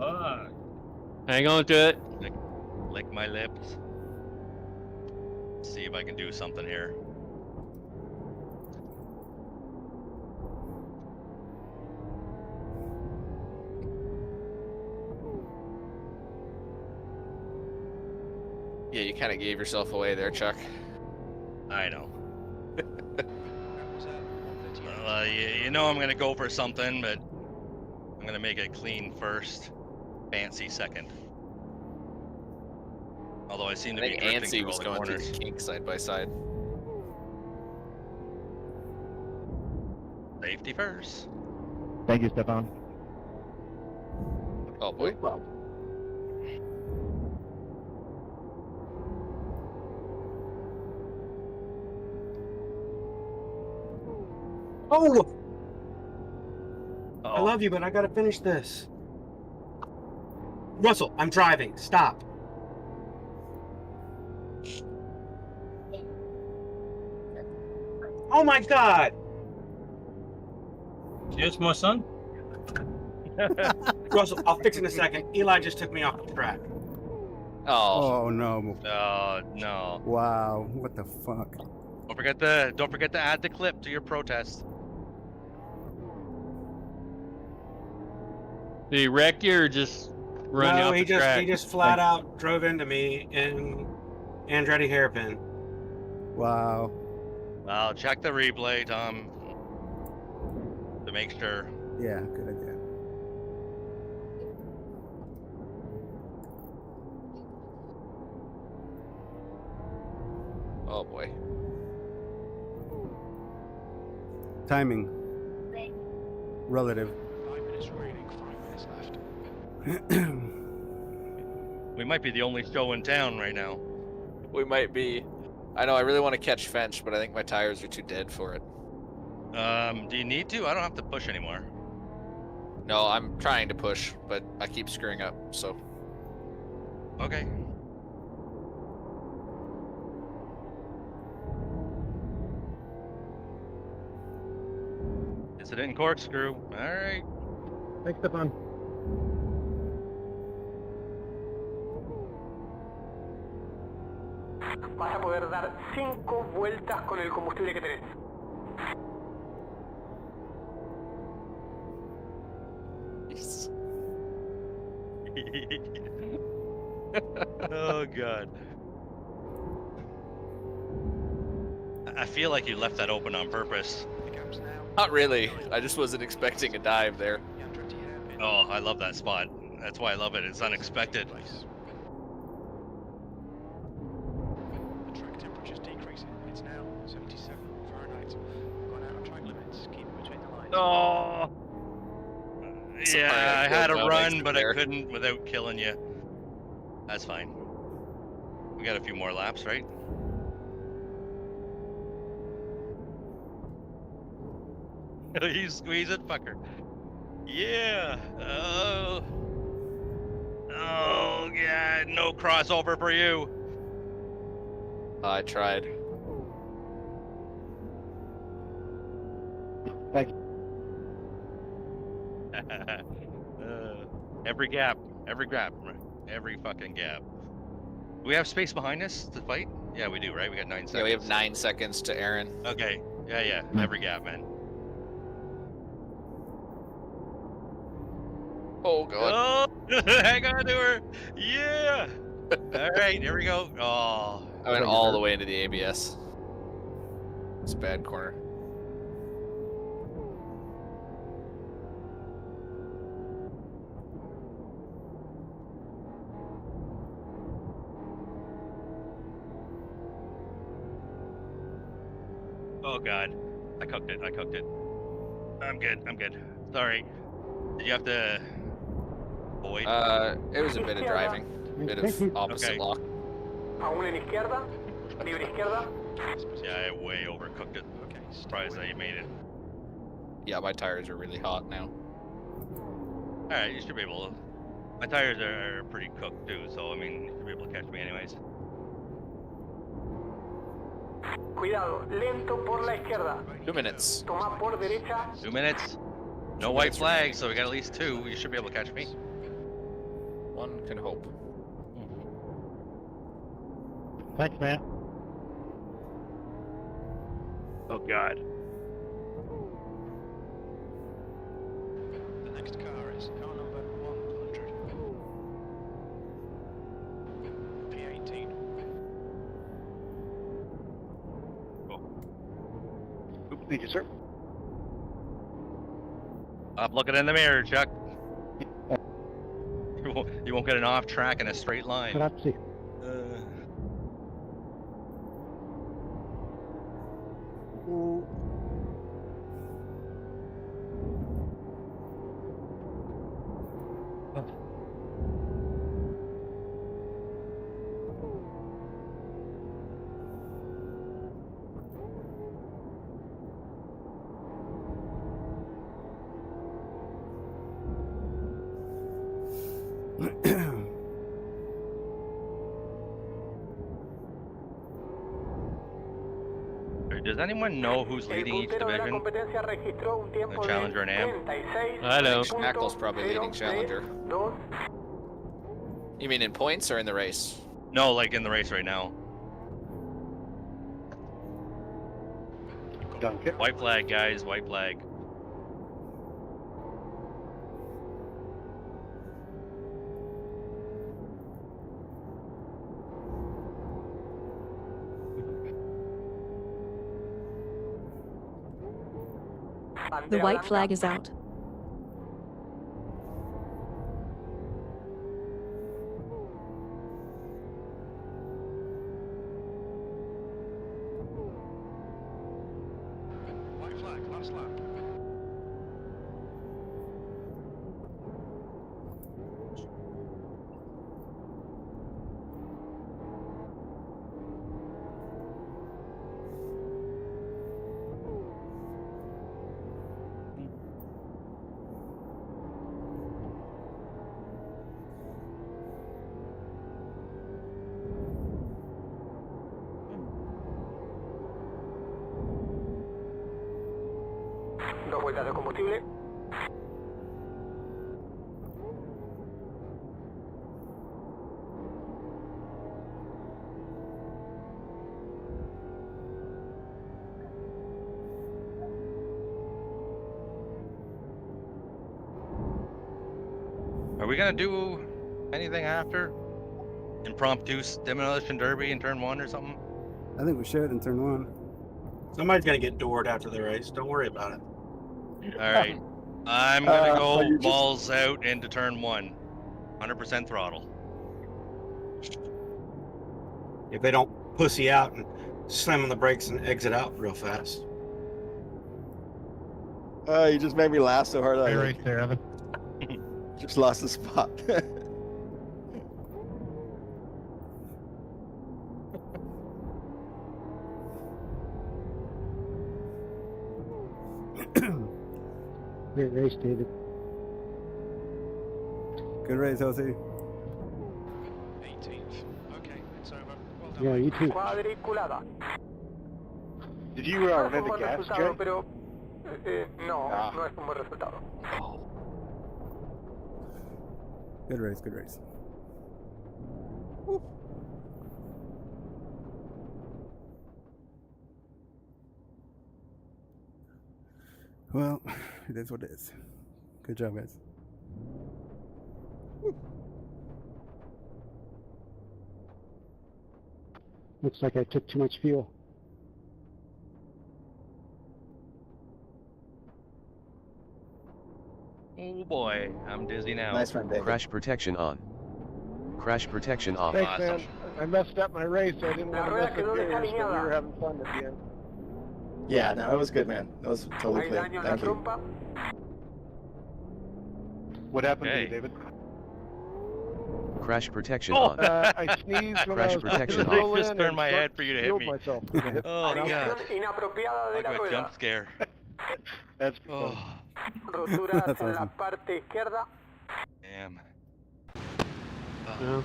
Speaker 3: All right.
Speaker 2: Hang on to it.
Speaker 3: Lick my lips. See if I can do something here.
Speaker 10: Yeah, you kind of gave yourself away there, Chuck.
Speaker 3: I know. Well, you know I'm gonna go for something, but I'm gonna make it clean first, fancy second. Although I seem
Speaker 10: I
Speaker 3: to be
Speaker 10: think
Speaker 3: drifting
Speaker 10: Ansi
Speaker 3: through
Speaker 10: was
Speaker 3: all the
Speaker 10: going through
Speaker 3: corners.
Speaker 10: the kink side by side.
Speaker 3: Safety first.
Speaker 9: Thank you, Stefan.
Speaker 10: Oh boy.
Speaker 12: Oh! I love you, but I gotta finish this. Russell, I'm driving. Stop. Oh my god!
Speaker 16: Yes, my son.
Speaker 12: Russell, I'll fix it in a second. Eli just took me off the track.
Speaker 10: Oh.
Speaker 4: Oh no.
Speaker 3: Oh no.
Speaker 4: Wow. What the fuck?
Speaker 3: Don't forget to add the clip to your protest.
Speaker 2: Did he wreck you or just run you
Speaker 12: No,
Speaker 2: off
Speaker 12: he
Speaker 2: the track?
Speaker 12: he just flat out drove into me in Andretti hairpin.
Speaker 4: Wow.
Speaker 3: Well, check the replay, Tom, to make sure.
Speaker 4: Yeah, good idea.
Speaker 10: Oh boy.
Speaker 4: Timing. Relative.
Speaker 15: 5 minutes remaining, 5 minutes left.
Speaker 3: We might be the only show in town right now.
Speaker 10: We might be. I know, I really want to catch Fench, but I think my tires are too dead for it.
Speaker 3: Do you need to? I don't have to push anymore.
Speaker 10: No, I'm trying to push, but I keep screwing up, so.
Speaker 3: Okay. Incident corkscrew. All right.
Speaker 9: Thanks, Stefan.
Speaker 7: Vas a poder dar 5 vueltas con el combustible que tenés.
Speaker 3: Oh god. I feel like you left that open on purpose.
Speaker 10: Not really. I just wasn't expecting a dive there.
Speaker 3: Oh, I love that spot. That's why I love it. It's unexpected.
Speaker 15: The track temperature's decreasing. It's now 77 Fahrenheit. Gone out of track limits. Keep it between the lines.
Speaker 3: Oh.
Speaker 10: Sorry,
Speaker 3: Yeah, I had to
Speaker 10: well
Speaker 3: run,
Speaker 10: next
Speaker 3: but
Speaker 10: there.
Speaker 3: I couldn't without killing you. That's fine. We got a few more laps, right? You squeeze it, fucker. Yeah. Oh. Oh, God. No crossover for you.
Speaker 10: I tried.
Speaker 9: Thank you.
Speaker 3: Every gap. Every fucking gap. Do we have space behind us to fight? Yeah, we do, right? We got 9 seconds.
Speaker 10: Yeah, we have 9 seconds to Aaron.
Speaker 3: Okay. Yeah. Every gap, man.
Speaker 10: Oh god.
Speaker 3: Oh, hang on to her. Yeah. All right, here we go. Oh.
Speaker 10: I went all the way into the ABS. It's a bad corner.
Speaker 3: Oh god. I cooked it. I'm good. Sorry. Did you have to avoid?
Speaker 10: It was a bit of driving. A bit of opposite lock.
Speaker 7: Aún en izquierda. Libre izquierda.
Speaker 3: Yeah, I way overcooked it. Surprised that you made it.
Speaker 10: Yeah, my tires are really hot now.
Speaker 3: Alright, you should be able to. My tires are pretty cooked too, so I mean, you should be able to catch me anyways.
Speaker 7: Cuidado, lento por la izquierda.
Speaker 10: 2 minutes.
Speaker 7: Toma por derecha.
Speaker 3: 2 minutes. No white flags, so we got at least 2. You should be able to catch me.
Speaker 10: One can hope.
Speaker 9: Thanks, man.
Speaker 3: Oh god.
Speaker 15: The next car is car number 100. P18.
Speaker 9: Thank you, sir.
Speaker 3: Stop looking in the mirror, Chuck. You won't get an off track in a straight line.
Speaker 9: Grazie.
Speaker 3: Does anyone know who's leading each division? The Challenger and AM?
Speaker 2: I know.
Speaker 10: Schnackle's probably leading Challenger. You mean in points or in the race?
Speaker 3: No, like in the race right now.
Speaker 9: Duncan.
Speaker 3: White flag, guys. White flag.
Speaker 8: The white flag is out.
Speaker 15: White flag, last lap.
Speaker 7: Dos vueltas de combustible.
Speaker 3: Are we gonna do anything after? Impromptu demolition derby in turn 1 or something?
Speaker 4: I think we should in turn 1.
Speaker 12: Somebody's gonna get doored after the race. Don't worry about it.
Speaker 3: All right. I'm gonna go
Speaker 1: you just-
Speaker 3: balls out into turn 1. 100% throttle.
Speaker 12: If they don't pussy out and slam on the brakes and exit out real fast.
Speaker 1: You just made me laugh so hard. I
Speaker 9: Right there, Evan.
Speaker 1: just lost the spot.
Speaker 11: Great race, David.
Speaker 4: Good race, LC.
Speaker 15: 18th. Okay, it's over. Well done.
Speaker 11: Yeah, you too.
Speaker 7: Cuadriculada.
Speaker 9: Did you
Speaker 7: No
Speaker 9: run
Speaker 7: es un
Speaker 9: into
Speaker 7: buen
Speaker 9: gas,
Speaker 7: resultado,
Speaker 9: Jay?
Speaker 7: pero no, no es un buen resultado.
Speaker 4: Good race, good race. Well, it is what it is. Good job, guys.
Speaker 11: Looks like I took too much fuel.
Speaker 3: Oh boy, I'm dizzy now.
Speaker 1: Nice run, David.
Speaker 5: Crash protection on. Crash protection off.
Speaker 9: Thanks,
Speaker 3: Awesome.
Speaker 9: man. I messed up my race. I didn't
Speaker 7: La
Speaker 9: want to
Speaker 7: rueda
Speaker 9: mess
Speaker 7: quedó
Speaker 9: with yours, but we
Speaker 7: desalineada.
Speaker 9: were having fun at the end.
Speaker 1: Yeah, no, it was good, man. That was totally
Speaker 7: Hay
Speaker 1: clear.
Speaker 7: daño en la
Speaker 1: Thank you.
Speaker 7: trompa.
Speaker 9: What happened to
Speaker 3: Okay.
Speaker 9: you, David?
Speaker 5: Crash protection
Speaker 3: Oh.
Speaker 5: on.
Speaker 9: I sneezed when
Speaker 5: Crash
Speaker 9: I was
Speaker 5: protection
Speaker 9: putting the
Speaker 5: on.
Speaker 9: fuel
Speaker 3: Just
Speaker 9: in
Speaker 3: turned
Speaker 9: and
Speaker 3: my head for you to hit
Speaker 9: killed
Speaker 3: me.
Speaker 9: myself.
Speaker 3: Oh god.
Speaker 7: Adición inapropiada de
Speaker 3: Like
Speaker 7: la
Speaker 3: a
Speaker 7: rueda.
Speaker 3: jump scare.
Speaker 9: That's
Speaker 3: Oh,
Speaker 7: Roturas
Speaker 4: That's
Speaker 7: en la
Speaker 4: awesome.
Speaker 7: parte izquierda.
Speaker 3: damn.
Speaker 2: Well,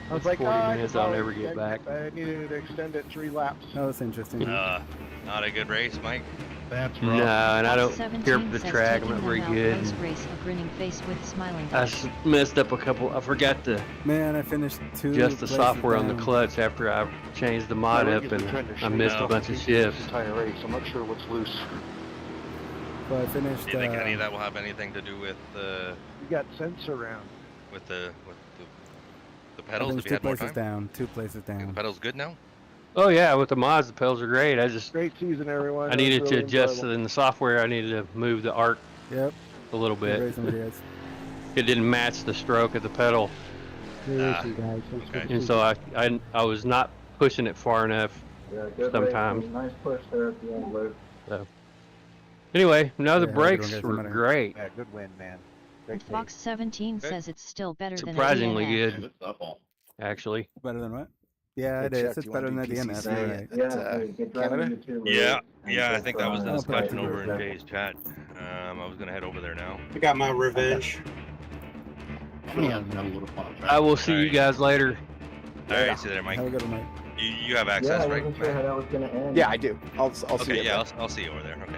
Speaker 9: I was
Speaker 2: that's
Speaker 9: like,
Speaker 2: 40
Speaker 9: I
Speaker 2: minutes
Speaker 9: could
Speaker 2: I'll
Speaker 9: probably-
Speaker 2: never get back.
Speaker 9: I needed to extend it 3 laps.
Speaker 4: That was interesting.
Speaker 3: Not a good race, Mike.
Speaker 9: That's
Speaker 2: No,
Speaker 9: wrong.
Speaker 2: and I don't
Speaker 17: Fox 17
Speaker 2: care for the
Speaker 17: says
Speaker 2: track. I'm
Speaker 17: taking
Speaker 2: not
Speaker 17: them
Speaker 2: very
Speaker 17: out
Speaker 2: good.
Speaker 17: post-race, a grinning face with smiling
Speaker 2: I
Speaker 17: eyes.
Speaker 2: messed up a couple. I forgot to
Speaker 4: Man, I finished 2
Speaker 2: adjust the
Speaker 4: places
Speaker 2: software on the
Speaker 4: down.
Speaker 2: clutch after I changed the mod up, and I missed a bunch of shifts.
Speaker 9: Entire race. I'm not sure what's loose.
Speaker 4: So I finished.
Speaker 3: Do you think any of that will have anything to do with the
Speaker 9: You got sense around.
Speaker 3: with the
Speaker 4: I
Speaker 3: pedals? If
Speaker 4: finished
Speaker 3: you
Speaker 4: 2
Speaker 3: had more
Speaker 4: places
Speaker 3: time?
Speaker 4: down. 2 places
Speaker 3: The
Speaker 4: down.
Speaker 3: pedals good now?
Speaker 2: Oh yeah, with the mods, the pedals are great. I just
Speaker 9: Great season, everyone.
Speaker 2: I needed
Speaker 9: It was
Speaker 2: to
Speaker 9: really
Speaker 2: adjust
Speaker 9: enjoyable.
Speaker 2: in the software. I needed to move the arc
Speaker 4: Yep.
Speaker 2: a little
Speaker 4: Good
Speaker 2: bit.
Speaker 4: racing with you guys.
Speaker 2: It didn't match the stroke of the pedal,
Speaker 11: Good racing, guys. Thanks for
Speaker 3: okay.
Speaker 11: the
Speaker 2: and so I was not pushing it far enough sometimes.
Speaker 11: Nice push there at the end, Luke.
Speaker 2: So anyway, no, the
Speaker 4: Yeah,
Speaker 2: brakes
Speaker 4: good
Speaker 2: were
Speaker 4: one, guys.
Speaker 2: great.
Speaker 9: Yeah, good win, man. Great
Speaker 17: Fox 17 says it's still better than a
Speaker 2: Surprisingly
Speaker 17: DNF.
Speaker 2: good, actually.
Speaker 4: Better than what? Yeah, it
Speaker 1: Hey, Chuck,
Speaker 4: is.
Speaker 1: do
Speaker 4: It's
Speaker 1: you wanna
Speaker 4: better
Speaker 1: do
Speaker 4: than the DNF.
Speaker 1: PCC
Speaker 4: You're right.
Speaker 1: at, Canada?
Speaker 3: Yeah, I think that was the
Speaker 4: I'll put it
Speaker 3: discussion over in
Speaker 4: together.
Speaker 3: Jay's chat. I was gonna head over there now.
Speaker 12: I got my revenge.
Speaker 2: I will see you
Speaker 3: Alright.
Speaker 2: guys later.
Speaker 3: All right, see you there, Mike.
Speaker 4: Have a good one, Mike.
Speaker 3: You have access, right? Matt?
Speaker 11: that was gonna end.
Speaker 1: Yeah, I do. I'll see
Speaker 3: Okay,
Speaker 1: you.
Speaker 3: yeah,
Speaker 1: bro.
Speaker 3: I'll see you over there. Okay.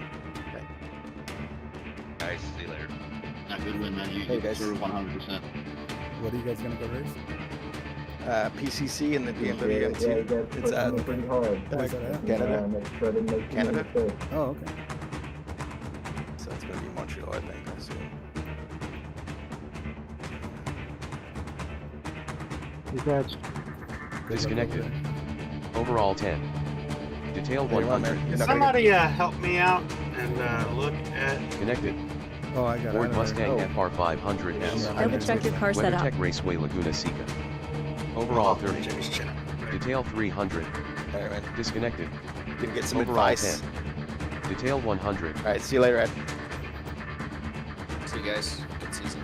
Speaker 1: Okay.
Speaker 3: Guys, see you later.
Speaker 14: Good win, man. You
Speaker 1: Hey, guys.
Speaker 14: deserve 100%.
Speaker 4: What are you guys gonna go race?
Speaker 1: PCC and the BMW M2. It's at
Speaker 4: Where's that at?
Speaker 1: Canada. Canada.
Speaker 4: Oh, okay.
Speaker 1: So it's gonna be Montreal, I think. I assume.
Speaker 11: Congrats.
Speaker 5: Disconnected. Overall 10. Detail
Speaker 1: There you are, man.
Speaker 5: 100.
Speaker 1: You're not gonna
Speaker 12: Somebody help me out and look at.
Speaker 5: Connected.
Speaker 4: Oh, I got
Speaker 5: Ford
Speaker 4: it.
Speaker 5: Mustang FR 500S.
Speaker 8: Double check your car setup.
Speaker 5: WeatherTech Raceway Laguna Seca. Overall 30. Detail 300.
Speaker 1: All right, man.
Speaker 5: Disconnected.
Speaker 1: Gonna get some
Speaker 5: Overall
Speaker 1: advice.
Speaker 5: 10. Detail 100.
Speaker 1: All right, see you later, Ed.
Speaker 10: See you guys. Good season.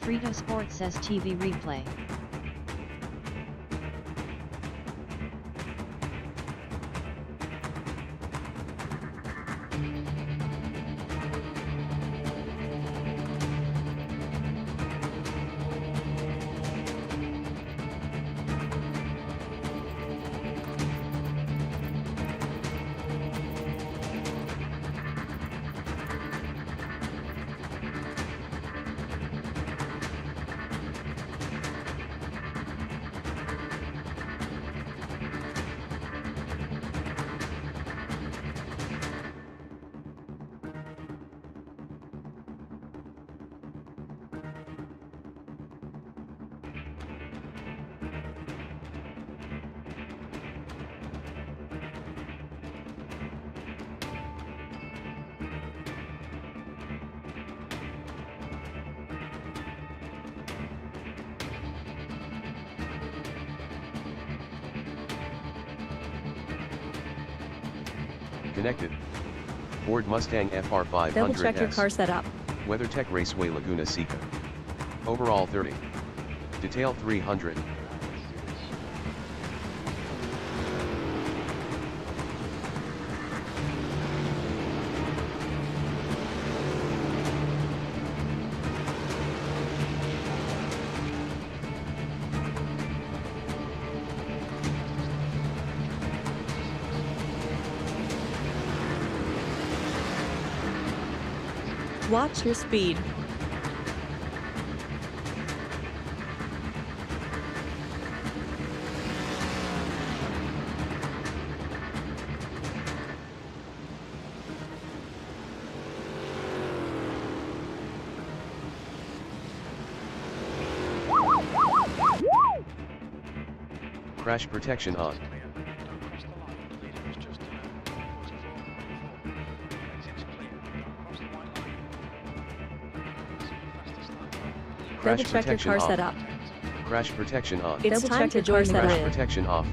Speaker 17: Fritosport says TV replay.
Speaker 5: Connected. Ford Mustang FR 500S.
Speaker 8: Double check your car setup.
Speaker 5: WeatherTech Raceway Laguna Seca. Overall 30. Detail 300.
Speaker 8: Watch your speed.
Speaker 5: Crash protection on.
Speaker 8: Double check your car
Speaker 5: off.
Speaker 8: setup.
Speaker 5: Crash protection on.
Speaker 8: It's time to join the
Speaker 5: Crash
Speaker 8: grid.
Speaker 5: protection off.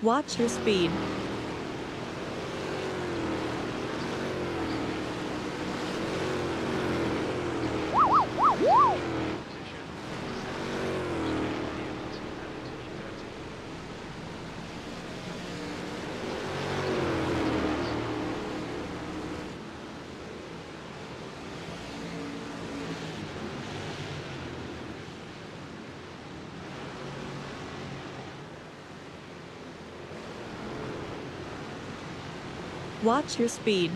Speaker 8: Watch your speed. Watch your speed.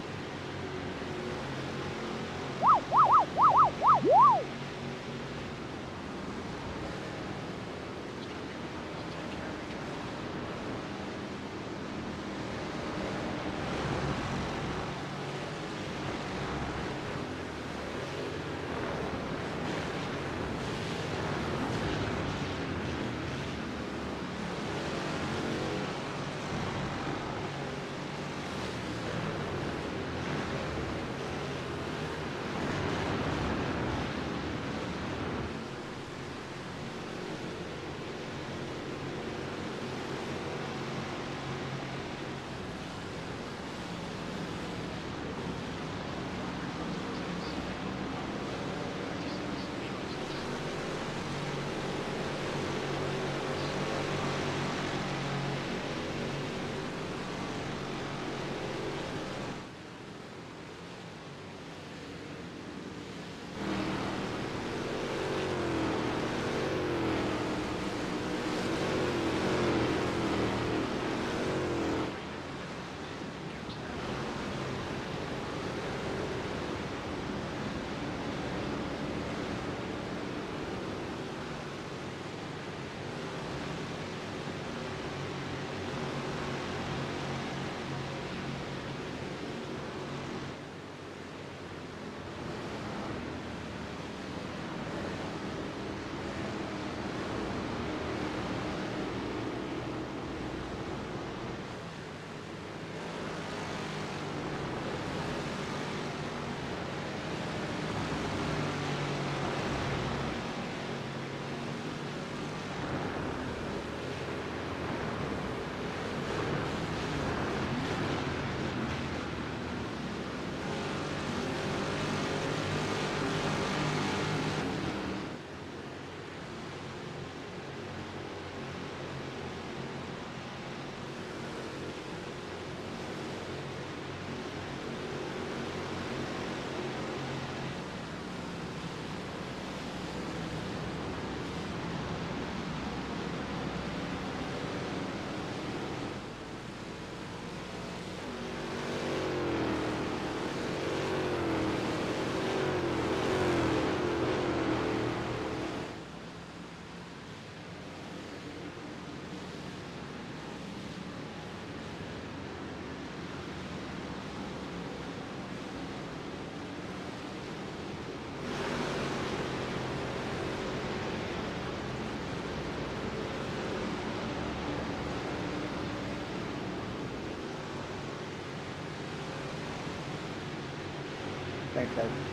Speaker 18: Thanks, guys.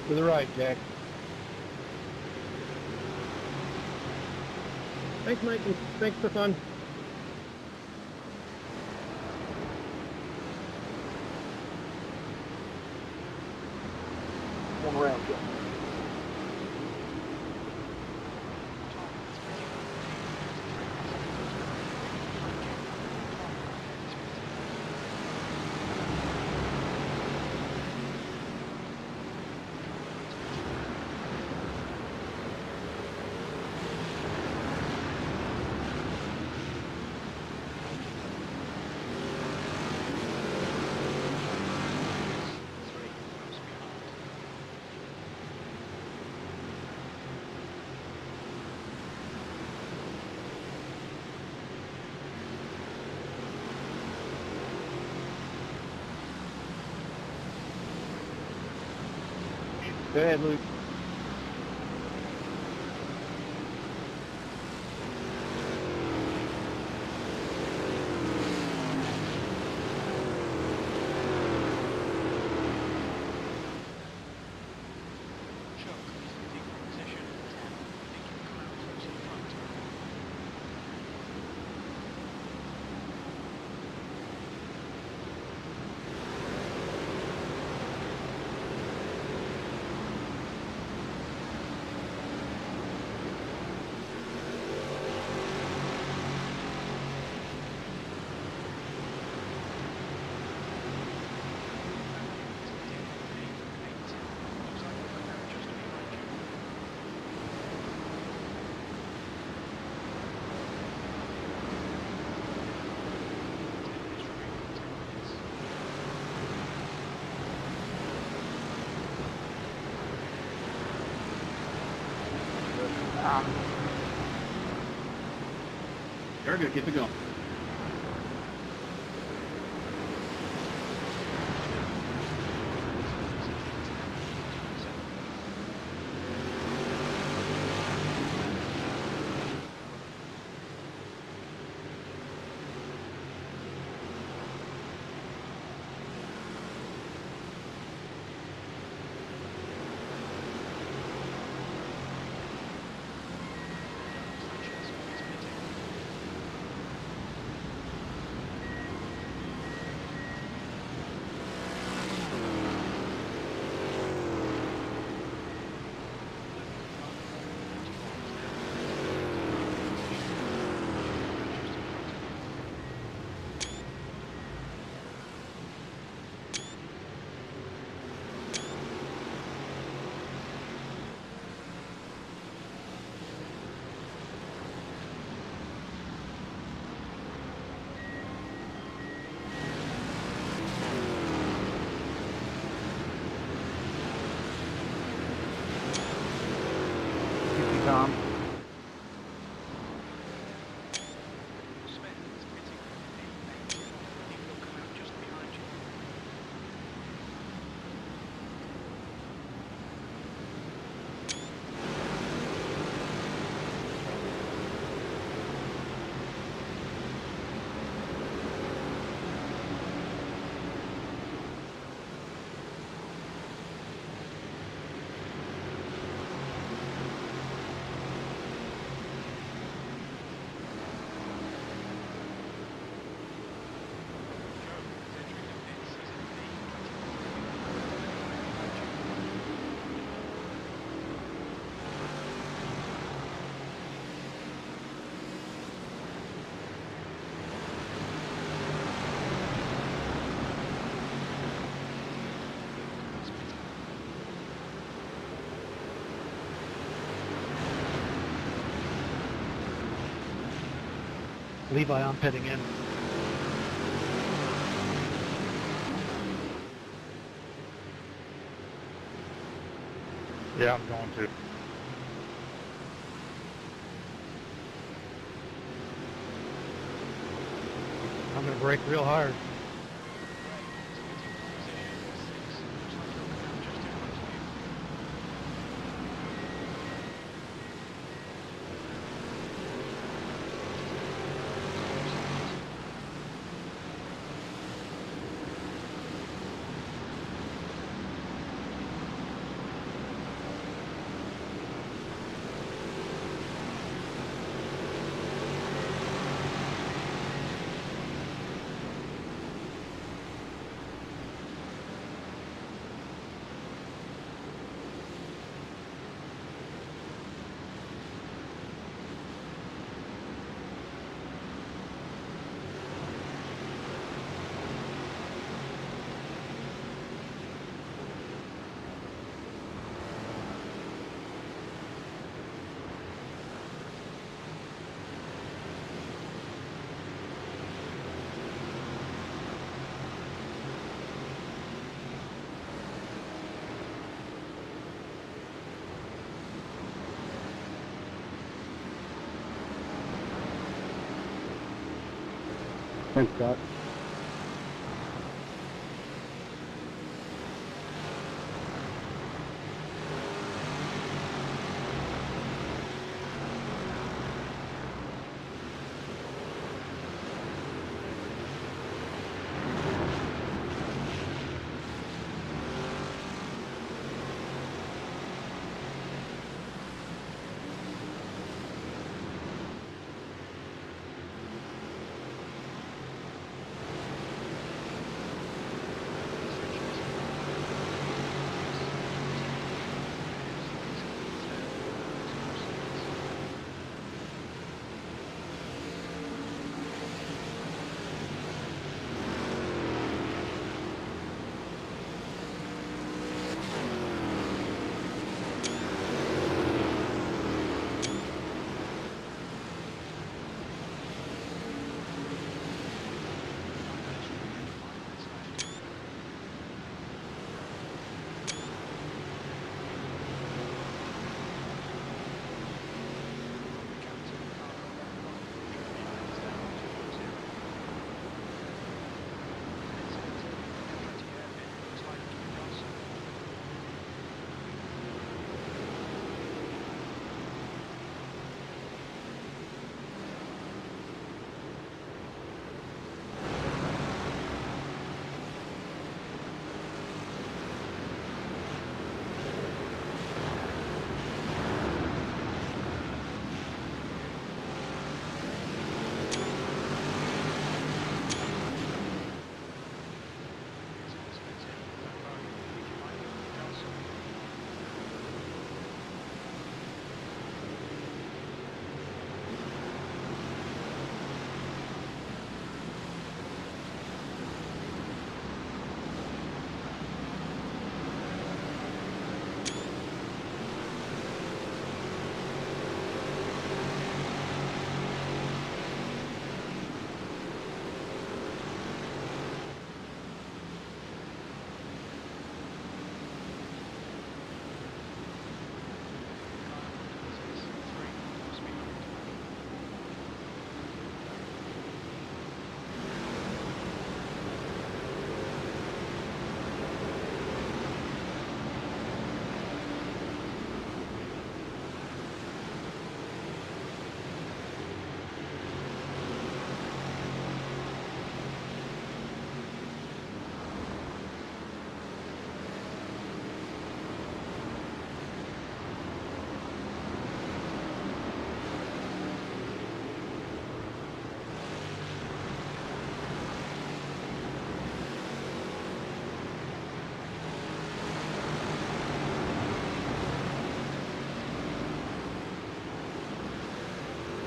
Speaker 9: To the right, Jack.
Speaker 11: Thanks, Mike. And thanks for fun.
Speaker 18: One round, Joe.
Speaker 9: Go ahead, Luke.
Speaker 14: You're good. Keep it going.
Speaker 9: Tom.
Speaker 19: Levi, I'm pitting in.
Speaker 9: Yeah, I'm going to.
Speaker 19: I'm going to brake real hard.
Speaker 4: Thanks, Scott.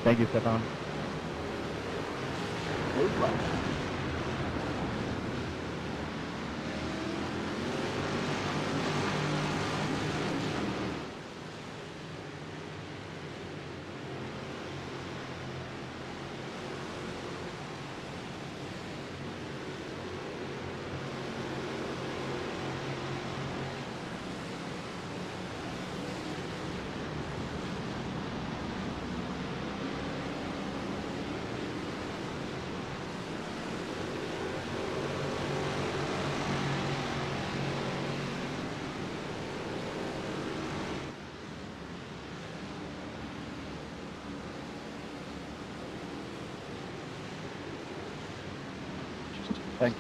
Speaker 9: Thank you, Stefan. Thanks.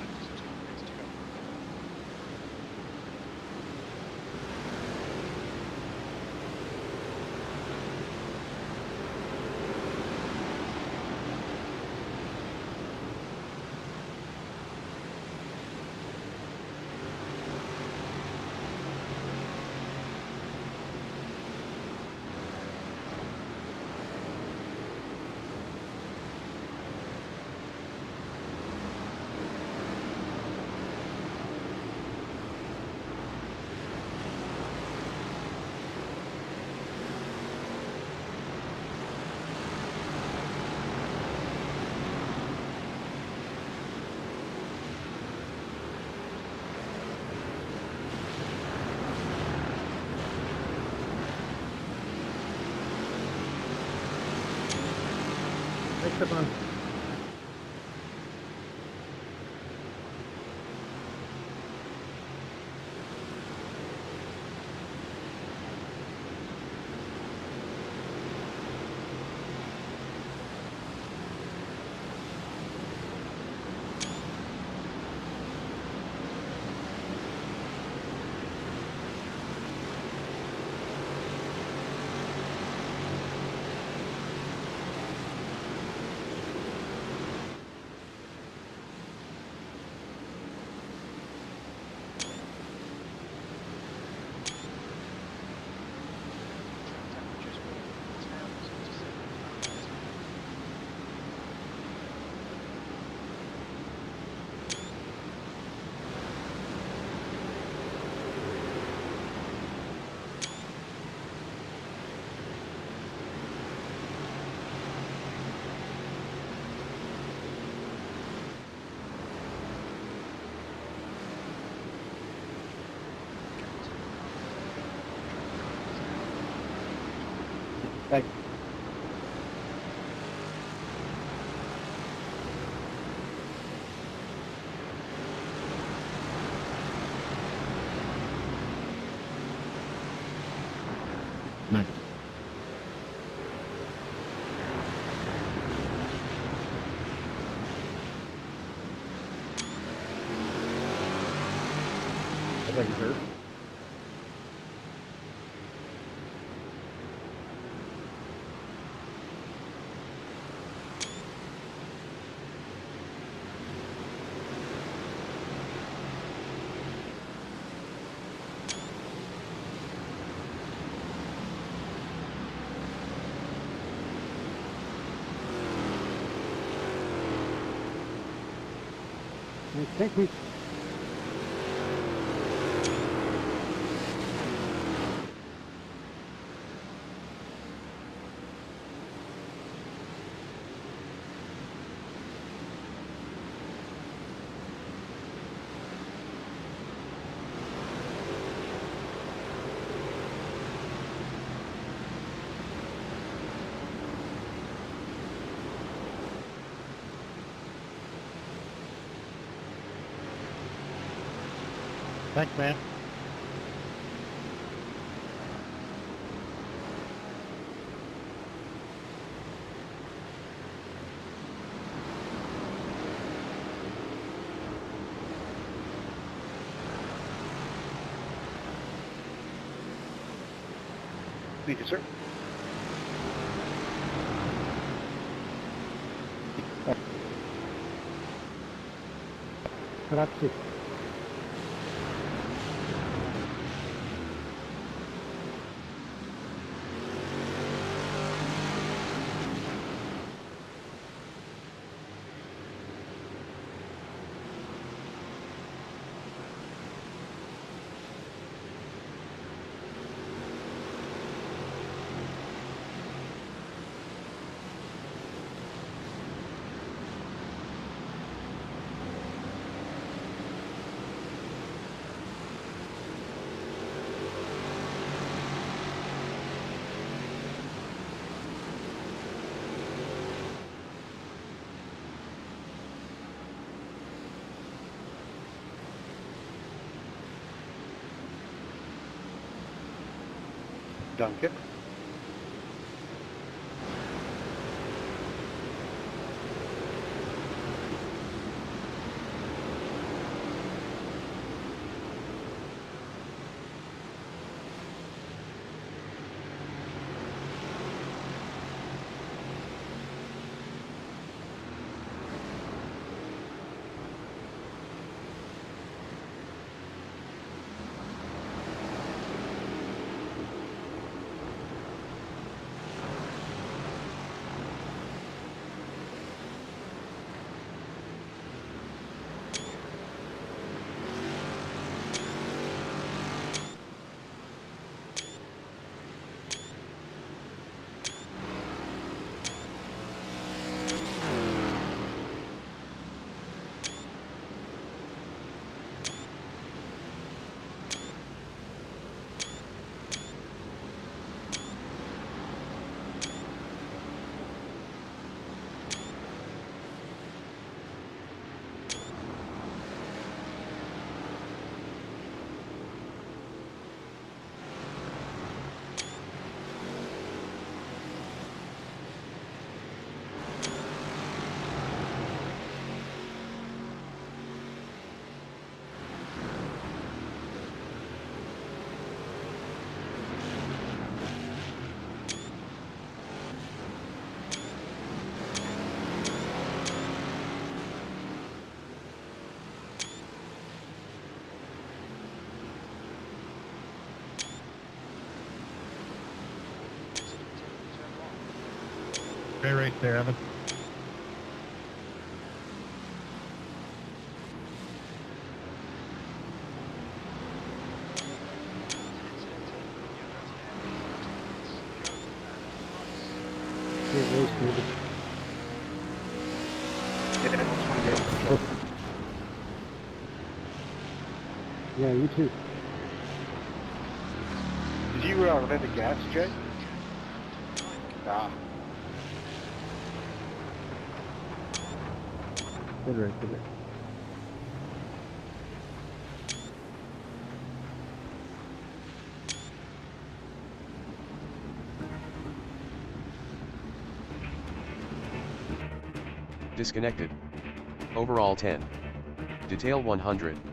Speaker 11: Thanks, Stefan.
Speaker 18: Thank
Speaker 14: Nice.
Speaker 18: Thank you, sir. Thank you.
Speaker 19: Thanks, man.
Speaker 18: Thank you, sir. Grazie. Danke.
Speaker 9: Great race there, Evan.
Speaker 18: Yeah, you too. Did you run out of gas, Jay?
Speaker 6: Ah.
Speaker 18: Good right, good right.
Speaker 5: Disconnected. Overall 10. Detail 100.